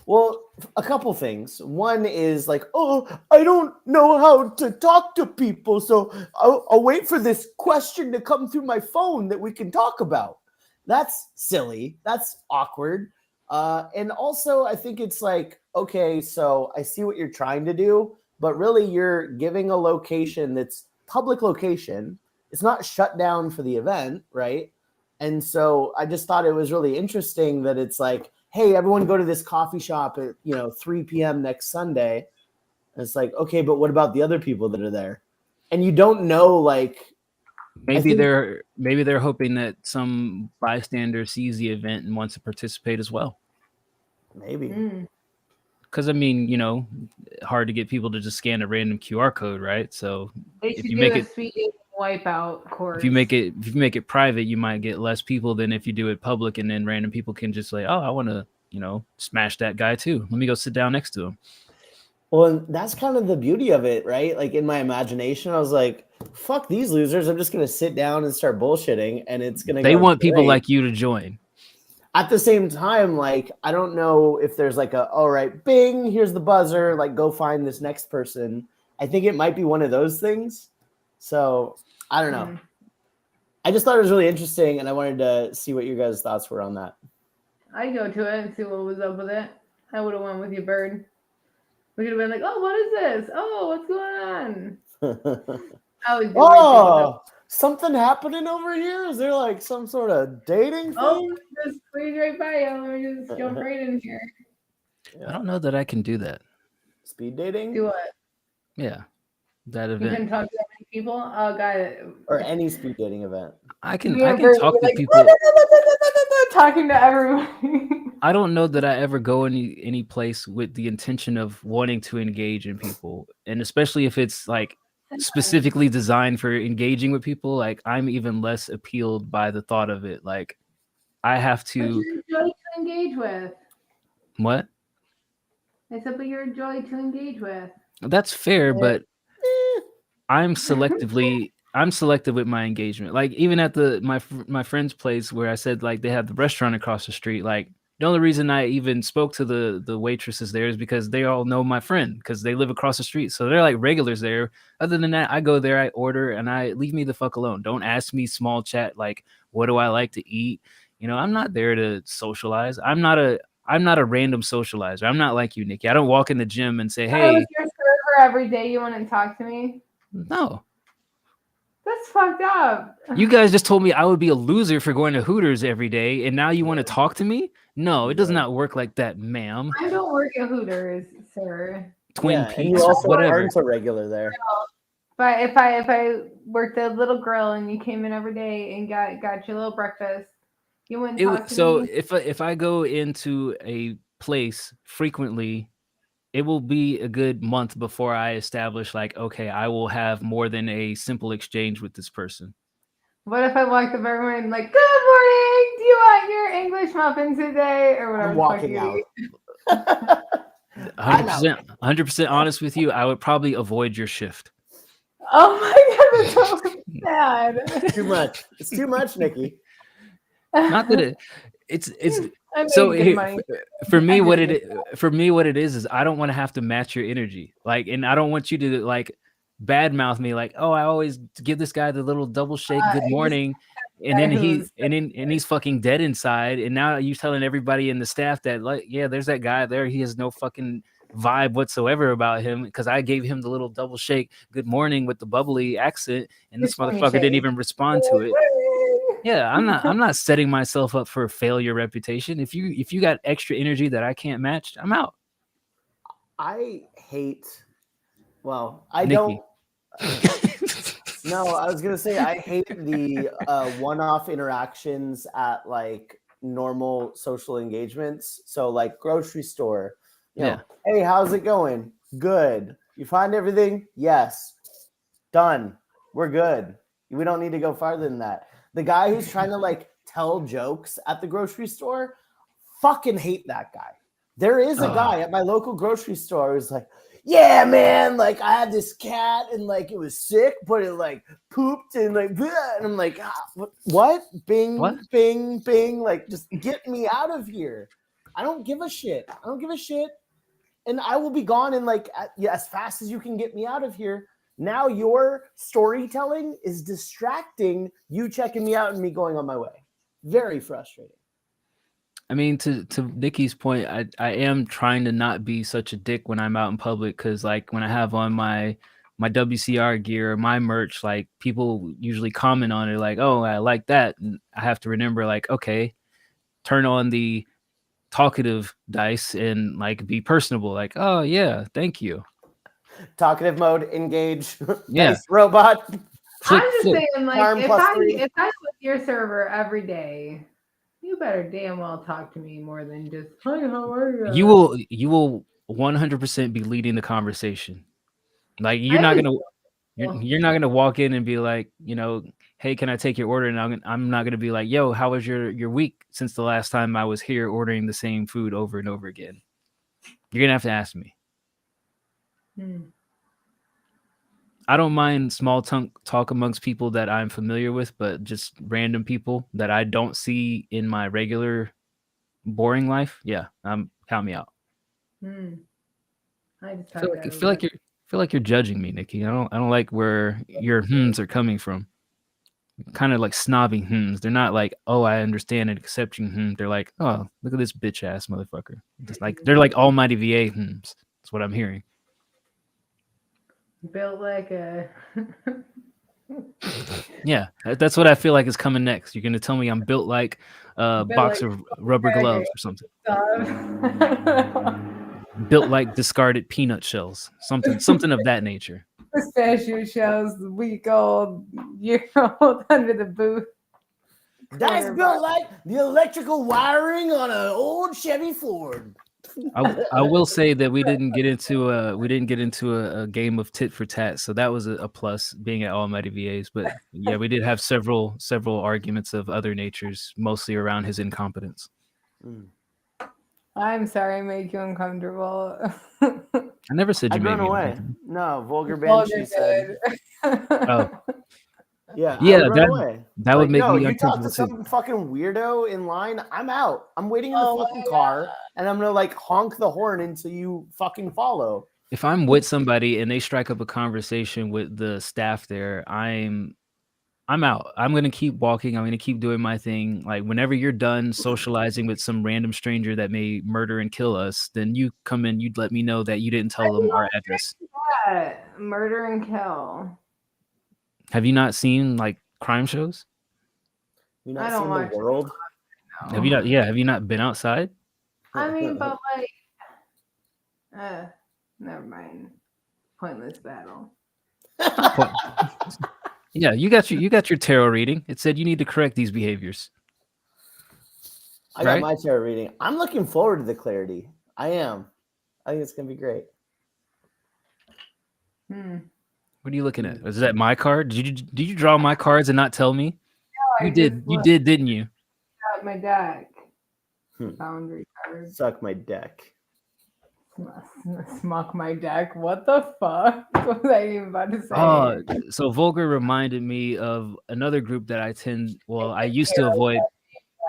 Well, a couple things. One is like, oh, I don't know how to talk to people, so I'll wait for this question to come through my phone that we can talk about. That's silly. That's awkward. And also, I think it's like, okay, so I see what you're trying to do, but really you're giving a location that's public location. It's not shut down for the event, right? And so I just thought it was really interesting that it's like, hey, everyone go to this coffee shop at 3 p.m. next Sunday. And it's like, okay, but what about the other people that are there? And you don't know, like, Maybe they're hoping that some bystander sees the event and wants to participate as well. maybe. Because I mean, hard to get people to just scan a random QR code, right? So They if should you do make a it speed dating wipeout course. if you make it private, you might get less people than if you do it public, and then random people can just like, oh, I want to smash that guy too. Let me go sit down next to him. Well, and that's kind of the beauty of it, right? Like in my imagination, I was like, fuck these losers. I'm just going to sit down and start bullshitting, and it's going to They go want people great. like you to join. At the same time, like, I don't know if there's like all right, bing, here's the buzzer, like, go find this next person. I think it might be one of those things. So I don't know. I just thought it was really interesting, and I wanted to see what your guys' thoughts were on that. I'd go to it and see what was up with it. I would have went with you, Bird. We could have been like, oh, what is this? Oh, what's going on? I would do Oh, something happening over here? Is there like some sort of dating thing? Oh, just squeeze right by you. Let me just jump right in here. I don't know that I can do that. Speed dating? Do what? Yeah, that You event. can talk to that many people? Oh, got it. Or any speed dating event. I can You're talk to like, people. talking to everyone. I don't know that I ever go any place with the intention of wanting to engage in people, and especially if it's like specifically designed for engaging with people. Like, I'm even less appealed by the thought of it. Like, I have But to you're a joy to engage with. what? I said, but you're a joy to engage with. That's fair, but I'm selective with my engagement. Like, even at my friend's place where I said like they have the restaurant across the street, like the only reason I even spoke to the waitresses there is because they all know my friend because they live across the street. So they're like regulars there. Other than that, I go there, I order, and I leave me the fuck alone. Don't ask me small chat like what do I like to eat? I'm not there to socialize. I'm not a random socializer. I'm not like you, Nikki. I don't walk in the gym and say, I hey, was your server every day. You want to talk to me? no. That's fucked up. You guys just told me I would be a loser for going to Hooters every day, and now you want to talk to me? No, it does not work like that, ma'am. I don't work at Hooters, sir. Twin And Peaks, you also whatever. aren't a regular there. But if I worked at a little grill and you came in every day and got your little breakfast, you wouldn't talk to me. If I go into a place frequently, it will be a good month before I establish like, okay, I will have more than a simple exchange with this person. What if I walked up everyone and like, good morning, do you want your English muffin today? Or whatever. I'm the fuck walking you out. eat. 100% honest with you, I would probably avoid your shift. Oh my god, that's so sad. Too much. It's too much, Nikki. Not that it's I made so good here, money. for me I what did it is I don't want to have to match your energy, like, and I don't want you to like badmouth me like, oh, I always give this guy the little double shake good morning, and then he's fucking dead inside, and now you're telling everybody in the staff that like, yeah, there's that guy there, he has no fucking vibe whatsoever about him because I gave him the little double shake, good morning with the bubbly accent, and this Good morning motherfucker didn't shake. even respond to it. Yeah, I'm not setting myself up for a failure reputation. If you got extra energy that I can't match, I'm out. I hate. Well, I Nikki. don't. No, I was gonna say I hate the one-off interactions at like normal social engagements. So like grocery store, you know, hey, how's it going? Good. You find everything? Yes. Done. We're good. We don't need to go farther than that. The guy who's trying to like tell jokes at the grocery store, fucking hate that guy. There is a guy at my local grocery store who's like, yeah, man, like I had this cat and like it was sick, but it like pooped and like, bleh. And I'm like, what? Bing, What? bing, bing. Like, just get me out of here. I don't give a shit. I don't give a shit. And I will be gone in like as fast as you can get me out of here. Now your storytelling is distracting you checking me out and me going on my way. Very frustrating. I mean, to Nikki's point, I am trying to not be such a dick when I'm out in public because, like, when I have on my WCR gear, my merch, like, people usually comment on it, like, "Oh, I like that," and I have to remember, like, okay, turn on the talkative dice and like be personable, like, "Oh yeah, thank you." Talkative mode, engage. Yeah. Nice robot. I'm just saying, like, Farm if plus I'm 3. with your server every day, you better damn well talk to me more than just, hi, how are you? You will 100% be leading the conversation. Like you're not gonna walk in and be like, you know, hey, can I take your order? And I'm not gonna be like, yo, how was your week since the last time I was here ordering the same food over and over again? You're gonna have to ask me. I don't mind small talk amongst people that I'm familiar with, but just random people that I don't see in my regular boring life, yeah, count me out. I just feel like you're judging me, Nikki. I don't like where your hmms are coming from. Kind of like snobby hmms. They're not like, oh, I understand and accept you. They're like, oh, look at this bitch ass motherfucker. Just like they're like almighty VA hmms. That's what I'm hearing. Built like a yeah, that's what I feel like is coming next. You're gonna tell me I'm built like a box of rubber gloves or something. Built like discarded peanut shells, something of that nature. Pistachio shells, week old, year old under the boot. That's built like the electrical wiring on an old Chevy Ford. I will say that we didn't get into a game of tit for tat, so that was a plus being at Almighty VAs. But yeah, we did have several arguments of other natures, mostly around his incompetence. I'm sorry I make you uncomfortable. I never said you made me away. No, vulgar banshee said. Oh. Yeah, that would make me you talk uncomfortable to some fucking weirdo in line, I'm out. I'm waiting in the fucking car, and I'm gonna like honk the horn until you fucking follow. If I'm with somebody and they strike up a conversation with the staff there, I'm out. I'm gonna keep walking. I'm gonna keep doing my thing. Like whenever you're done socializing with some random stranger that may murder and kill us, then you come in. You'd let me know that you didn't tell them our address. Murder and kill. Have you not seen like crime shows? You not seen The World? No. Have you not? Yeah, have you not been outside? I mean, but like, never mind. Pointless battle. Yeah, you got your tarot reading. It said you need to correct these behaviors. I got my tarot reading. I'm looking forward to the clarity. I am. I think it's gonna be great. What are you looking at? Is that my card? Did you draw my cards and not tell me? No, you did, didn't you? Suck my deck. Boundary card. Suck my deck. Smuck my deck. What the fuck was I even about to say? So Vulgar reminded me of another group that I used to avoid.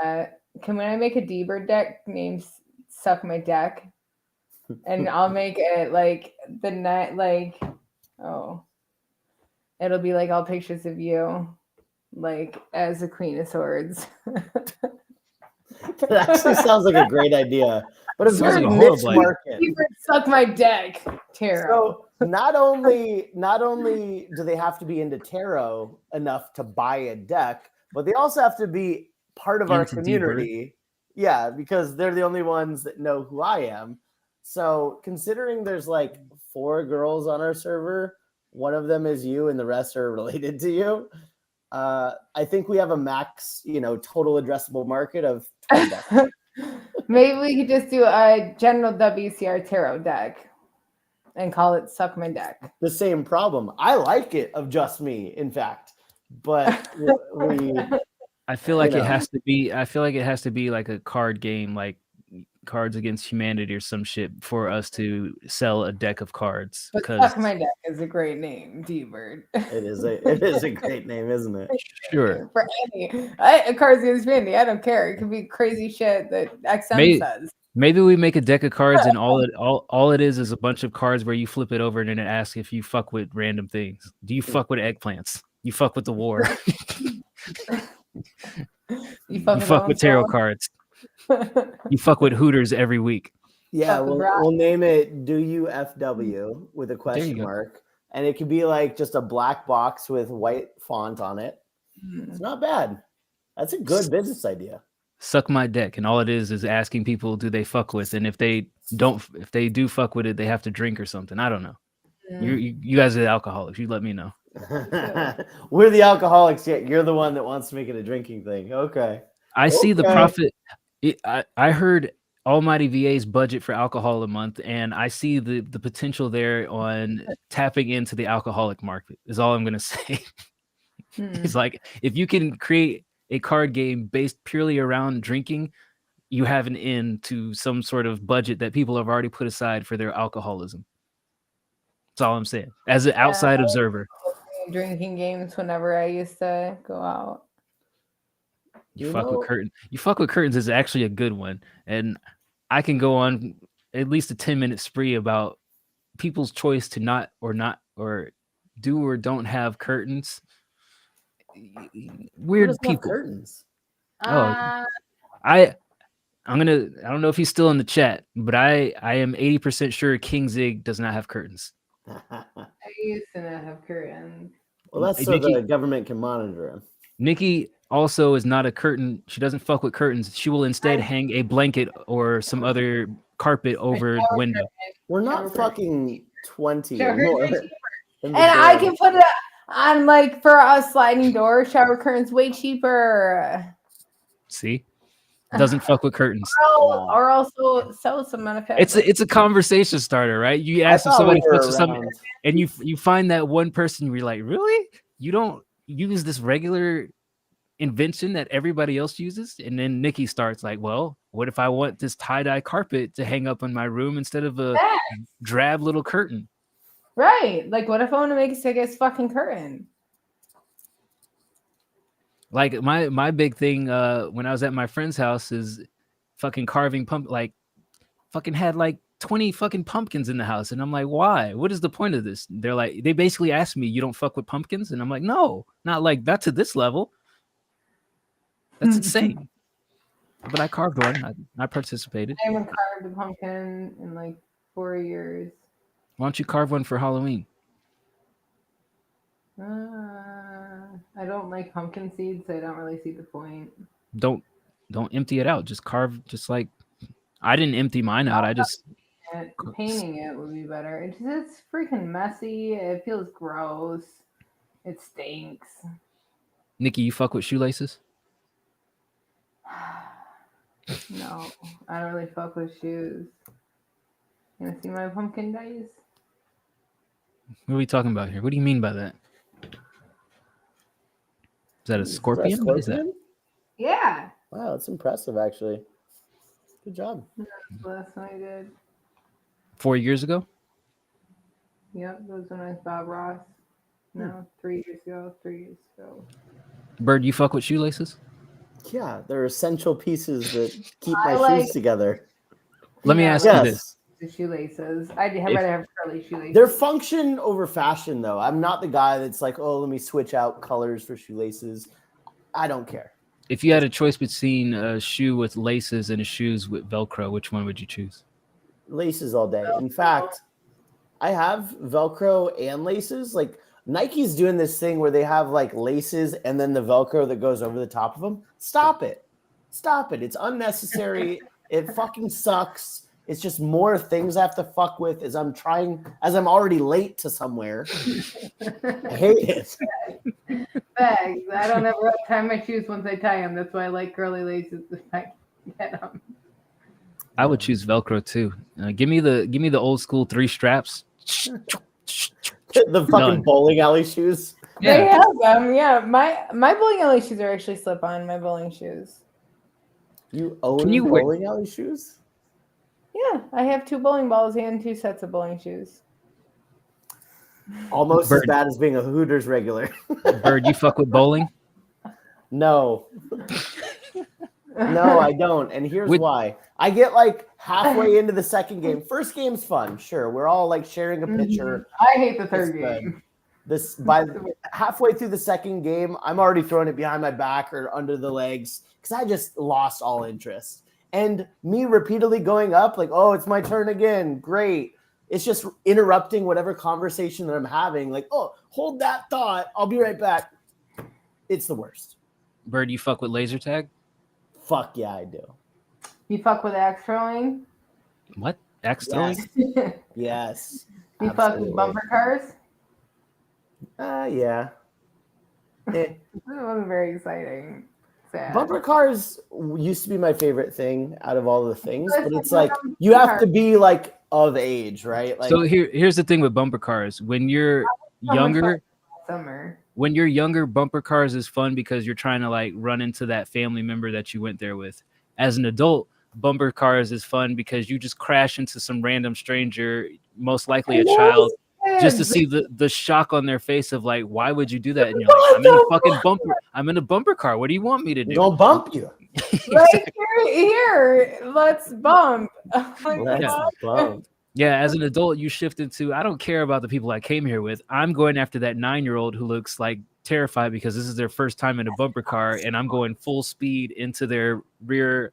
Can I make a D-Bird deck named Suck My Deck? And I'll make it like the night, like, it'll be like all pictures of you, like as the Queen of Swords. That actually sounds like a great idea. but a Sounds very like a niche horrible idea. market. You suck my dick, tarot. So not only do they have to be into tarot enough to buy a deck, but they also have to be part of our Into D-Bird. community. Yeah, because they're the only ones that know who I am. So considering there's like 4 girls on our server, one of them is you and the rest are related to you. I think we have a max, total addressable market of 20 decks. Maybe we could just do a general WCR tarot deck and call it Suck My Deck. The same problem. I like it of just me, in fact, but we. I feel like You it know. has to be. I feel like it has to be like a card game, like Cards Against Humanity or some shit, for us to sell a deck of cards. But Because Suck My Deck is a great name, D-Bird. It is a great name, isn't it? sure, For any Cards Against Humanity, I don't care. It could be crazy shit that XM says. maybe we make a deck of cards and all it is a bunch of cards where you flip it over and then it asks if you fuck with random things. Do you fuck with eggplants? You fuck with the war? You You fuck with tarot Owen cards? You fuck with Hooters every week? Yeah, Fuck the we'll, Browns. we'll name it Do You FW with a question go. mark. And it could be like just a black box with white font on it. Mm. It's not bad. That's a good business idea. Suck My Deck, and all it is asking people do they fuck with, and if they do fuck with it, they have to drink or something. I don't know. You guys are the alcoholics. You let me know. We're the alcoholics, yet you're the one that wants to make it a drinking thing. Okay. I see the Okay. profit. I heard Almighty VA's budget for alcohol a month, and I see the potential there on tapping into the alcoholic market. Is all I'm gonna say. It's like if you can create a card game based purely around drinking, you have an end to some sort of budget that people have already put aside for their alcoholism. That's all I'm saying. As an outside observer, Drinking games whenever I used to go out. you fuck with curtains. You fuck with curtains is actually a good one, and I can go on at least a 10-minute spree about people's choice to not or do or don't have curtains. Weird people. Curtains. Uh, I don't know if he's still in the chat, but I am 80% sure King Zig does not have curtains. I used to not have curtains. Well, that's so Nikki- the government can monitor him. Nikki also is not a curtain. She doesn't fuck with curtains. She will instead hang a blanket or some other carpet over the window. We're not Shower fucking 20 Shower anymore. curtains. In the And I day. can put it on like for a sliding door. Shower curtains way cheaper. See, doesn't fuck with curtains. Or also sell some manufacturers. It's a conversation starter, right? You ask if thought somebody we were fucks with something, around. and you find that one person where you're like, really? You don't use this regular invention that everybody else uses? And then Nikki starts like, well, what if I want this tie-dye carpet to hang up in my room instead of a drab little curtain? Right. Like, what if I want to make a sick ass fucking curtain? Like my big thing when I was at my friend's house is fucking carving fucking had like 20 fucking pumpkins in the house, and I'm like, why? What is the point of this? They're like, they basically asked me, you don't fuck with pumpkins? And I'm like, no, not like that to this level. That's insane. But I carved one. I participated. I haven't carved a pumpkin in like 4 years. Why don't you carve one for Halloween? I don't like pumpkin seeds, so I don't really see the point. Don't empty it out. Just carve. Just like I didn't empty mine out. I just And painting it would be better. It's freaking messy. It feels gross. It stinks. Nikki, you fuck with shoelaces? No, I don't really fuck with shoes. You wanna see my pumpkin dice? What are we talking about here? What do you mean by that? Is that a scorpion? What is that? Yeah. Wow, that's impressive, actually. Good job. That's the last one I did. 4 years ago? Yep, that was when I was Bob Ross. No, 3 years ago. 3 years ago. Bird, you fuck with shoelaces? Yeah, they're essential pieces that keep my I like- shoes together. Let me Yeah, ask you Yes. this. The shoelaces. I'd rather have curly shoelaces. They're function over fashion, though. I'm not the guy that's like, oh, let me switch out colors for shoelaces. I don't care. If you had a choice between a shoe with laces and a shoes with Velcro, which one would you choose? Laces all day. In fact, I have Velcro and laces. Like Nike's doing this thing where they have like laces and then the Velcro that goes over the top of them. Stop it. Stop it. It's unnecessary. It fucking sucks. It's just more things I have to fuck with as I'm already late to somewhere. I hate it. Bags. I don't ever tie my shoes once I tie them. That's why I like curly laces if I can get them. I would choose Velcro too. Give me the old school 3 straps. The fucking Done. bowling alley shoes. They Yeah, have them. Yeah, my bowling alley shoes are actually slip on. My bowling shoes. You own Can you wear- bowling alley shoes? Yeah, I have 2 bowling balls and 2 sets of bowling shoes. Almost Bird. as bad as being a Hooters regular. Bird, you fuck with bowling? No. No, I don't. And here's With- why. I get like halfway into the second game. First game's fun. Sure. We're all like sharing a pitcher. I hate the third It's good. game. This by halfway through the second game, I'm already throwing it behind my back or under the legs because I just lost all interest. And me repeatedly going up, like, oh, it's my turn again. Great. It's just interrupting whatever conversation that I'm having. Like, oh, hold that thought. I'll be right back. It's the worst. Bird, you fuck with laser tag? Fuck yeah, I do. You fuck with axe throwing? What? Axe throwing? Yes. You Yes. fuck Absolutely. with bumper cars? Yeah. Eh. It wasn't very exciting. Sad. Bumper cars used to be my favorite thing out of all the things, But but it's it's like not you have bumper to be like of age, right? Like So here's the thing with bumper cars. When you're much younger, Summer. when you're younger, bumper cars is fun because you're trying to like run into that family member that you went there with. As an adult, bumper cars is fun because you just crash into some random stranger, most likely a child, just to see the shock on their face of like, why would you do that? And you're like, I'm in a fucking bumper. I'm in a bumper car. What do you want me to do? gonna bump you. Like, here, let's bump. Like, Let's what? bump. Yeah, as an adult, you shift into, I don't care about the people I came here with. I'm going after that 9-year-old who looks like terrified because this is their first time in a bumper car, and I'm going full speed into their rear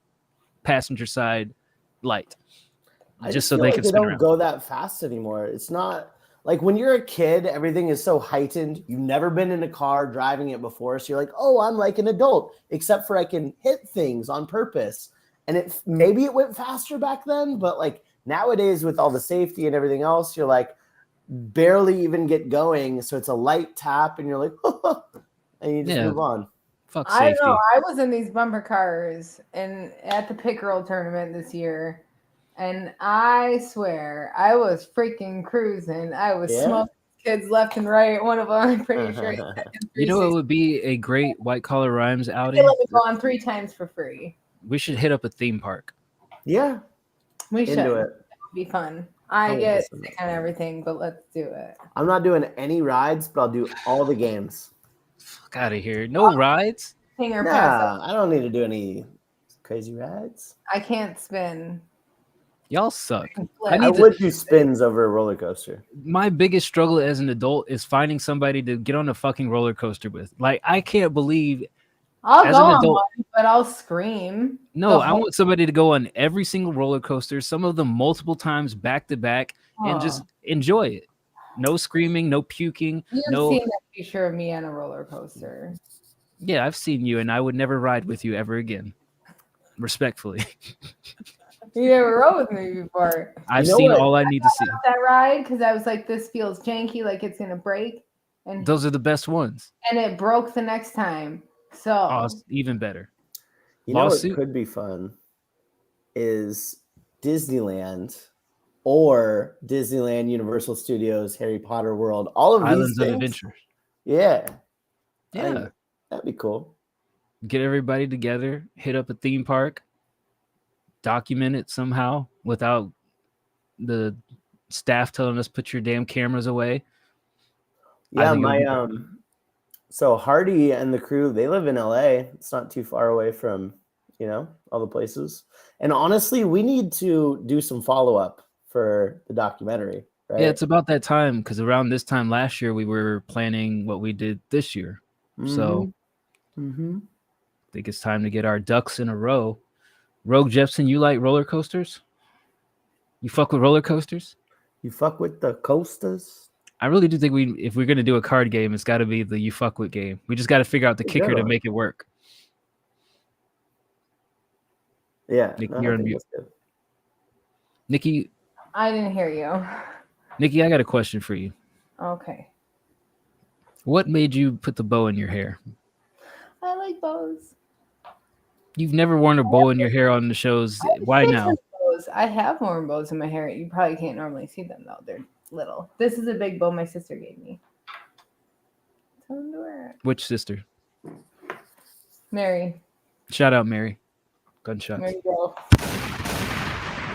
passenger side light, I just so feel they like can spin don't around. go that fast anymore. It's not like when you're a kid, everything is so heightened. You've never been in a car driving it before, so you're like, oh, I'm like an adult, except for I can hit things on purpose. And maybe it went faster back then, but like nowadays with all the safety and everything else, you're like barely even get going. So it's a light tap, and you're like, and you just Yeah. move on. Fuck I safety. know. I was in these bumper cars and at the Pickerel tournament this year, and I swear I was freaking cruising. I was Yeah? smoking kids left and right. One of them, I'm pretty sure. he said in You know, it 360. would be a great White Collar Rhymes They outing. let me go on 3 times for free. We should hit up a theme park. Yeah, We should. into It it. would be fun. I Oh, get listen. sick on everything, but let's do it. I'm not doing any rides, but I'll do all the games. Fuck out of here. No rides. Hanger pass. Nah, I don't need to do any crazy rides. I can't spin. Y'all suck. Flip. I I need to- would do spins over a roller coaster. My biggest struggle as an adult is finding somebody to get on a fucking roller coaster with. Like, I can't believe. I'll as go an on adult- one, but I'll scream. No, The I whole- want somebody to go on every single roller coaster, some of them multiple times back to back, and just enjoy it. No screaming, no puking. You've no- seen that picture of me on a roller coaster. Yeah, I've seen you, and I would never ride with you ever again. Respectfully. You never rode with me before. I've You know seen what? all I need to see. That ride, because I was like, this feels janky, like it's gonna break, and Those are the best ones. it broke the next time. So Oh, it's even better. You know Lawsuit? what could be fun is Disneyland or Disneyland, Universal Studios, Harry Potter World. All of Islands these of things. Adventure. Yeah, I Yeah. think that'd be cool. Get everybody together, hit up a theme park, document it somehow without the staff telling us put your damn cameras away. I Yeah, think it would my be so Hardy and the crew, they live in LA. It's not too far away from, all the places. And honestly, we need to do some follow-up for the documentary, right? Yeah, it's about that time because around this time last year we were planning what we did this year. So Mhm. think it's time to get our ducks in a row. Rogue Jepson, you like roller coasters? You fuck with roller coasters? You fuck with the coasters? I really do think if we're gonna do a card game, it's got to be the you fuck with game. We just got to figure out the kicker to make it work. Yeah, Nikki, no, I you're on think mute. that's good. Nikki, I didn't hear you. Nikki, I got a question for you. Okay. What made you put the bow in your hair? I like bows. You've never worn a bow in your hair on the shows. Why now? Bows. I have worn bows in my hair. You probably can't normally see them though. They're little. This is a big bow my sister gave me. Tell them to wear it. Which sister? Mary. Shout out Mary. Gunshots. Mary girl.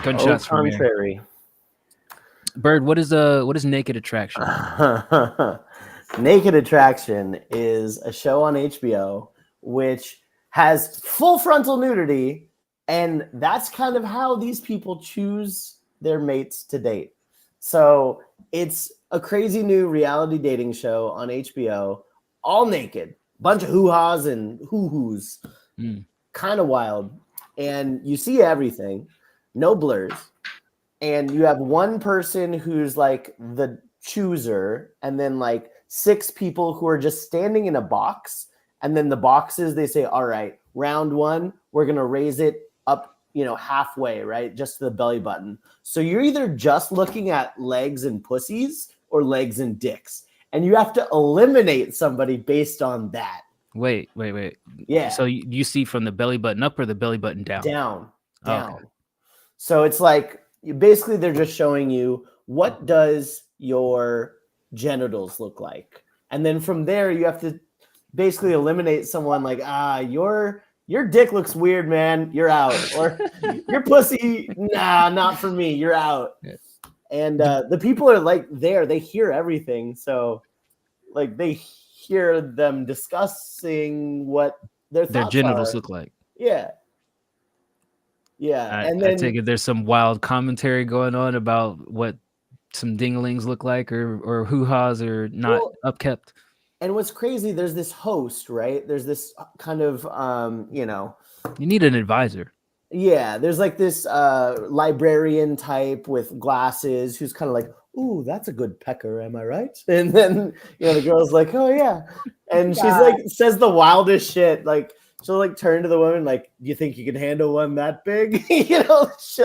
Gunshots from Mary. Contrary. Bird, what is Naked Attraction? Naked Attraction is a show on HBO which has full frontal nudity, and that's kind of how these people choose their mates to date. So it's a crazy new reality dating show on HBO, all naked, bunch of hoo-has and hoo-hoos, kind of wild. And you see everything, no blurs. And you have one person who's like the chooser, and then like 6 people who are just standing in a box. And then the boxes, they say, all right, round 1, we're going to raise it up, halfway, right? Just to the belly button. So you're either just looking at legs and pussies or legs and dicks. And you have to eliminate somebody based on that. Wait. Yeah. So you see from the belly button up or the belly button down? Down. Oh, okay. So it's like, basically they're just showing you what does your genitals look like. And then from there, you have to basically eliminate someone like, your dick looks weird, man. You're out. Or your pussy, nah, not for me. You're out. Yeah. And the people are like there. They hear everything. So like they hear them discussing what their genitals are. look like. Yeah. Yeah. And then I take it there's some wild commentary going on about what some dinglings look like or hoo-has are not upkept. And what's crazy, there's this host, right? There's this kind of, You need an advisor. Yeah, there's like this librarian type with glasses who's kind of like, ooh, that's a good pecker, am I right? And then, the girl's like, oh, yeah. And she's like, says the wildest shit. Like, she'll like turn to the woman like, do you think you can handle one that big? Shit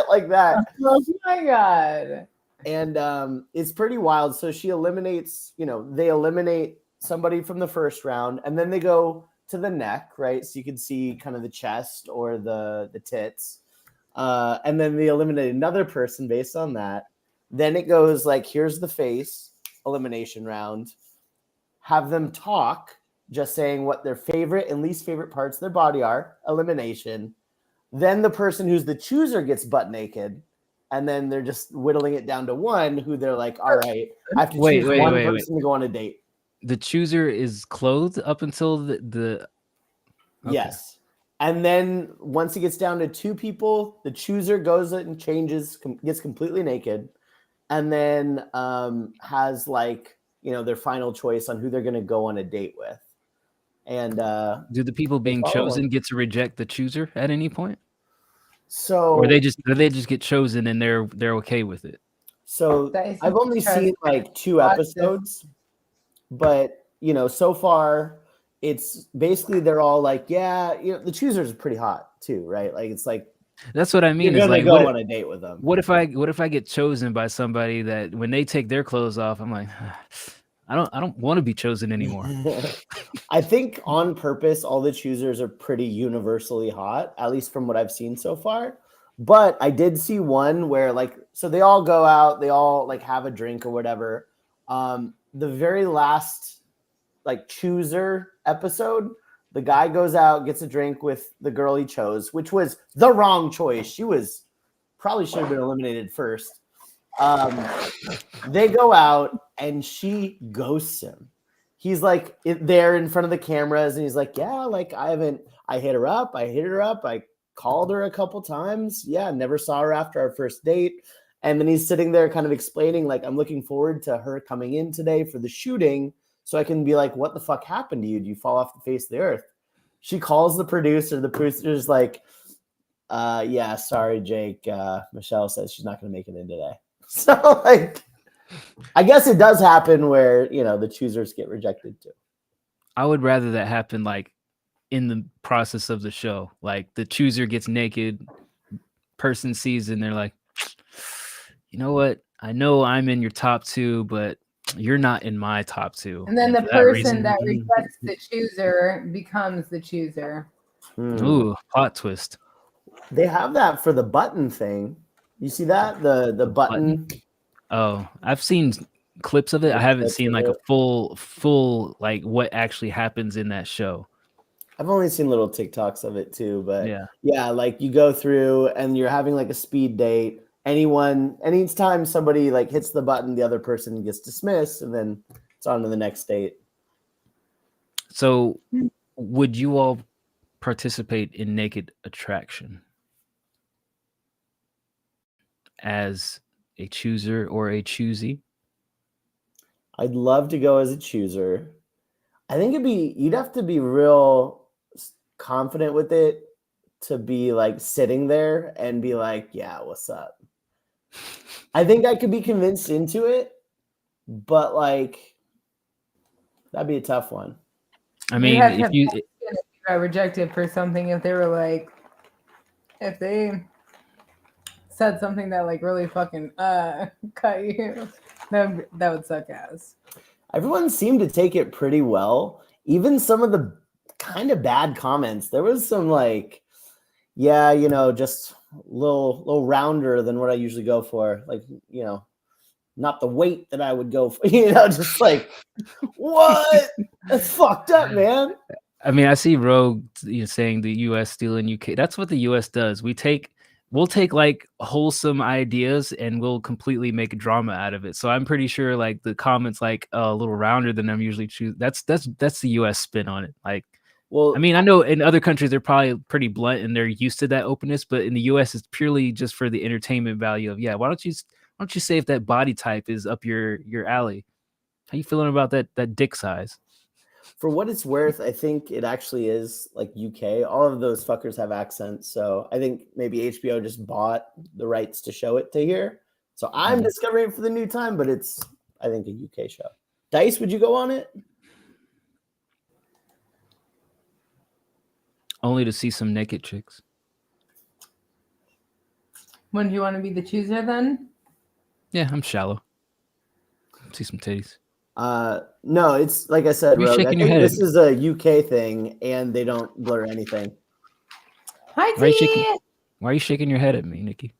like that. Oh, my God. And it's pretty wild. So she eliminates, they eliminate somebody from the first round, and then they go to the neck, right? So you can see kind of the chest or the tits. And then they eliminate another person based on that. Then it goes like, here's the face, elimination round. Have them talk, just saying what their favorite and least favorite parts of their body are, elimination. Then the person who's the chooser gets butt naked. And then they're just whittling it down to 1 who they're like, all right, I have to choose one person to go on a date. The chooser is clothed up until the Okay. Yes. And then once he gets down to 2 people, the chooser goes and changes, gets completely naked, and then has like, their final choice on who they're going to go on a date with. And do the people being chosen get to reject the chooser at any point? So or they just get chosen and they're okay with it? So I've only seen like 2 episodes, but so far it's basically they're all like, yeah, the choosers are pretty hot too, right? Like it's like that's what I mean. You're gonna like go on a date with them. What if I get chosen by somebody that when they take their clothes off, I'm like, I don't want to be chosen anymore. I think on purpose, all the choosers are pretty universally hot, at least from what I've seen so far. But I did see one where so they all go out, they all like have a drink or whatever. The very last chooser episode, the guy goes out, gets a drink with the girl he chose, which was the wrong choice. She probably should have been eliminated first. They go out and she ghosts him. He's like there in front of the cameras and he's like, yeah, like I hit her up. I called her a couple times. Yeah. Never saw her after our first date. And then he's sitting there kind of explaining, like, I'm looking forward to her coming in today for the shooting. So I can be like, what the fuck happened to you? Do you fall off the face of the earth? she calls the producer's like, yeah, sorry, Jake. Michelle says she's not going to make it in today. So, like, I guess it does happen where, the choosers get rejected too. I would rather that happen like in the process of the show. Like the chooser gets naked, person sees it, and they're like, you know what? I know I'm in your top 2, but you're not in my top 2. And then the for person that rejects the chooser becomes the chooser. Ooh, plot twist. They have that for the button thing. You see that? The button. Oh, I've seen clips of it. I haven't seen like a full like what actually happens in that show. I've only seen little TikToks of it too, but yeah, like you go through and you're having like a speed date. Anytime somebody like hits the button, the other person gets dismissed, and then it's on to the next date. So, would you all participate in Naked Attraction as a chooser or a choosy? I'd love to go as a chooser. I think you'd have to be real confident with it to be like sitting there and be like, yeah, what's up? I think I could be convinced into it, but like that'd be a tough one. I mean, if you got rejected for something, if they said something that like really fucking cut you, that would suck ass. Everyone seemed to take it pretty well. Even some of the kind of bad comments. There was some like, yeah, just a little rounder than what I usually go for. Like, not the weight that I would go for, just like, what? That's fucked up, man. I mean, I see Rogue saying the US stealing UK. That's what the US does. We'll take like wholesome ideas and we'll completely make a drama out of it. So I'm pretty sure like the comments like a little rounder than I'm usually choose. That's the US spin on it. Like, well, I mean, I know in other countries they're probably pretty blunt and they're used to that openness, but in the US it's purely just for the entertainment value of, why don't you say if that body type is up your alley? How you feeling about that dick size? For what it's worth, I think it actually is like UK. All of those fuckers have accents. So I think maybe HBO just bought the rights to show it to here. So I'm discovering it for the new time, but it's, I think, a UK show. Dice, would you go on it? Only to see some naked chicks. When do you want to be the chooser then? Yeah, I'm shallow. See some titties. No, it's like I said, Rogue, I think this is a UK thing, and they don't blur anything. Hi, T. Why are you shaking your head at me, Nikki?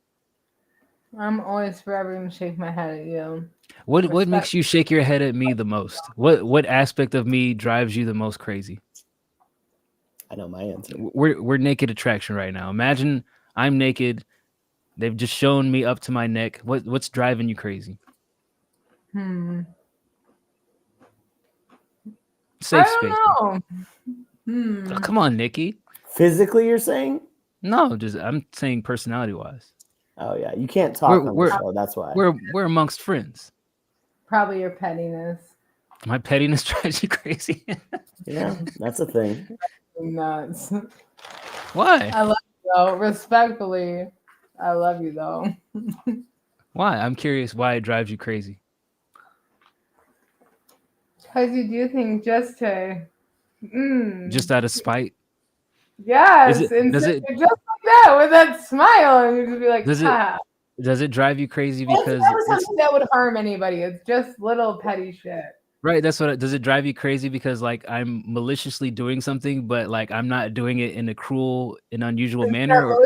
I'm always forever gonna shake my head at you. What makes you shake your head at me the most? What aspect of me drives you the most crazy? I know my answer. We're Naked Attraction right now. Imagine I'm naked. They've just shown me up to my neck. What's driving you crazy? Safe space. I don't know. Oh, come on, Nikki. Physically, you're saying? No, I'm saying personality-wise. Oh yeah, you can't talk on the show. That's why we're amongst friends. Probably your pettiness. My pettiness drives you crazy. Yeah, that's a thing. Nuts. Why? I love you though. Respectfully, I love you though. Why? I'm curious why it drives you crazy. Because you do things just to... Just out of spite? Yes. Just like that, with that smile. And you just be like, does it drive you crazy because... It's never something that would harm anybody. It's just little petty shit. Right, that's what... Does it drive you crazy because, like, I'm maliciously doing something, but, like, I'm not doing it in a cruel and unusual manner?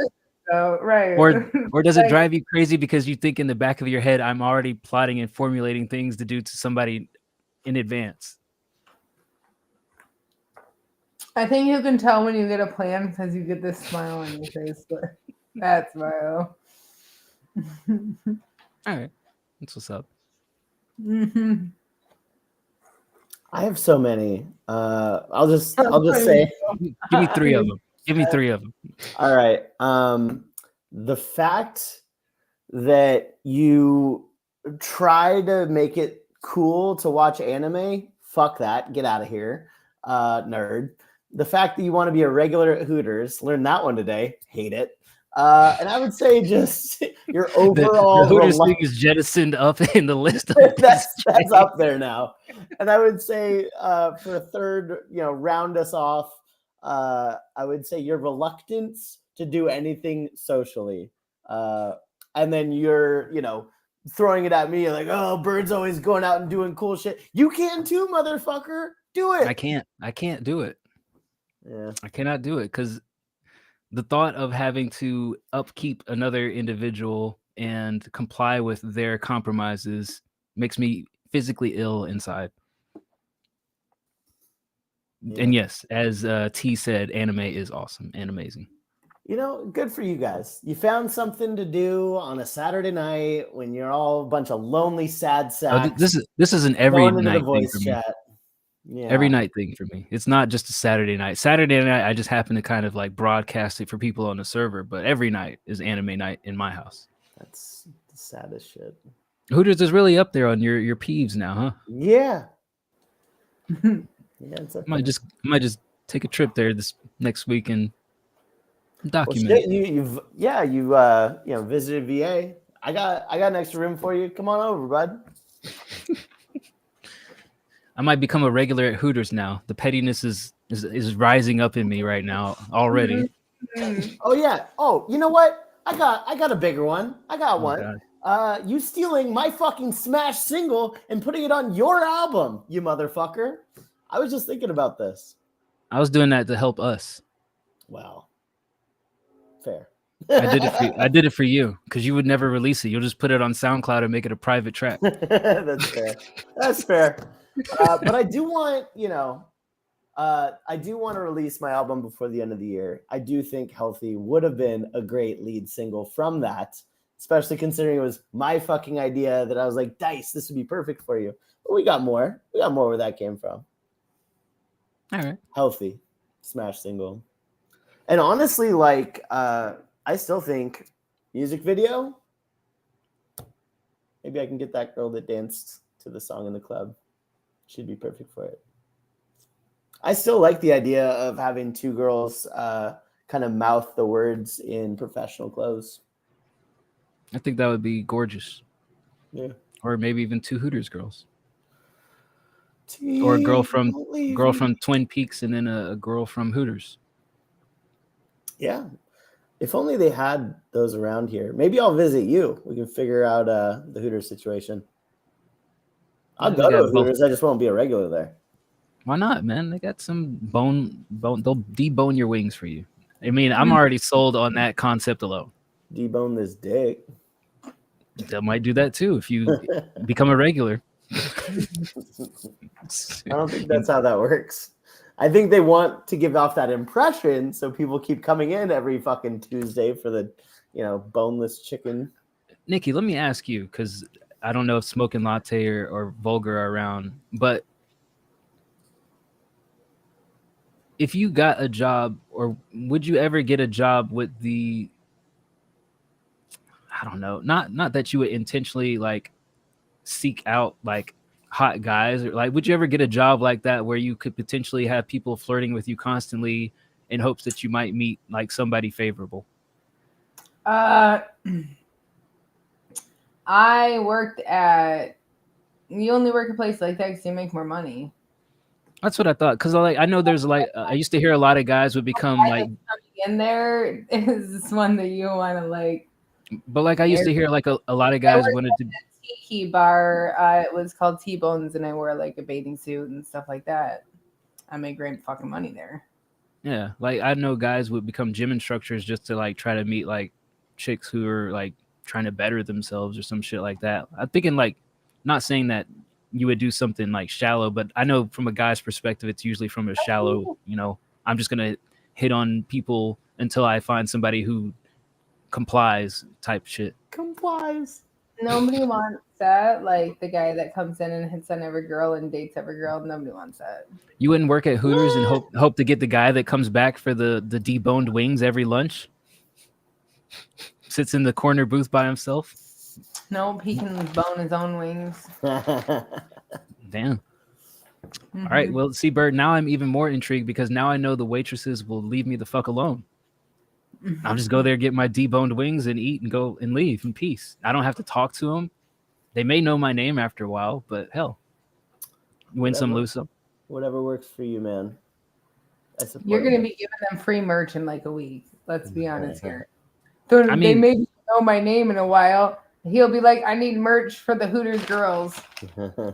Right. Or does it drive you crazy because you think in the back of your head, I'm already plotting and formulating things to do to somebody in advance? I think you can tell when you get a plan because you get this smile on your face. But that smile. All right, that's what's up. I have so many. I'll just say. Give me three of them. Give me three of them. All right. The fact that you try to make it cool to watch anime, fuck that. Get out of here, nerd. the fact that you want to be a regular at Hooters, learned that one today. Hate it. And I would say just your overall the Hooters thing is jettisoned up in the list. Of that's up there now. And I would say for a third, round us off, I would say your reluctance to do anything socially. And then you're, throwing it at me like, oh, Bird's always going out and doing cool shit. You can too, motherfucker. Do it. I can't do it. Yeah. I cannot do it because the thought of having to upkeep another individual and comply with their compromises makes me physically ill inside. Yeah. And yes, as T said, anime is awesome and amazing. Good for you guys. You found something to do on a Saturday night when you're all a bunch of lonely, sad sacks. This is an every going into night the thing voice for me. chat. Yeah. Every night thing for me. It's not just a Saturday night. Saturday night, I just happen to kind of like broadcast it for people on the server, but every night is anime night in my house. That's the saddest shit. Hooters is really up there on your peeves now, huh? Yeah. Yeah, it's I might just take a trip there this next week and document. Well, shit, you've visited VA. I got an extra room for you. Come on over, bud. I might become a regular at Hooters now. The pettiness is rising up in me right now already. Oh yeah. Oh, you know what? I got a bigger one. I got one. God. You stealing my fucking smash single and putting it on your album, you motherfucker. I was just thinking about this. I was doing that to help us. Wow. Fair. I did it for you because you would never release it. You'll just put it on SoundCloud and make it a private track. That's fair. That's fair. But I do want, to release my album before the end of the year. I do think Healthy would have been a great lead single from that, especially considering it was my fucking idea that I was like, Dice, this would be perfect for you. But we got more. We got more where that came from. All right. Healthy. Smash single. And honestly, I still think music video, maybe I can get that girl that danced to the song in the club. She'd be perfect for it. I still like the idea of having two girls kind of mouth the words in professional clothes. I think that would be gorgeous. Yeah. Or maybe even two Hooters girls. Or a girl from Twin Peaks and then a girl from Hooters. Yeah. If only they had those around here. Maybe I'll visit you. We can figure out the Hooters situation. I'll go to a Hooters. I just won't be a regular there. Why not, man? They got some bone. They'll debone your wings for you. I mean, I'm already sold on that concept alone. Debone this dick. They might do that too if you become a regular. I don't think that's how that works. I think they want to give off that impression so people keep coming in every fucking Tuesday for the, boneless chicken. Nikki, let me ask you, because I don't know if Smoking Latte or Vulgar are around, but if you got a job, or would you ever get a job with I don't know, not that you would intentionally seek out hot guys, or would you ever get a job like that where you could potentially have people flirting with you constantly in hopes that you might meet somebody favorable? I worked you only work a place like that because you make more money. That's what I thought, because I know there's I used to hear a lot of guys would become in there is one that you want to but I used to hear a lot of guys wanted to tiki bar. It was called T-Bones, and I wore a bathing suit and stuff like that. I made great fucking money there. Yeah, I know guys would become gym instructors just to try to meet chicks who are trying to better themselves or some shit like that. I'm thinking not saying that you would do something shallow, but I know from a guy's perspective, it's usually from a shallow, I'm just gonna hit on people until I find somebody who complies type shit. Complies. Nobody wants that. The guy that comes in and hits on every girl and dates every girl. Nobody wants that. You wouldn't work at Hooters and hope to get the guy that comes back for the deboned wings every lunch? Sits in the corner booth by himself? Nope, he can bone his own wings. Damn. All right. Well, see, Bird, now I'm even more intrigued because now I know the waitresses will leave me the fuck alone. I'll just go there, get my deboned wings, and eat and go and leave in peace. I don't have to talk to them. They may know my name after a while, but hell, win some, lose some. Whatever works for you, man. I support You're going to it. be giving them free merch in like a week. Let's be honest here. I They mean- may know my name in a while. He'll be like, I need merch for the Hooters girls.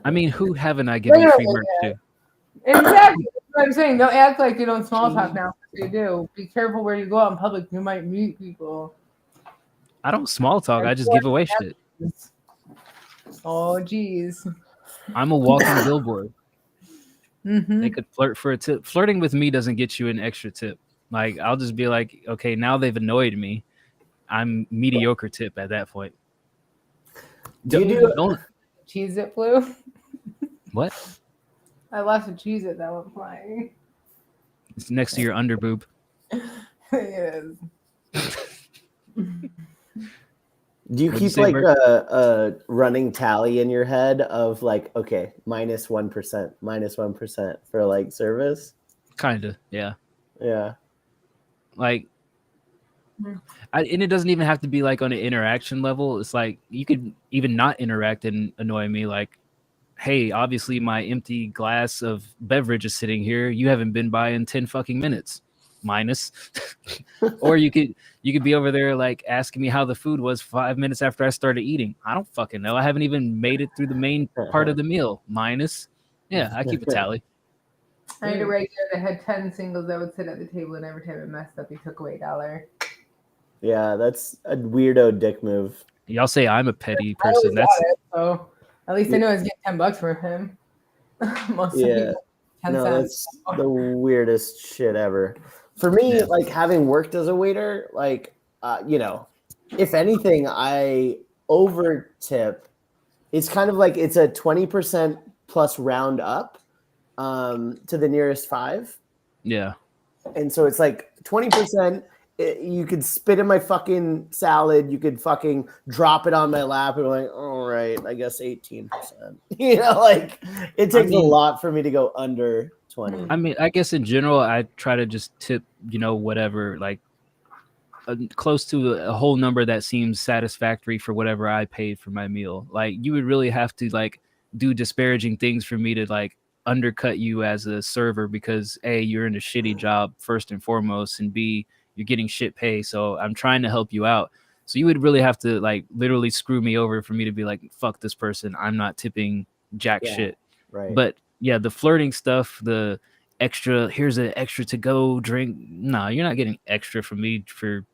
I mean, who haven't I given free merch to? Exactly. That's what I'm saying. Don't act like you don't small talk now. You do. Be careful where you go out in public. You might meet people. I don't small talk. I just give away shit. Oh, geez. I'm a walking billboard. Mm-hmm. They could flirt for a tip. Flirting with me doesn't get you an extra tip. Like, I'll just be like, okay, now they've annoyed me. I'm mediocre tip at that point. Do you do Don't- Cheese It flew. what? I lost a Cheese It that went flying. It's next to your underboob. It is. Do you What'd you keep say, like Bert? a running tally in your head of like, okay, -1% for like service? Kinda, yeah. Yeah. Like, Mhm. and it doesn't even have to be like on an interaction level. It's like you could even not interact and annoy me. Like, hey, obviously my empty glass of beverage is sitting here. You haven't been by in 10 fucking minutes. Minus. Or you could be over there like asking me how the food was 5 minutes after I started eating. I don't fucking know. I haven't even made it through the main part of the meal. Minus. Yeah, I keep a tally. I had a regular that had 10 singles that would sit at the table, and every time it messed up, he took away $1. Yeah, that's a weirdo dick move. Y'all say I'm a petty I always person. got That's it, so at least I know I was getting $10 from him. Most of Yeah. people, 10 No, cents. that's the weirdest shit ever. For me, Yeah. like having worked as a waiter, like if anything, I over tip. It's kind of like it's a 20% plus round up to the nearest 5. yeah. And so it's like 20%. You could spit in my fucking salad. You could fucking drop it on my lap. And like, all right, I guess 18%. Like it takes a lot for me to go under 20. I mean, I guess in general, I try to just tip, whatever, like close to a whole number that seems satisfactory for whatever I paid for my meal. Like you would really have to like do disparaging things for me to like undercut you as a server because A, you're in a shitty job first and foremost, and B, you're getting shit pay. So I'm trying to help you out. So you would really have to like literally screw me over for me to be like, fuck this person. I'm not tipping jack shit. Right. But yeah, the flirting stuff, the extra, here's an extra to go drink. No, you're not getting extra from me for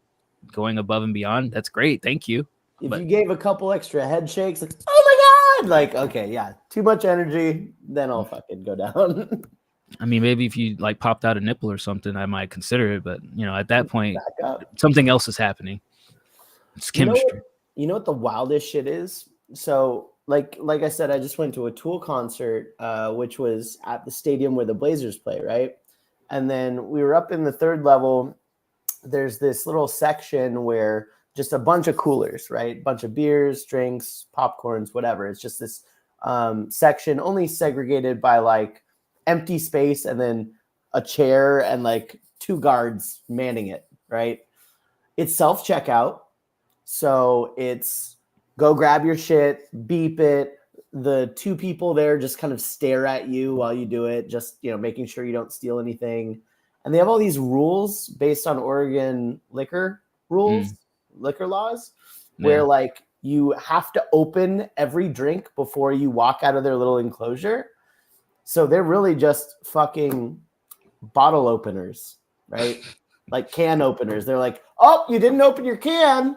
going above and beyond. That's great. Thank you. if but- you gave a couple extra head shakes, like, oh my God, like, okay, yeah, too much energy, then I'll fucking go down. I mean, maybe if you like popped out a nipple or something, I might consider it. But at that point, Back up. something else is happening. It's You know chemistry. You know what the wildest shit is? So, like I said, I just went to a Tool concert, which was at the stadium where the Blazers play, right? And then we were up in the 3rd level. There's this little section where just a bunch of coolers, right? Bunch of beers, drinks, popcorns, whatever. It's just this section only segregated by like empty space and then a chair and like 2 guards manning it, right? It's self-checkout. So it's go grab your shit, beep it. The 2 people there just kind of stare at you while you do it, just, making sure you don't steal anything. And they have all these rules based on Oregon liquor rules, liquor laws, where Yeah. like you have to open every drink before you walk out of their little enclosure. So they're really just fucking bottle openers, right? Like can openers. They're like, oh, you didn't open your can.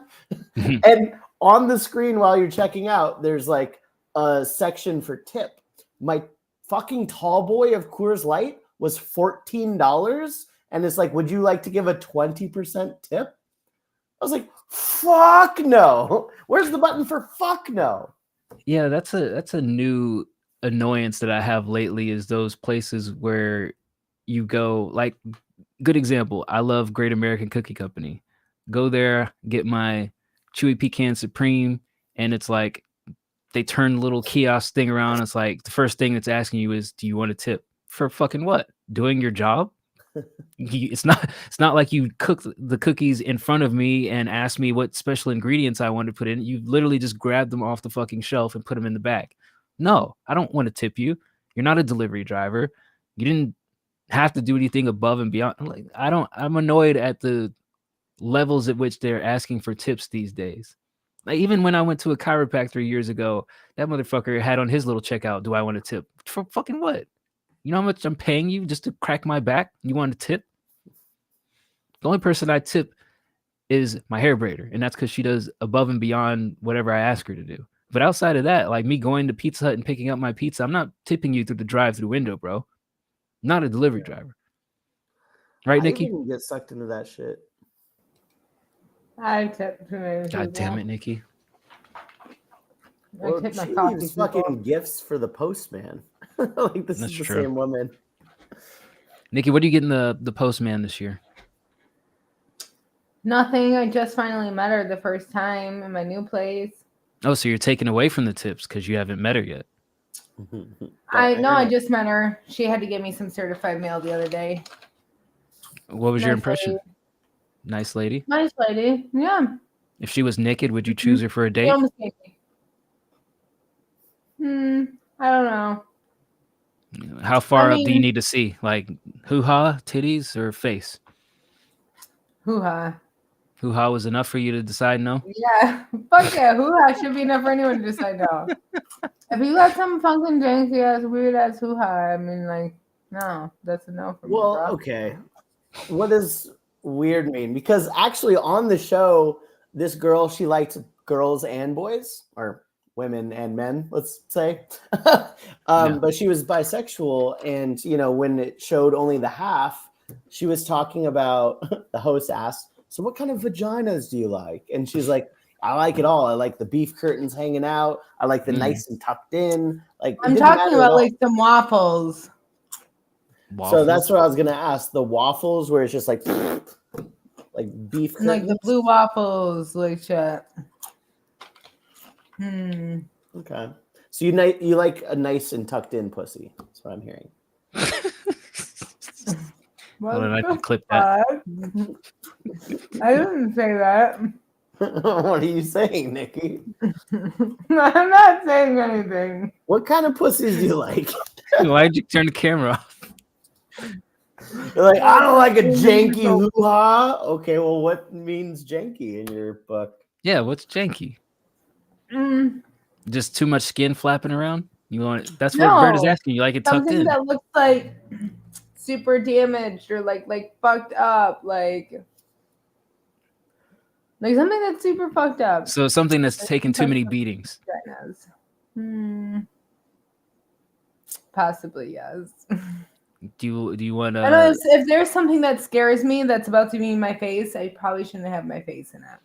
And on the screen while you're checking out, there's like a section for tip. My fucking tall boy of Coors Light was $14. And it's like, would you like to give a 20% tip? I was like, fuck no. Where's the button for fuck no? Yeah, that's a new annoyance that I have lately is those places where you go, like, good example. I love Great American Cookie Company. Go there, get my Chewy Pecan Supreme, and it's like they turn the little kiosk thing around. It's like the first thing that's asking you is, do you want a tip? For fucking what? Doing your job? It's not like you cooked the cookies in front of me and asked me what special ingredients I wanted to put in. You literally just grabbed them off the fucking shelf and put them in the bag. No, I don't want to tip you. You're not a delivery driver. You didn't have to do anything above and beyond. Like, I'm annoyed at the levels at which they're asking for tips these days. Like, even when I went to a chiropractor years ago, that motherfucker had on his little checkout, do I want to tip? For fucking what? You know how much I'm paying you just to crack my back? You want to tip? The only person I tip is my hair braider, and that's because she does above and beyond whatever I ask her to do. But outside of that, like me going to Pizza Hut and picking up my pizza, I'm not tipping you through the drive-through window, bro. I'm not a delivery driver. Right, Nikki? I didn't get sucked into that shit. I tip too many God damn people. it, Nikki. I tip my she coffee leaves people. fucking gifts for the postman. Like this That's is the true. same woman. Nikki, what are you getting the postman this year? Nothing. I just finally met her the first time in my new place. Oh, so you're taking away from the tips because you haven't met her yet. I just met her. She had to give me some certified mail the other day. What was your Nice impression? lady. Nice lady. Nice lady. Yeah. If she was naked, would you choose her for a She date? almost gave me. I don't know. How far up do you mean- need to see? Like hoo-ha, titties, or face? Hoo-ha. Hoo-ha was enough for you to decide no? Yeah. Fuck yeah. Hoo-ha should be enough for anyone to decide no. If you got some fucking janky ass, weird ass hoo-ha, I mean, like, no, that's a no for me. Well, bro. okay. What does weird mean? Because actually on the show, this girl, she liked girls and boys, or women and men, let's say. But she was bisexual, and you know, when it showed only the half, she was talking about the host asked, so what kind of vaginas do you like? And she's like, I like it all. I like the beef curtains hanging out. I like the nice and tucked in. Like it I'm didn't talking matter at about all. like some waffles. So that's what I was gonna ask. The waffles where it's just like beef curtains. Like the blue waffles, like shit. Okay. So you like a nice and tucked in pussy. That's what I'm hearing. What Hold on, I the can clip that. fuck? I didn't say that. What are you saying, Nikki? I'm not saying anything. What kind of pussies do you like? Why'd you turn the camera off? You're like, I don't like a janky hoo-ha. Okay, well, what means janky in your book? Yeah, what's janky? Mm, Just too much skin flapping around? You want? That's what Bird is No. asking. You like it tucked something in? that looks like super damaged or like fucked up, like something that's super fucked up. So something that's taken too many beatings. Vaginas. Possibly, yes. Do you want I know to? if there's something that scares me that's about to be in my face, I probably shouldn't have my face in it.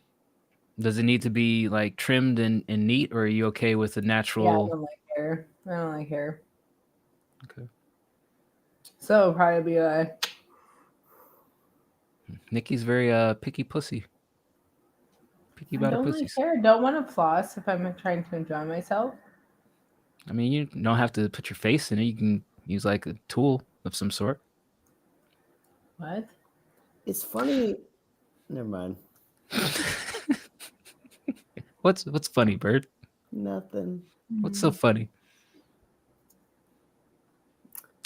Does it need to be like trimmed and neat, or are you okay with the Yeah, I natural? don't like hair. I don't like hair. Okay. So it'll probably be like Nikki's very picky pussy. Picky I about her don't like pussies. hair. Don't want to floss if I'm trying to enjoy myself. I mean, you don't have to put your face in it. You can use like a tool of some sort. What? It's funny. Never mind. What's funny, Bird? Nothing. What's so funny?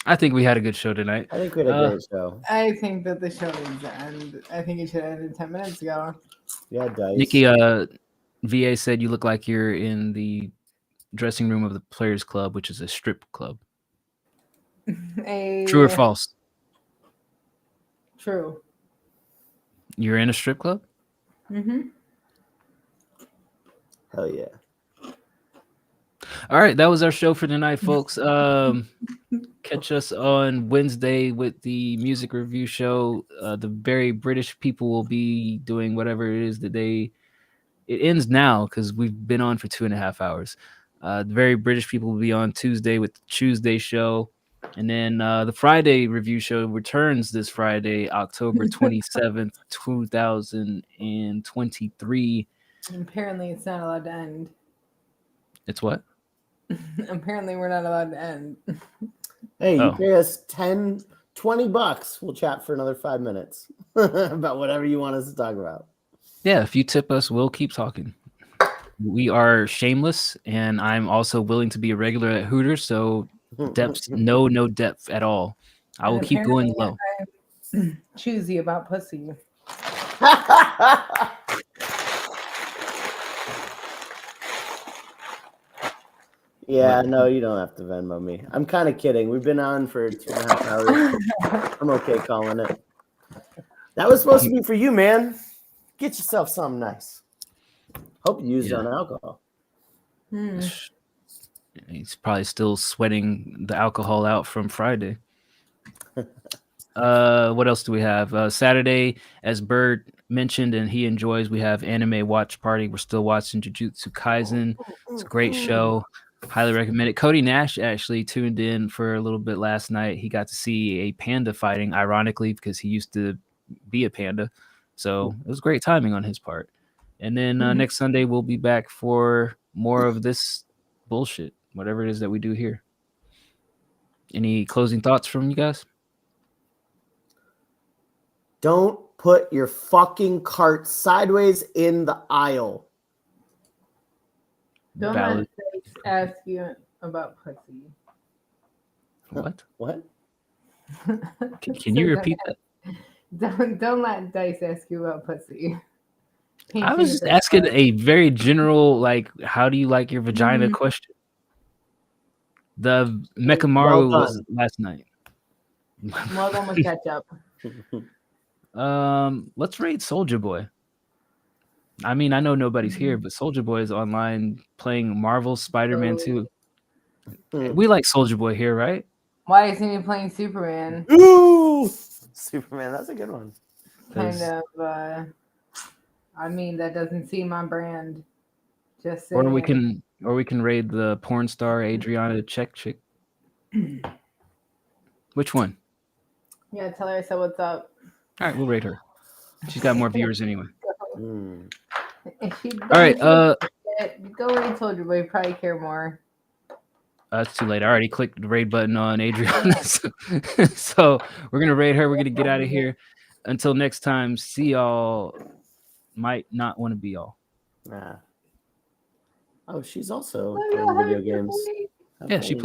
I think we had a good show tonight. I think we had a great show. I think that the show needs to end. I think it should have ended 10 minutes ago. Yeah, dice. Nikki, VA said you look like you're in the dressing room of the Players Club, which is a strip club. True or false? True. You're in a strip club? Mm-hmm. Hell yeah. All right, that was our show for tonight, folks. Catch us on Wednesday with the music review show. The very British people will be doing whatever it is that it ends now because we've been on for 2.5 hours. The very British people will be on Tuesday with the Tuesday show. And then the Friday review show returns this Friday, October 27th, 2023. Apparently, it's not allowed to end. It's what? Apparently, we're not allowed to end. Hey, you Oh. pay us 10, 20 bucks. We'll chat for another 5 minutes about whatever you want us to talk about. Yeah, if you tip us, we'll keep talking. We are shameless, and I'm also willing to be a regular at Hooters, so depth, no depth at all. I will And keep going apparently low. I'm choosy about pussy. Yeah, What? no, you don't have to Venmo me. I'm kind of kidding. We've been on for 2.5 hours. I'm okay calling it. That was supposed to be for you, man. Get yourself something nice. Hope you used it Yeah. on alcohol. He's probably still sweating the alcohol out from Friday. What else do we have? Saturday, as Bird mentioned and he enjoys, we have anime watch party. We're still watching Jujutsu Kaisen. It's a great show. Highly recommend it. Cody Nash actually tuned in for a little bit last night. He got to see a panda fighting, ironically, because he used to be a panda. So it was great timing on his part. And then next Sunday, we'll be back for more of this bullshit, whatever it is that we do here. Any closing thoughts from you guys? Don't put your fucking cart sideways in the aisle. Don't Valid. let Dice ask you about pussy. What? What? Can you repeat that? Don't let Dice ask you about pussy. I was just asking a very general, like, how do you like your vagina question. The Mekamaru Well was last night. Well done with ketchup. Let's rate Soulja Boy. I mean, I know nobody's here, but Soulja Boy is online playing Marvel Spider-Man 2. We like Soulja Boy here, right? Why isn't he playing Superman? Ooh, Superman. That's a good one. Kind of. I mean, that doesn't seem on brand. Just Or we saying. can raid the porn star Adriana Chick. Which one? Yeah, tell her I said what's up. All right, we'll rate her. She's got more viewers anyway. If she All right, go raid Soldier Boy, probably care more. It's too late. I already clicked the raid button on Adriana. So we're gonna raid her. We're gonna get out of here. Until next time, see y'all. Might not want to be y'all. Nah. Oh, she's also playing video games. Yeah, she plays.